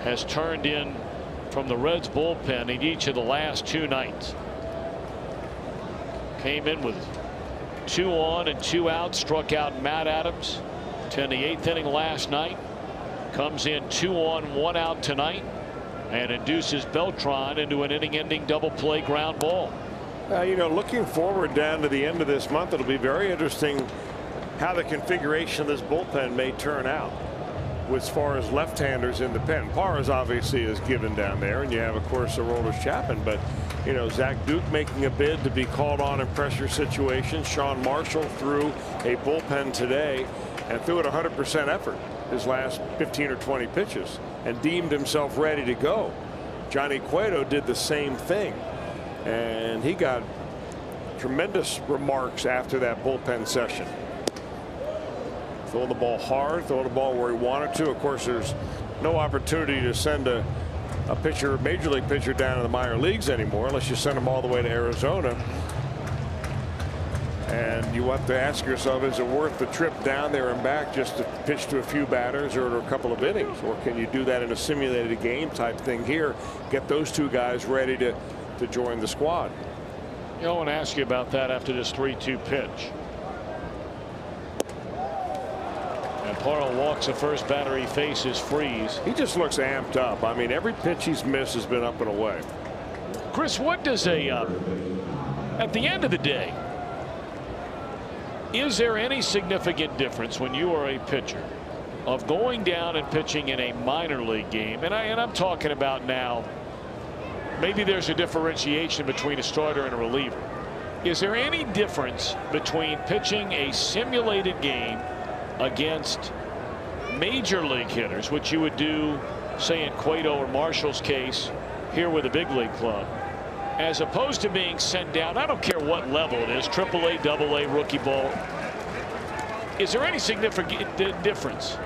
has turned in from the Reds bullpen in each of the last 2 nights. Came in with 2 on and 2 out, struck out Matt Adams in the 8th inning last night. Comes in 2 on 1 out tonight and induces Beltran into an inning-ending double play ground ball. You know, looking forward down to the end of this month, it'll be very interesting how the configuration of this bullpen may turn out as far as left-handers in the pen. Parra's obviously is given down there, and you have, of course, Aroldis Chapman, but you know, Zach Duke making a bid to be called on in pressure situations. Sean Marshall threw a bullpen today and threw it 100% effort his last 15 or 20 pitches and deemed himself ready to go. Johnny Cueto did the same thing, and he got tremendous remarks after that bullpen session. Throwing the ball hard, throwing the ball where he wanted to. Of course, there's no opportunity to send a pitcher, major league pitcher, down to the minor leagues anymore unless you send them all the way to Arizona. And you have to ask yourself, is it worth the trip down there and back just to pitch to a few batters or to a couple of innings? Or can you do that in a simulated game type thing here, get those 2 guys ready to join the squad? You know, I want to ask you about that after this 3-2 pitch. And Parra walks the first batter he faces, Freese. He just looks amped up. I mean, every pitch he's missed has been up and away. Chris, what does at the end of the day, is there any significant difference when you are a pitcher of going down and pitching in a minor league game? And I'm talking about now, maybe there's a differentiation between a starter and a reliever. Is there any difference between pitching a simulated game against major league hitters, which you would do, say, in Cueto or Marshall's case here with a big league club, as opposed to being sent down? I don't care what level it is, AAA, AA, rookie ball. Is there any significant difference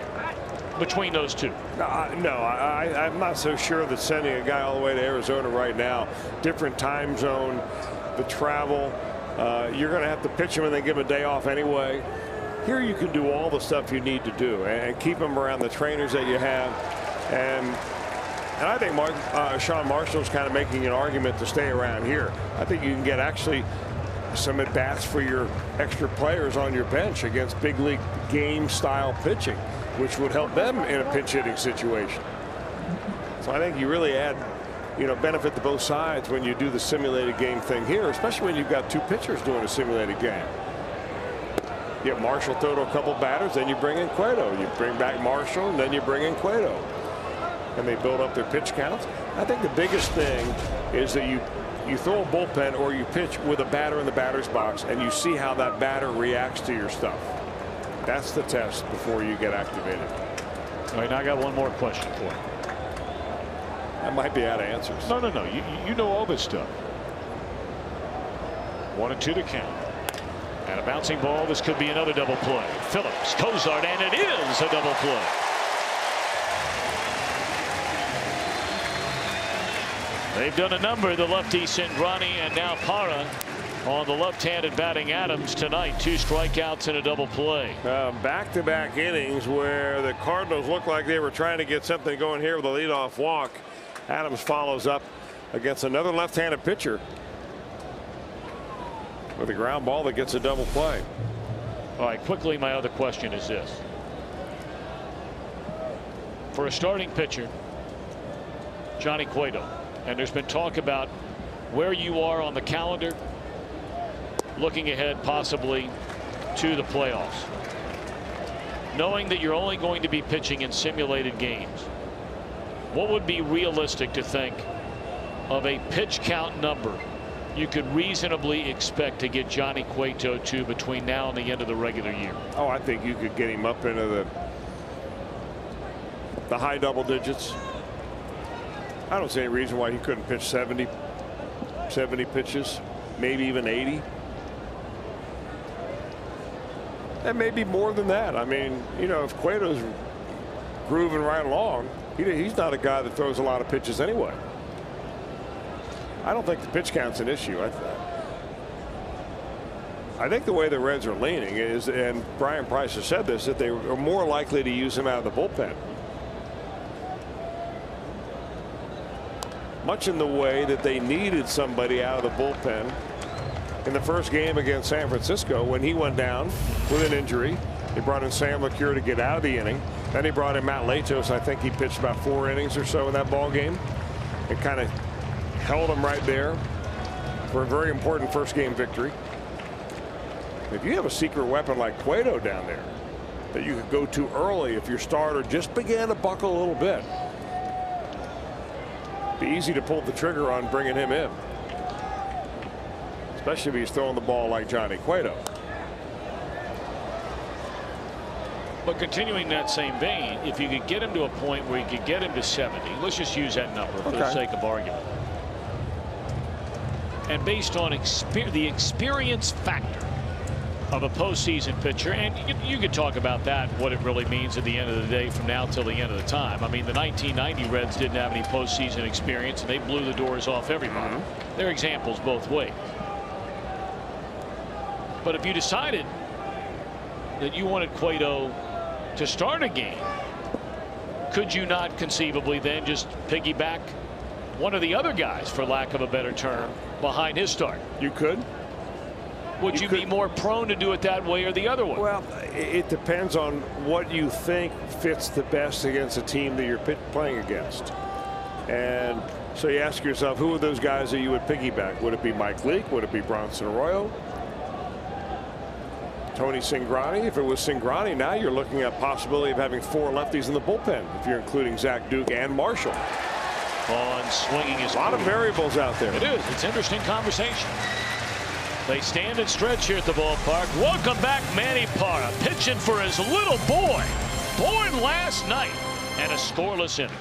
between those 2? No, I'm not so sure that sending a guy all the way to Arizona right now, different time zone, the travel, you're going to have to pitch him and then give him a day off anyway. Here you can do all the stuff you need to do and keep him around the trainers that you have. And I think Sean Marshall's kind of making an argument to stay around here. I think you can get actually some at bats for your extra players on your bench against big league game style pitching, which would help them in a pinch hitting situation. So I think you really add, you know, benefit to both sides when you do the simulated game thing here, especially when you've got 2 pitchers doing a simulated game. You have Marshall throw to a couple batters, then you bring in Cueto. You bring back Marshall, and then you bring in Cueto. And they build up their pitch counts. I think the biggest thing is that you you throw a bullpen or you pitch with a batter in the batter's box and you see how that batter reacts to your stuff. That's the test before you get activated. All right, now I got one more question for you. I might be out of answers. No. You know all this stuff. 1-2 to count. And a bouncing ball. This could be another double play. Phillips, Cozart, and it is a double play. They've done a number, the lefty Cingrani and now Parra on the left-handed batting Adams tonight. 2 strikeouts and a double play. Back-to-back innings where the Cardinals looked like they were trying to get something going here with a leadoff walk. Adams follows up against another left-handed pitcher with a ground ball that gets a double play. All right, quickly, my other question is this. For a starting pitcher, Johnny Cueto, and there's been talk about where you are on the calendar, looking ahead possibly to the playoffs. Knowing that you're only going to be pitching in simulated games, what would be realistic to think of a pitch count number you could reasonably expect to get Johnny Cueto to between now and the end of the regular year? Oh, I think you could get him up into the high double digits. I don't see any reason why he couldn't pitch 70 pitches, maybe even 80. And maybe more than that. I mean, you know, if Cueto's grooving right along, he's not a guy that throws a lot of pitches anyway. I don't think the pitch count's an issue. I think the way the Reds are leaning is, and Brian Price has said this, that they are more likely to use him out of the bullpen. Much in the way that they needed somebody out of the bullpen in the first game against San Francisco when he went down with an injury. They brought in Sam LeCure to get out of the inning. Then he brought in Matt Latos. I think he pitched about 4 innings or so in that ball game. It kind of held him right there for a very important first game victory. If you have a secret weapon like Cueto down there that you could go to early if your starter just began to buckle a little bit, be easy to pull the trigger on bringing him in, especially if he's throwing the ball like Johnny Cueto. But continuing that same vein, if you could get him to a point where you could get him to 70, let's just use that number for the sake of argument. And based on the experience factor of a postseason pitcher, and you could talk about that, what it really means at the end of the day from now till the end of the time. I mean, the 1990 Reds didn't have any postseason experience, and they blew the doors off everybody. They're examples both ways. But if you decided that you wanted Cueto to start a game, could you not conceivably then just piggyback one of the other guys, for lack of a better term, behind his start? You could. Would you be more prone to do it that way or the other way? Well, it depends on what you think fits the best against a team that you're playing against. And so you ask yourself, who are those guys that you would piggyback? Would it be Mike Leake? Would it be Bronson Arroyo? Tony Cingrani? If it was Cingrani, now you're looking at possibility of having 4 lefties in the bullpen if you're including Zach Duke and Marshall. On swinging his a lot of variables out there. It is. It's interesting conversation. They stand and stretch here at the ballpark. Welcome back, Manny Parra, pitching for his little boy, born last night, and a scoreless inning.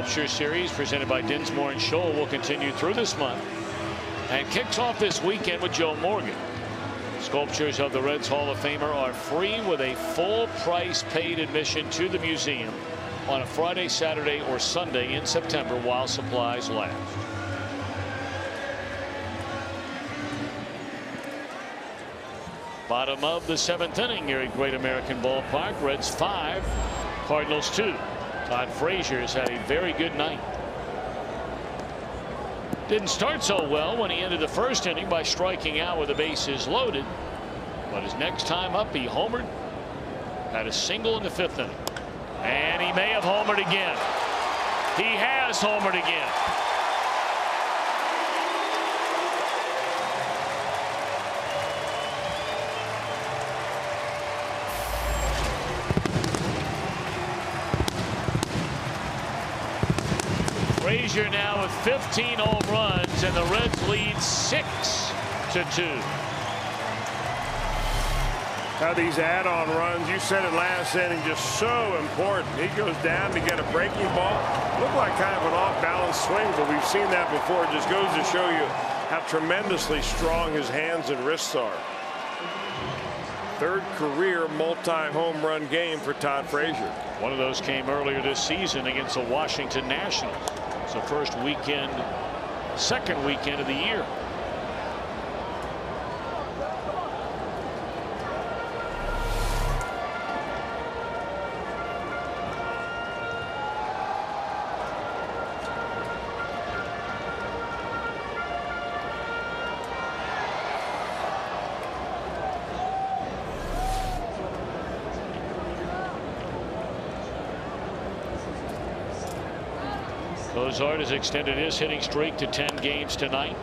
Sculpture Series presented by Dinsmore and Scholl will continue through this month and kicks off this weekend with Joe Morgan. Sculptures of the Reds Hall of Famer are free with a full price paid admission to the museum on a Friday, Saturday, or Sunday in September while supplies last. Bottom of the 7th inning here at Great American Ballpark. Reds 5, Cardinals 2. Todd Frazier has had a very good night. Didn't start so well when he ended the first inning by striking out with the bases loaded. But his next time up, he homered, had a single in the 5th inning. And he may have homered again. He has homered again. Frazier now with 15 home runs, and the Reds lead 6-2. Now these add-on runs, you said it last inning, just so important. He goes down to get a breaking ball. Looked like kind of an off-balance swing, but we've seen that before. It just goes to show you how tremendously strong his hands and wrists are. 3rd career multi-home run game for Todd Frazier. One of those came earlier this season against the Washington Nationals. So first weekend, 2nd weekend of the year. Cozart has extended his hitting streak to 10 games tonight.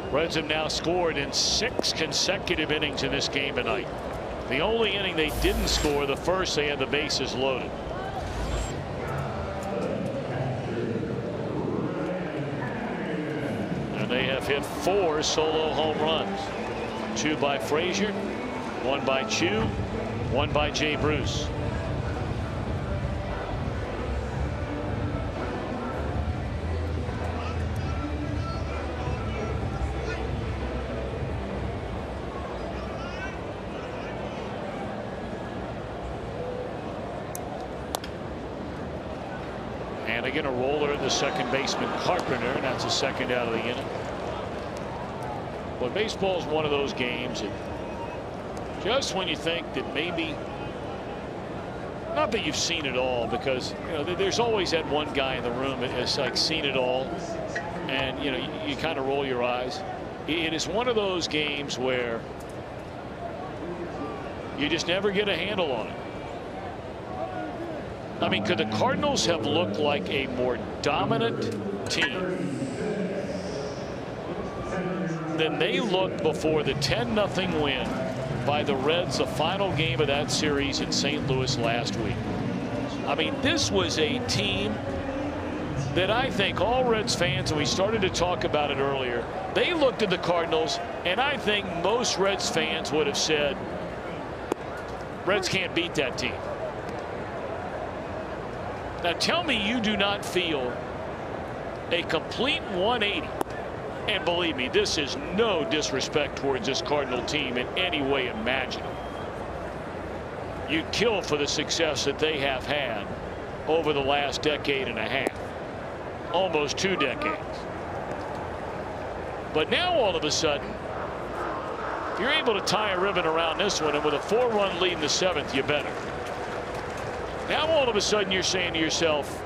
Reds have now scored in 6 consecutive innings in this game tonight. The only inning they didn't score, the first, they had the bases loaded. And they have hit 4 solo home runs. 2 by Frazier, 1 by Choo, 1 by Jay Bruce. And again, a roller in the second baseman Carpenter, and that's a 2nd out of the inning. But baseball is one of those games that just when you think that maybe, not that you've seen it all, because there's always that one guy in the room that has like seen it all, and you kind of roll your eyes. It is one of those games where you just never get a handle on it. I mean, could the Cardinals have looked like a more dominant team than they looked before the 10-0 win by the Reds, the final game of that series in St. Louis last week? I mean, this was a team that I think all Reds fans, and we started to talk about it earlier, they looked at the Cardinals, and I think most Reds fans would have said, Reds can't beat that team. Now tell me you do not feel a complete 180. And believe me, this is no disrespect towards this Cardinal team in any way imaginable. You'd kill for the success that they have had over the last decade and a half. Almost 2 decades. But now all of a sudden, you're able to tie a ribbon around this one, and with a 4-run lead in the 7th, you better. Now all of a sudden you're saying to yourself,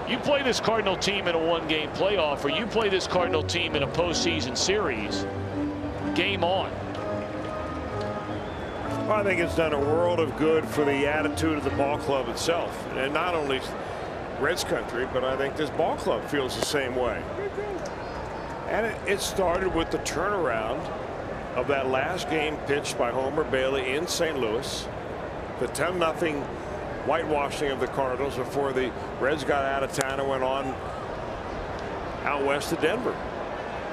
you play this Cardinal team in a 1-game playoff, or you play this Cardinal team in a postseason series, game on. Well, I think it's done a world of good for the attitude of the ball club itself. And not only Reds country, but I think this ball club feels the same way. And it started with the turnaround of that last game pitched by Homer Bailey in St. Louis. The 10-0 whitewashing of the Cardinals before the Reds got out of town and went on out west to Denver.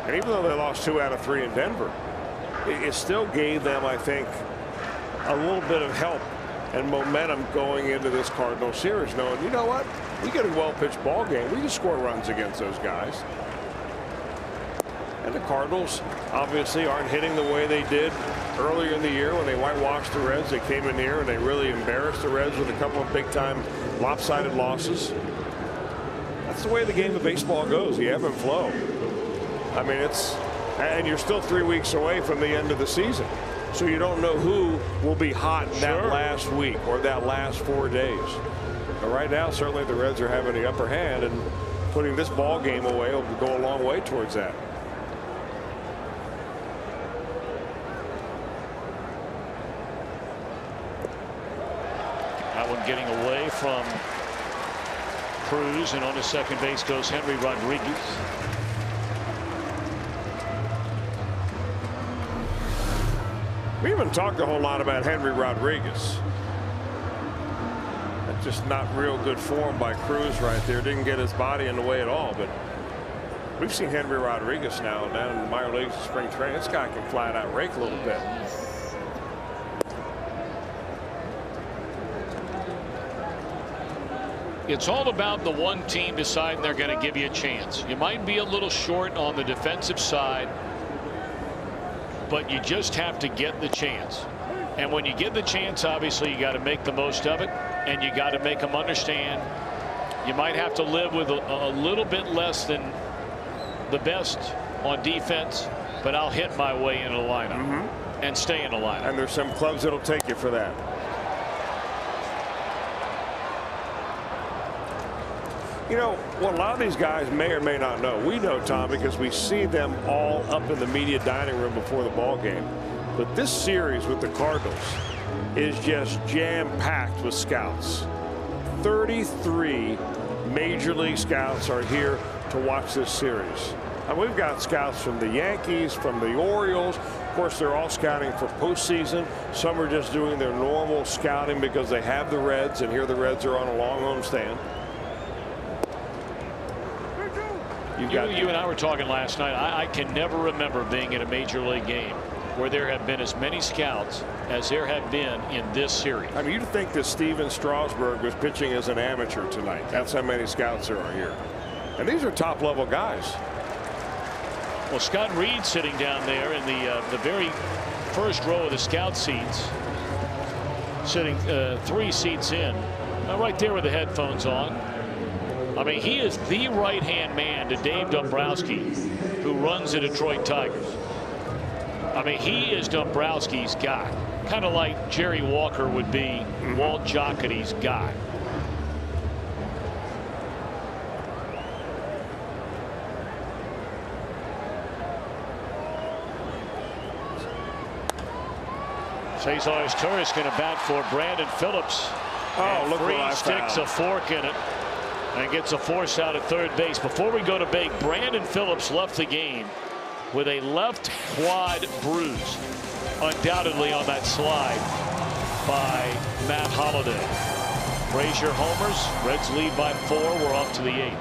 And even though they lost 2 out of 3 in Denver, it still gave them, I think, a little bit of help and momentum going into this Cardinal series, knowing, you know what, we get a well-pitched ball game, we can score runs against those guys. And the Cardinals obviously aren't hitting the way they did earlier in the year when they whitewashed the Reds. They came in here and they really embarrassed the Reds with a couple of big-time lopsided losses. That's the way the game of baseball goes, the ebb and flow. I mean, and you're still 3 weeks away from the end of the season. So you don't know who will be hot that last week or that last 4 days. But right now, certainly the Reds are having the upper hand, and putting this ball game away will go a long way towards that. That one getting away from Cruz, and on to second base goes Henry Rodriguez. We haven't talked a whole lot about Henry Rodriguez. That's just not real good form by Cruz right there. Didn't get his body in the way at all. But we've seen Henry Rodriguez now down in the minor leagues in spring training. This guy can flat out rake a little bit. It's all about the one team deciding they're going to give you a chance. You might be a little short on the defensive side, but you just have to get the chance. And when you get the chance, obviously you got to make the most of it, and you got to make them understand you might have to live with a little bit less than the best on defense, but I'll hit my way into the lineup and stay in the lineup. And there's some clubs that'll take you for that. You know, what a lot of these guys may or may not know. We know, Tom, because we see them all up in the media dining room before the ball game. But this series with the Cardinals is just jam-packed with scouts. 33 major league scouts are here to watch this series. And we've got scouts from the Yankees, from the Orioles. Of course, they're all scouting for postseason. Some are just doing their normal scouting because they have the Reds, and here the Reds are on a long homestand. You and I were talking last night. I can never remember being in a major league game where there have been as many scouts as there have been in this series. I mean, you'd think that Steven Strasburg was pitching as an amateur tonight. That's how many scouts there are here. And these are top-level guys. Well, Scott Reed sitting down there in the very first row of the scout seats, sitting 3 seats in, right there with the headphones on. I mean, he is the right-hand man to Dave Dombrowski, who runs the Detroit Tigers. I mean, he is Dombrowski's guy, kind of like Jerry Walker would be Walt Jocketty's guy. Cesar Torres going to bat for Brandon Phillips. Oh, look what I Freese sticks a fork in it and gets a force out at third base. Before we go to break, Brandon Phillips left the game with a left quad bruise, undoubtedly on that slide by Matt Holliday. Frazier homers. Reds lead by 4. We're off to the 8th.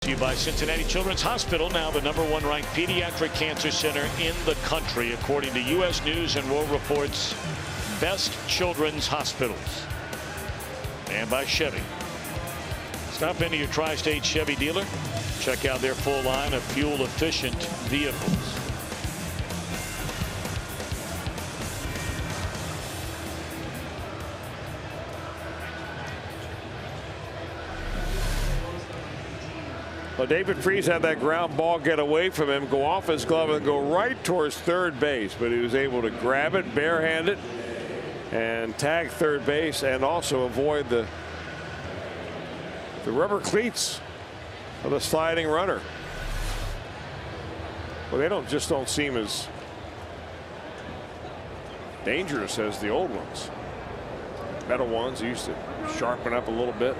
to you by Cincinnati Children's Hospital, now the #1 ranked pediatric cancer center in the country, according to U.S. News and World Report's best children's hospitals. And by Chevy. Stop into your tri-state Chevy dealer. Check out their full line of fuel-efficient vehicles. Well, David Freese had that ground ball get away from him, go off his glove, and go right towards third base. But he was able to grab it barehanded and tag third base, and also avoid the rubber cleats of the sliding runner. Well, they don't seem as dangerous as the old ones. Metal ones used to sharpen up a little bit.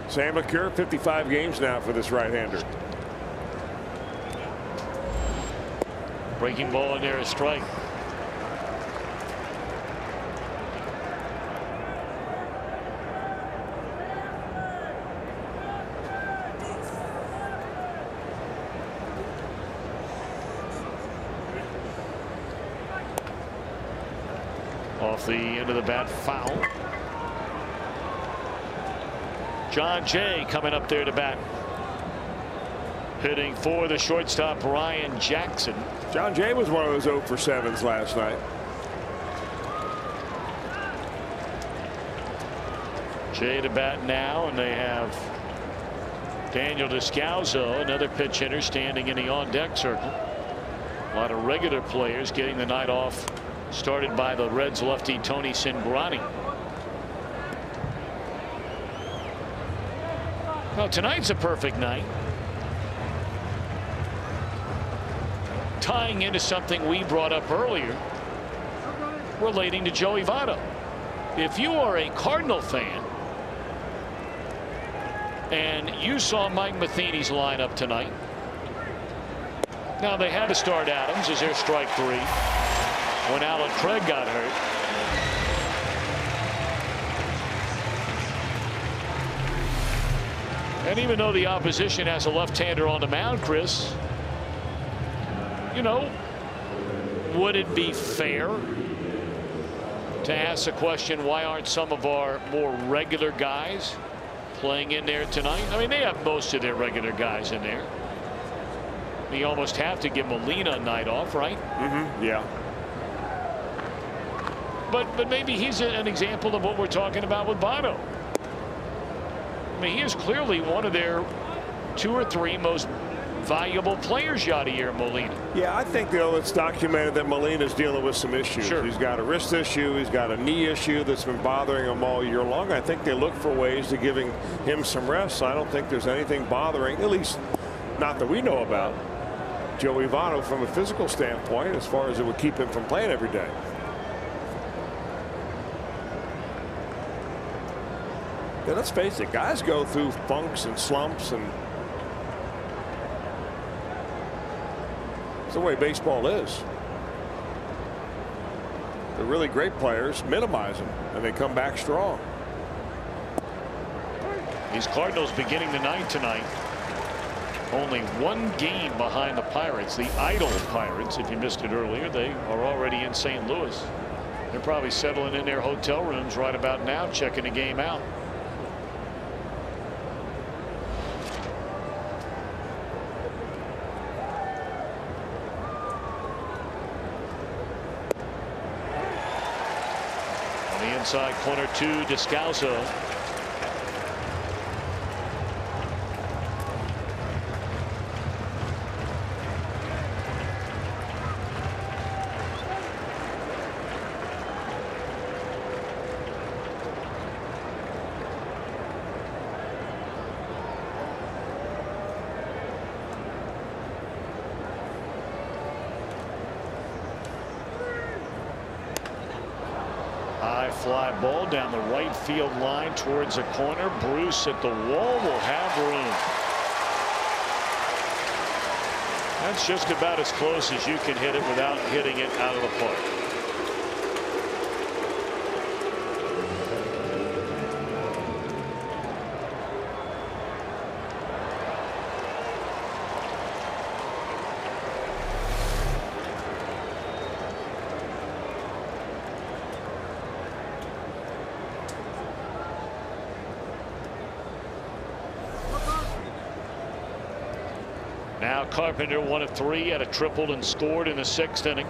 Sam McCure, 55 games now for this right-hander. Breaking ball in there, a strike. Off the end of the bat, foul. John Jay coming up there to bat. Hitting for the shortstop, Ryan Jackson. John Jay was one of those 0 for 7s last night. Jay to bat now, and they have Daniel Descalzo, another pitch hitter, standing in the on-deck circle. A lot of regular players getting the night off, started by the Reds lefty Tony Cingrani. Well, tonight's a perfect night. Tying into something we brought up earlier relating to Joey Votto. If you are a Cardinal fan and you saw Mike Matheny's lineup tonight, now they had to start Adams as their strike 3 when Alan Craig got hurt. And even though the opposition has a left-hander on the mound, Chris, you know, would it be fair to ask the question, why aren't some of our more regular guys playing in there tonight? I mean, they have most of their regular guys in there. You almost have to give Molina a night off, right? Mm-hmm. Yeah. But maybe he's an example of what we're talking about with Votto. I mean, he is clearly one of their 2 or 3 most valuable players, Yadier Molina. Yeah, I think, though, it's documented that Molina's dealing with some issues. Sure. He's got a wrist issue. He's got a knee issue that's been bothering him all year long. I think they look for ways to giving him some rest. So I don't think there's anything bothering, at least not that we know about, Joey Votto from a physical standpoint, as far as it would keep him from playing every day. Yeah, let's face it, guys go through funks and slumps, and it's the way baseball is. The really great players minimize them, and they come back strong. These Cardinals beginning the night tonight. Only 1 game behind the Pirates, the idle Pirates. If you missed it earlier, they are already in St. Louis. They're probably settling in their hotel rooms right about now, checking the game out. Inside corner 2, Descalzo. Fly ball down the right field line towards the corner. Bruce at the wall will have room. That's just about as close as you can hit it without hitting it out of the park. Now Carpenter 1 of 3, had a tripled and scored in the 6th inning.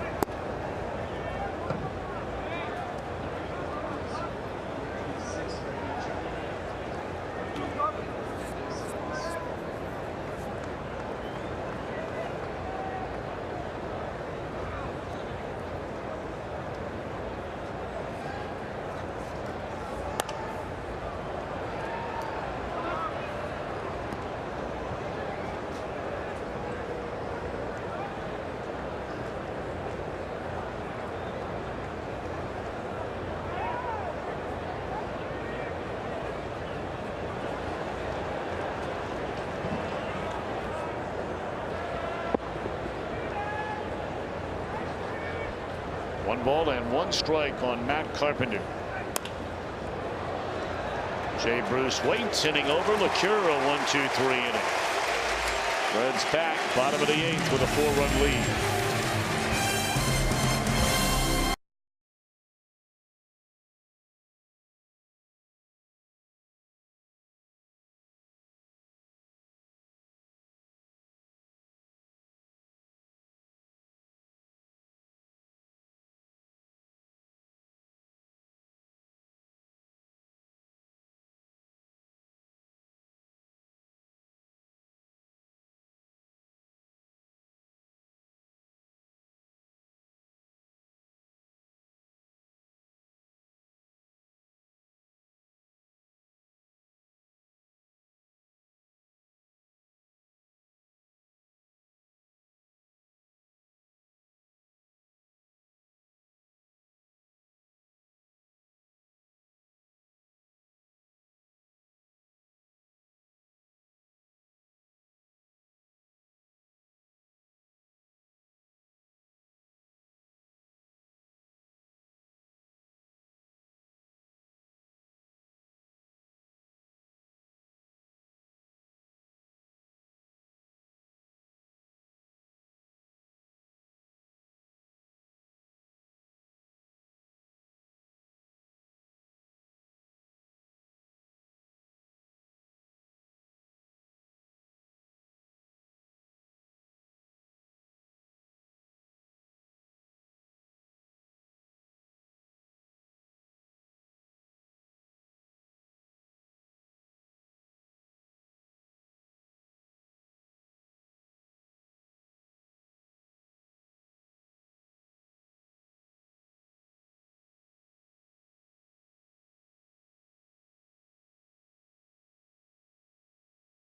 One ball and 1 strike on Matt Carpenter. Jay Bruce waits, inning over. LaCura 1-2-3 inning. Reds back, bottom of the 8th with a 4-run lead.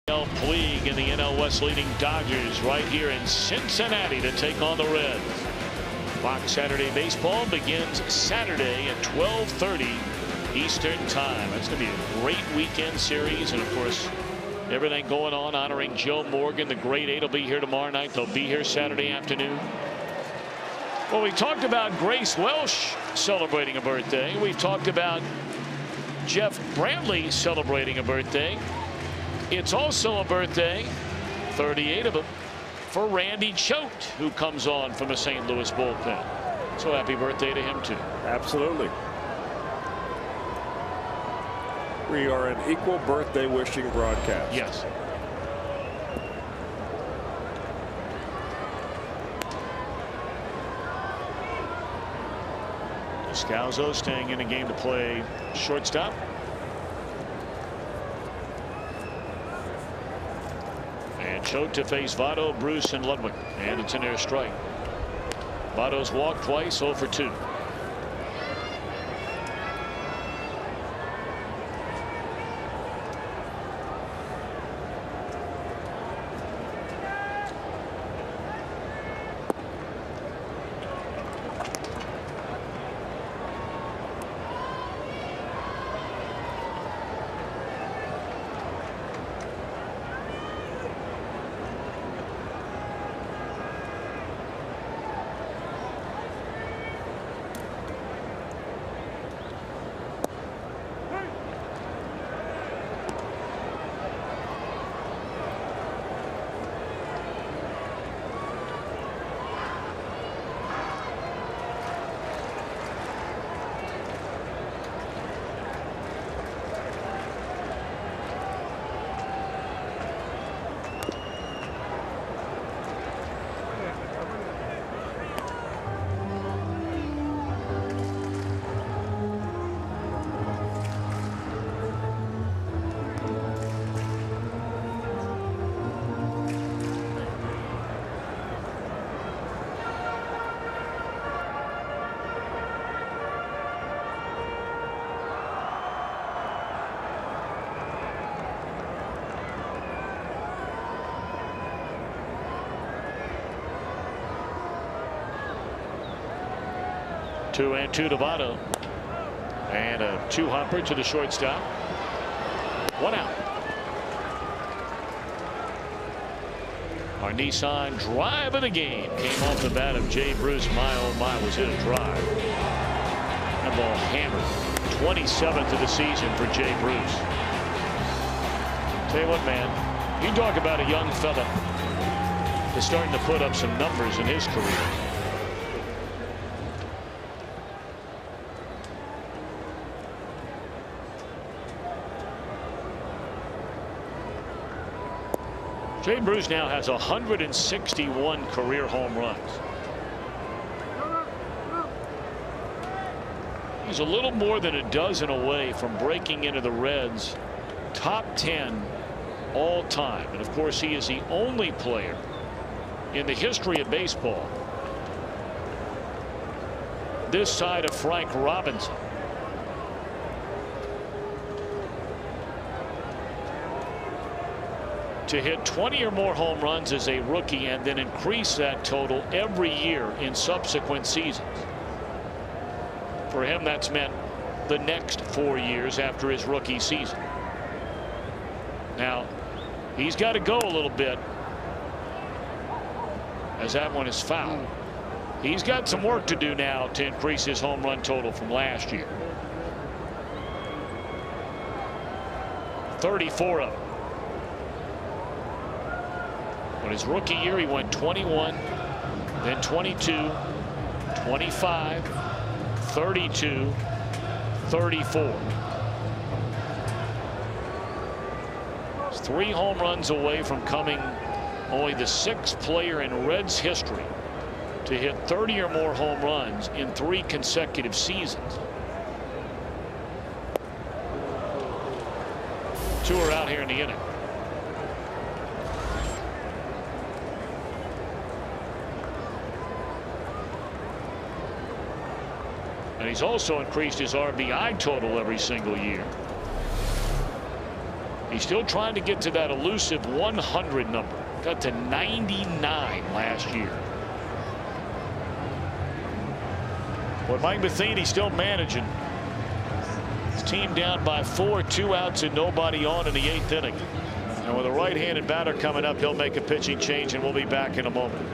Puig and the NL West leading Dodgers right here in Cincinnati to take on the Reds. Fox Saturday Baseball begins Saturday at 12:30 Eastern Time. That's going to be a great weekend series, and of course everything going on honoring Joe Morgan. The great 8 will be here tomorrow night. They'll be here Saturday afternoon. Well, we talked about Grace Welsh celebrating a birthday. We talked about Jeff Brantley celebrating a birthday. It's also a birthday, 38 of them, for Randy Choate, who comes on from the St. Louis bullpen. So happy birthday to him, too. Absolutely. We are an equal birthday wishing broadcast. Yes. Scalzo staying in the game to play shortstop. And Choate to face Votto, Bruce, and Ludwig. And it's an air strike. Votto's walked twice, 0 for 2. 2-2 to Votto. And a 2-hopper to the shortstop. 1 out. Our Nissan drive of the game came off the bat of Jay Bruce. My oh my, was hit a drive. That ball hammered. 27th of the season for Jay Bruce. Tell you what, man, you talk about a young fella that's starting to put up some numbers in his career. Jay Bruce now has 161 career home runs. He's a little more than a dozen away from breaking into the Reds' top 10 all time. And of course, he is the only player in the history of baseball this side of Frank Robinson to hit 20 or more home runs as a rookie and then increase that total every year in subsequent seasons. For him, that's meant the next 4 years after his rookie season. Now, he's got to go a little bit as that one is fouled. He's got some work to do now to increase his home run total from last year. 34 of them. But his rookie year, he went 21, then 22, 25, 32, 34. He's 3 home runs away from coming only the 6th player in Reds history to hit 30 or more home runs in 3 consecutive seasons. 2 are out here in the inning. And he's also increased his RBI total every single year. He's still trying to get to that elusive 100 number. Got to 99 last year. But Mike Matheny's still managing. His team down by 4, 2 outs and nobody on in the 8th inning. And with a right-handed batter coming up, he'll make a pitching change, and we'll be back in a moment.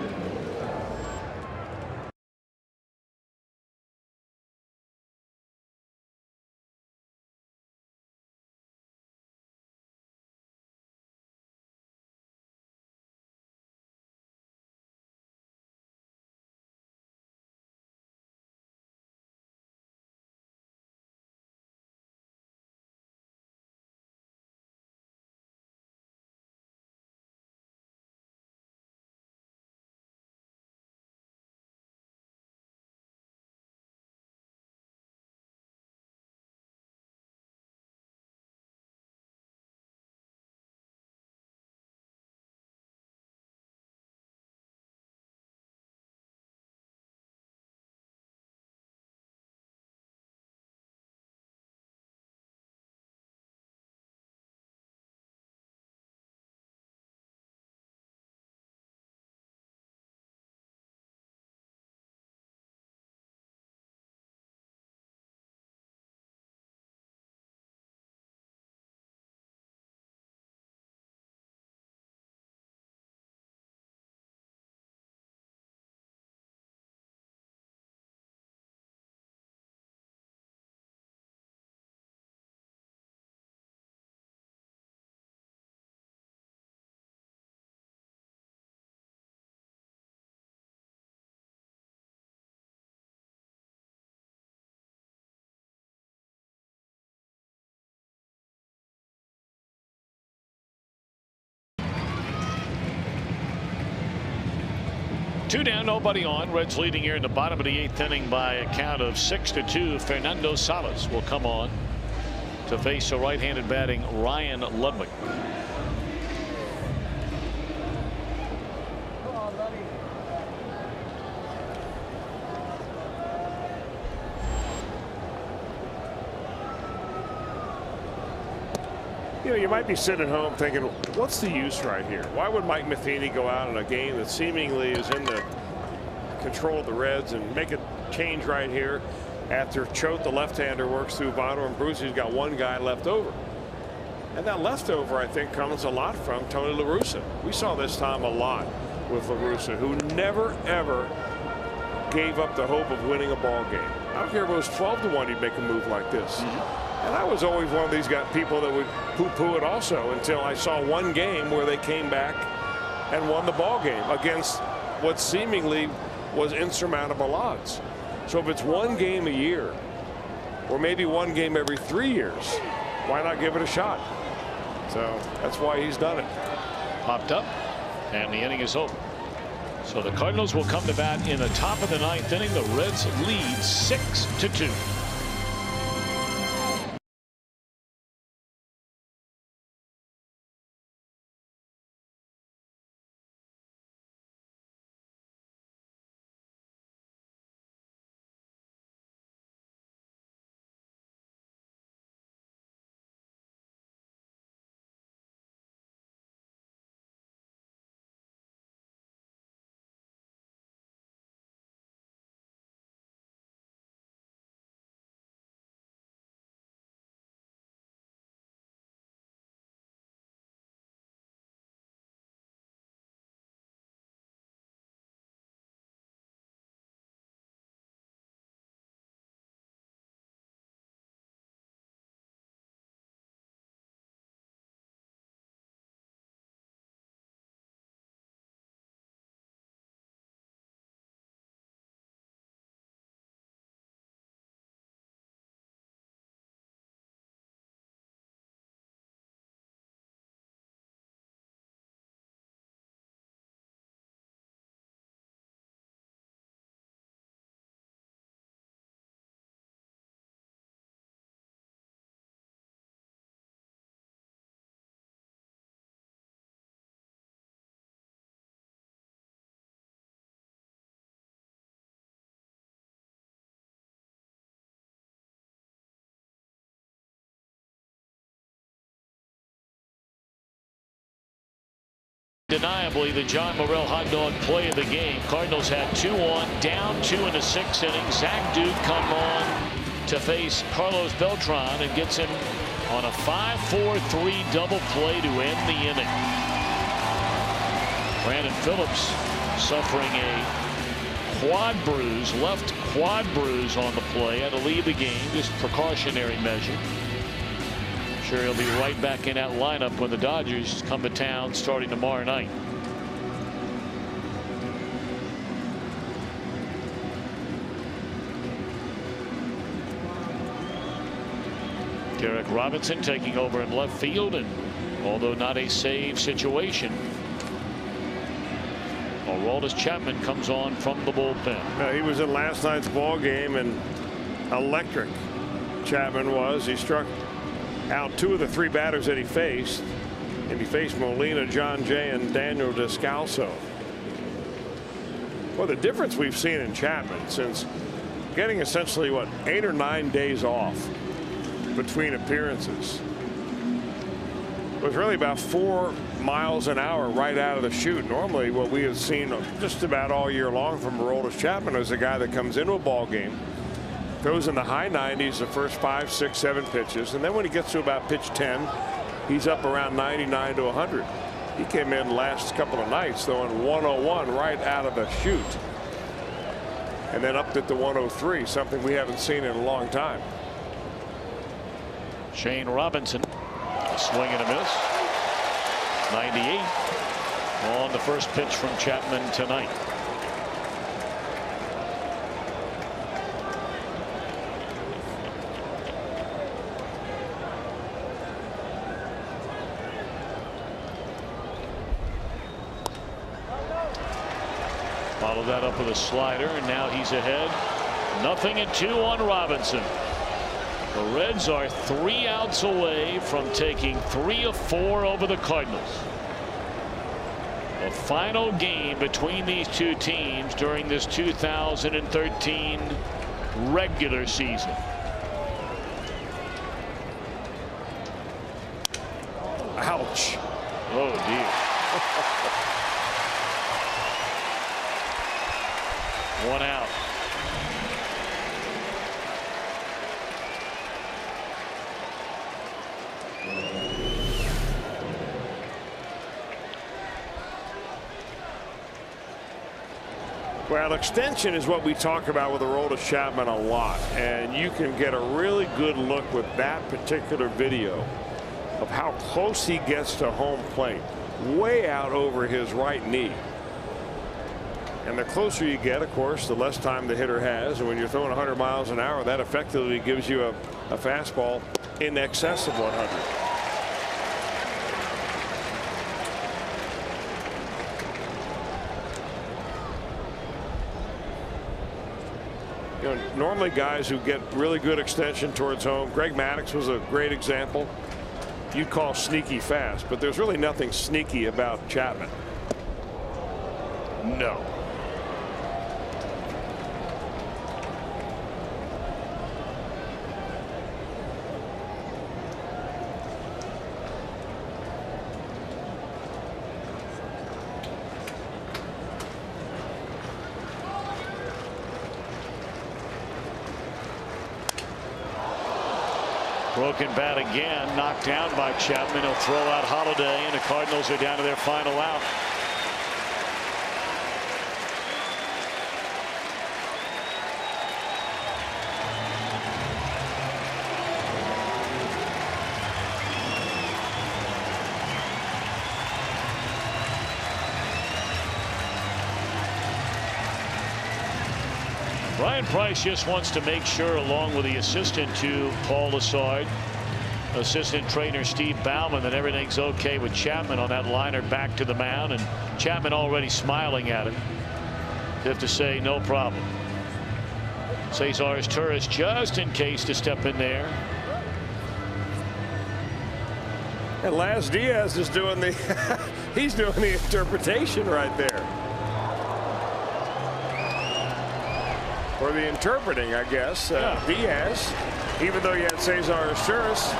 Two down, nobody on. Reds leading here in the bottom of the 8th inning by a count of 6-2. Fernando Salas will come on to face a right-handed batting Ryan Ludwig. You know, you might be sitting at home thinking, what's the use right here? Why would Mike Matheny go out in a game that seemingly is in the control of the Reds and make it change right here after Choate, the left-hander, works through Votto and Bruce. He's got one guy left over. And that leftover, I think, comes a lot from Tony La Russa. We saw this time a lot with La Russa, who never, ever gave up the hope of winning a ball game. I don't care if it was 12-1, he'd make a move like this. And I was always one of these people that would poo-poo it also, until I saw one game where they came back and won the ball game against what seemingly was insurmountable odds. So if it's one game a year, or maybe one game every 3 years, why not give it a shot? So that's why he's done it. Popped up, and the inning is over. So the Cardinals will come to bat in the top of the 9th inning. The Reds lead 6-2. Undeniably the John Morrell hot dog play of the game. Cardinals had 2 on, down 2 in the 6th inning. Zach Duke come on to face Carlos Beltran and gets him on a 5-4-3 double play to end the inning. Brandon Phillips suffering a quad bruise, left quad bruise on the play. Had to leave the game, just precautionary measure. Sure, he'll be right back in that lineup when the Dodgers come to town starting tomorrow night. Derek Robinson taking over in left field, and although not a save situation, Aroldis Chapman comes on from the bullpen. He was in last night's ball game, and electric Chapman was. He struck out 2 of the 3 batters that he faced, and he faced Molina, John Jay, and Daniel Descalso. Well, the difference we've seen in Chapman since getting essentially 8 or 9 days off between appearances was really about 4 miles an hour right out of the chute. Normally what we have seen just about all year long from Aroldis Chapman is a guy that comes into a ball game, throws in the high 90s the first 5, 6, 7 pitches, and then when he gets to about pitch 10, he's up around 99 to 100. He came in last couple of nights throwing 101 right out of the chute, and then upped it to 103, something we haven't seen in a long time. Shane Robinson, a swing and a miss. 98 on the first pitch from Chapman tonight. Followed that up with a slider, and now he's ahead. 0-2 on Robinson. The Reds are 3 outs away from taking 3 of 4 over the Cardinals. The final game between these two teams during this 2013 regular season. Ouch. Oh dear. 1 out. Well, extension is what we talk about with Aroldis Chapman a lot, and you can get a really good look with that particular video of how close he gets to home plate, way out over his right knee. And the closer you get, of course, the less time the hitter has. And when you're throwing 100 miles an hour, that effectively gives you a fastball in excess of 100. You know, normally guys who get really good extension towards home, Greg Maddux was a great example. You'd call sneaky fast, but there's really nothing sneaky about Chapman. No. Broken bat again, knocked down by Chapman. He'll throw out Holiday, and the Cardinals are down to their final out. Brian Price just wants to make sure, along with the assistant to Paul Lessard, assistant trainer Steve Bauman, that everything's okay with Chapman on that liner back to the mound, and Chapman already smiling at him. They have to say no problem. Cesar's Turris just in case to step in there. And Laz Diaz is doing the he's doing the interpretation right there. Or the interpreting, I guess. Diaz, even though you had Cesar Turris.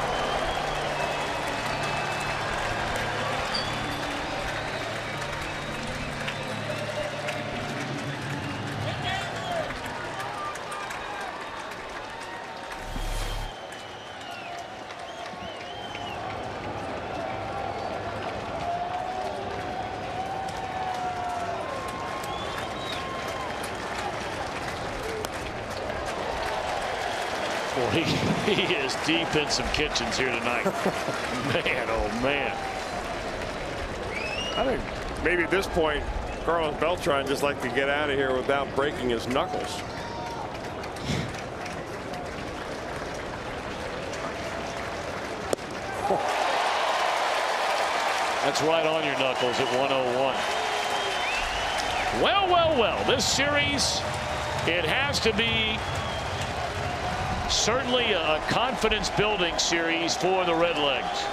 He is deep in some kitchens here tonight. Man, oh man. I think maybe at this point, Carlos Beltran just like to get out of here without breaking his knuckles. That's right on your knuckles at 101. Well, well, well, this series, it has to be certainly a confidence building series for the Redlegs.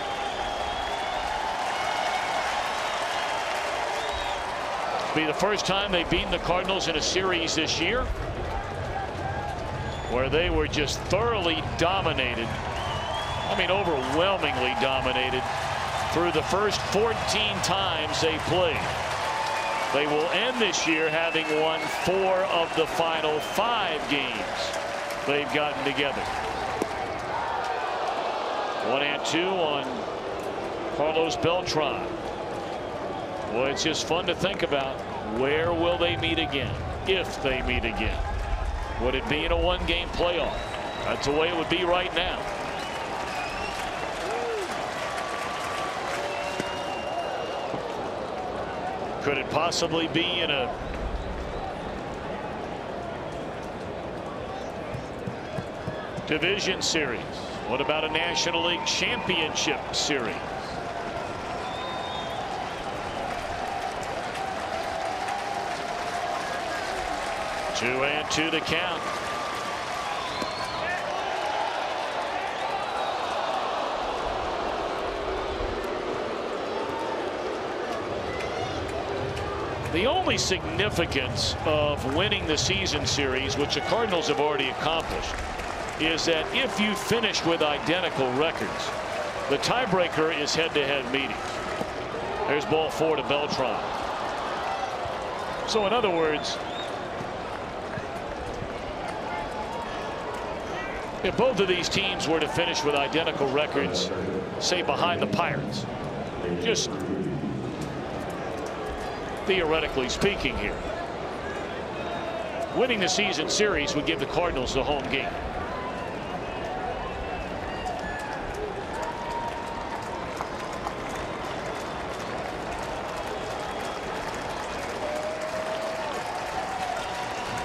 It'll be the first time they've beaten the Cardinals in a series this year, where they were just thoroughly dominated. I mean, overwhelmingly dominated through the first 14 times they played. They will end this year having won 4 of the final 5 games they've gotten together. 1-2 on Carlos Beltran. Boy, it's just fun to think about. Where will they meet again? If they meet again. Would it be in a 1-game playoff? That's the way it would be right now. Could it possibly be in a division series? What about a National League Championship series? Two and two to count. The only significance of winning the season series, which the Cardinals have already accomplished, is that if you finish with identical records, the tiebreaker is head-to-head meetings. There's ball 4 to Beltran. So in other words, if both of these teams were to finish with identical records, say behind the Pirates, just theoretically speaking here, winning the season series would give the Cardinals the home game.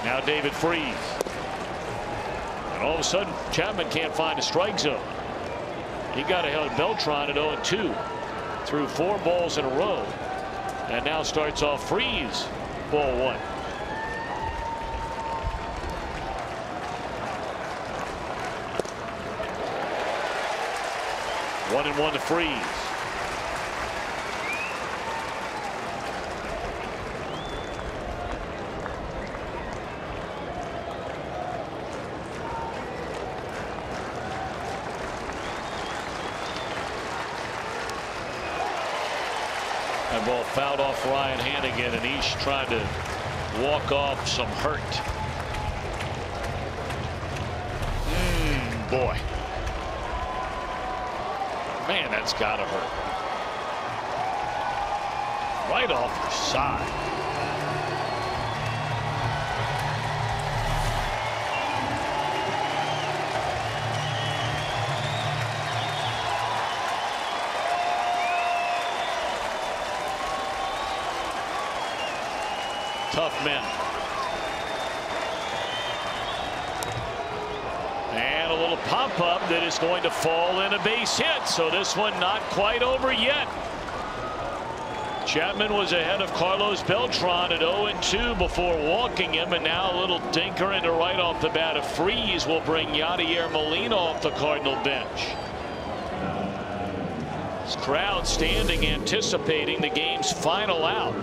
Now David Freese. And all of a sudden, Chapman can't find a strike zone. He got ahead of Beltran at 0-2 through 4 balls in a row. And now starts off Freese, ball 1. 1-1 to Freese. That ball fouled off Ryan Hannigan, and he's trying to walk off some hurt. Boy. Man, that's got to hurt. Right off the side. Tough men. And a little pop-up that is going to fall in a base hit. So this one not quite over yet. Chapman was ahead of Carlos Beltran at 0-2 before walking him, and now a little dinker into right off the bat. A Freese will bring Yadier Molina off the Cardinal bench. This crowd standing, anticipating the game's final out.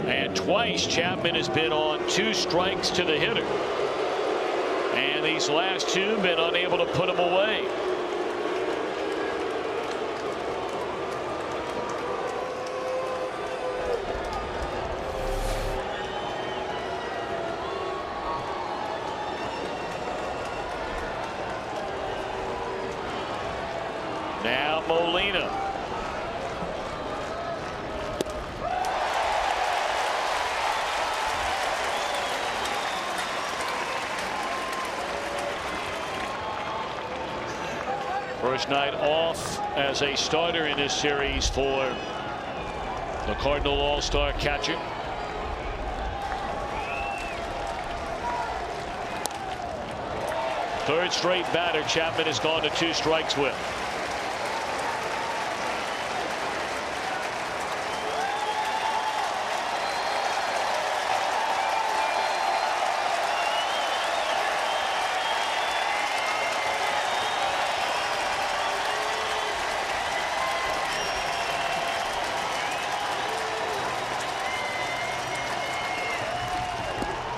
And twice Chapman has been on 2 strikes to the hitter. And these last 2 been unable to put him away. Now Molina. First night off as a starter in this series for the Cardinal All-Star catcher. Third straight batter Chapman has gone to 2 strikes with.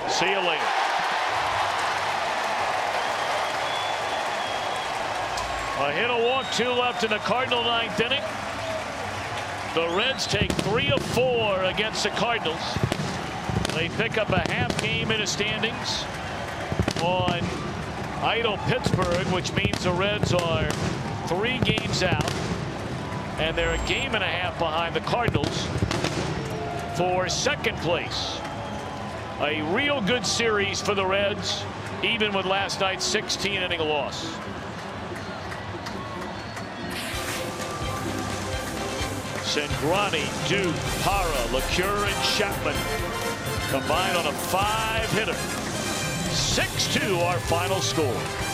See you later. A hit, a walk, 2 left in the Cardinal 9th inning. The Reds take 3 of 4 against the Cardinals. They pick up a half game in the standings on idle Pittsburgh, which means the Reds are 3 games out, and they're a game and a half behind the Cardinals for second place. A real good series for the Reds, even with last night's 16-inning loss. Cingrani, Duke, Para, LeCure, and Chapman combined on a 5-hitter. 6-2 our final score.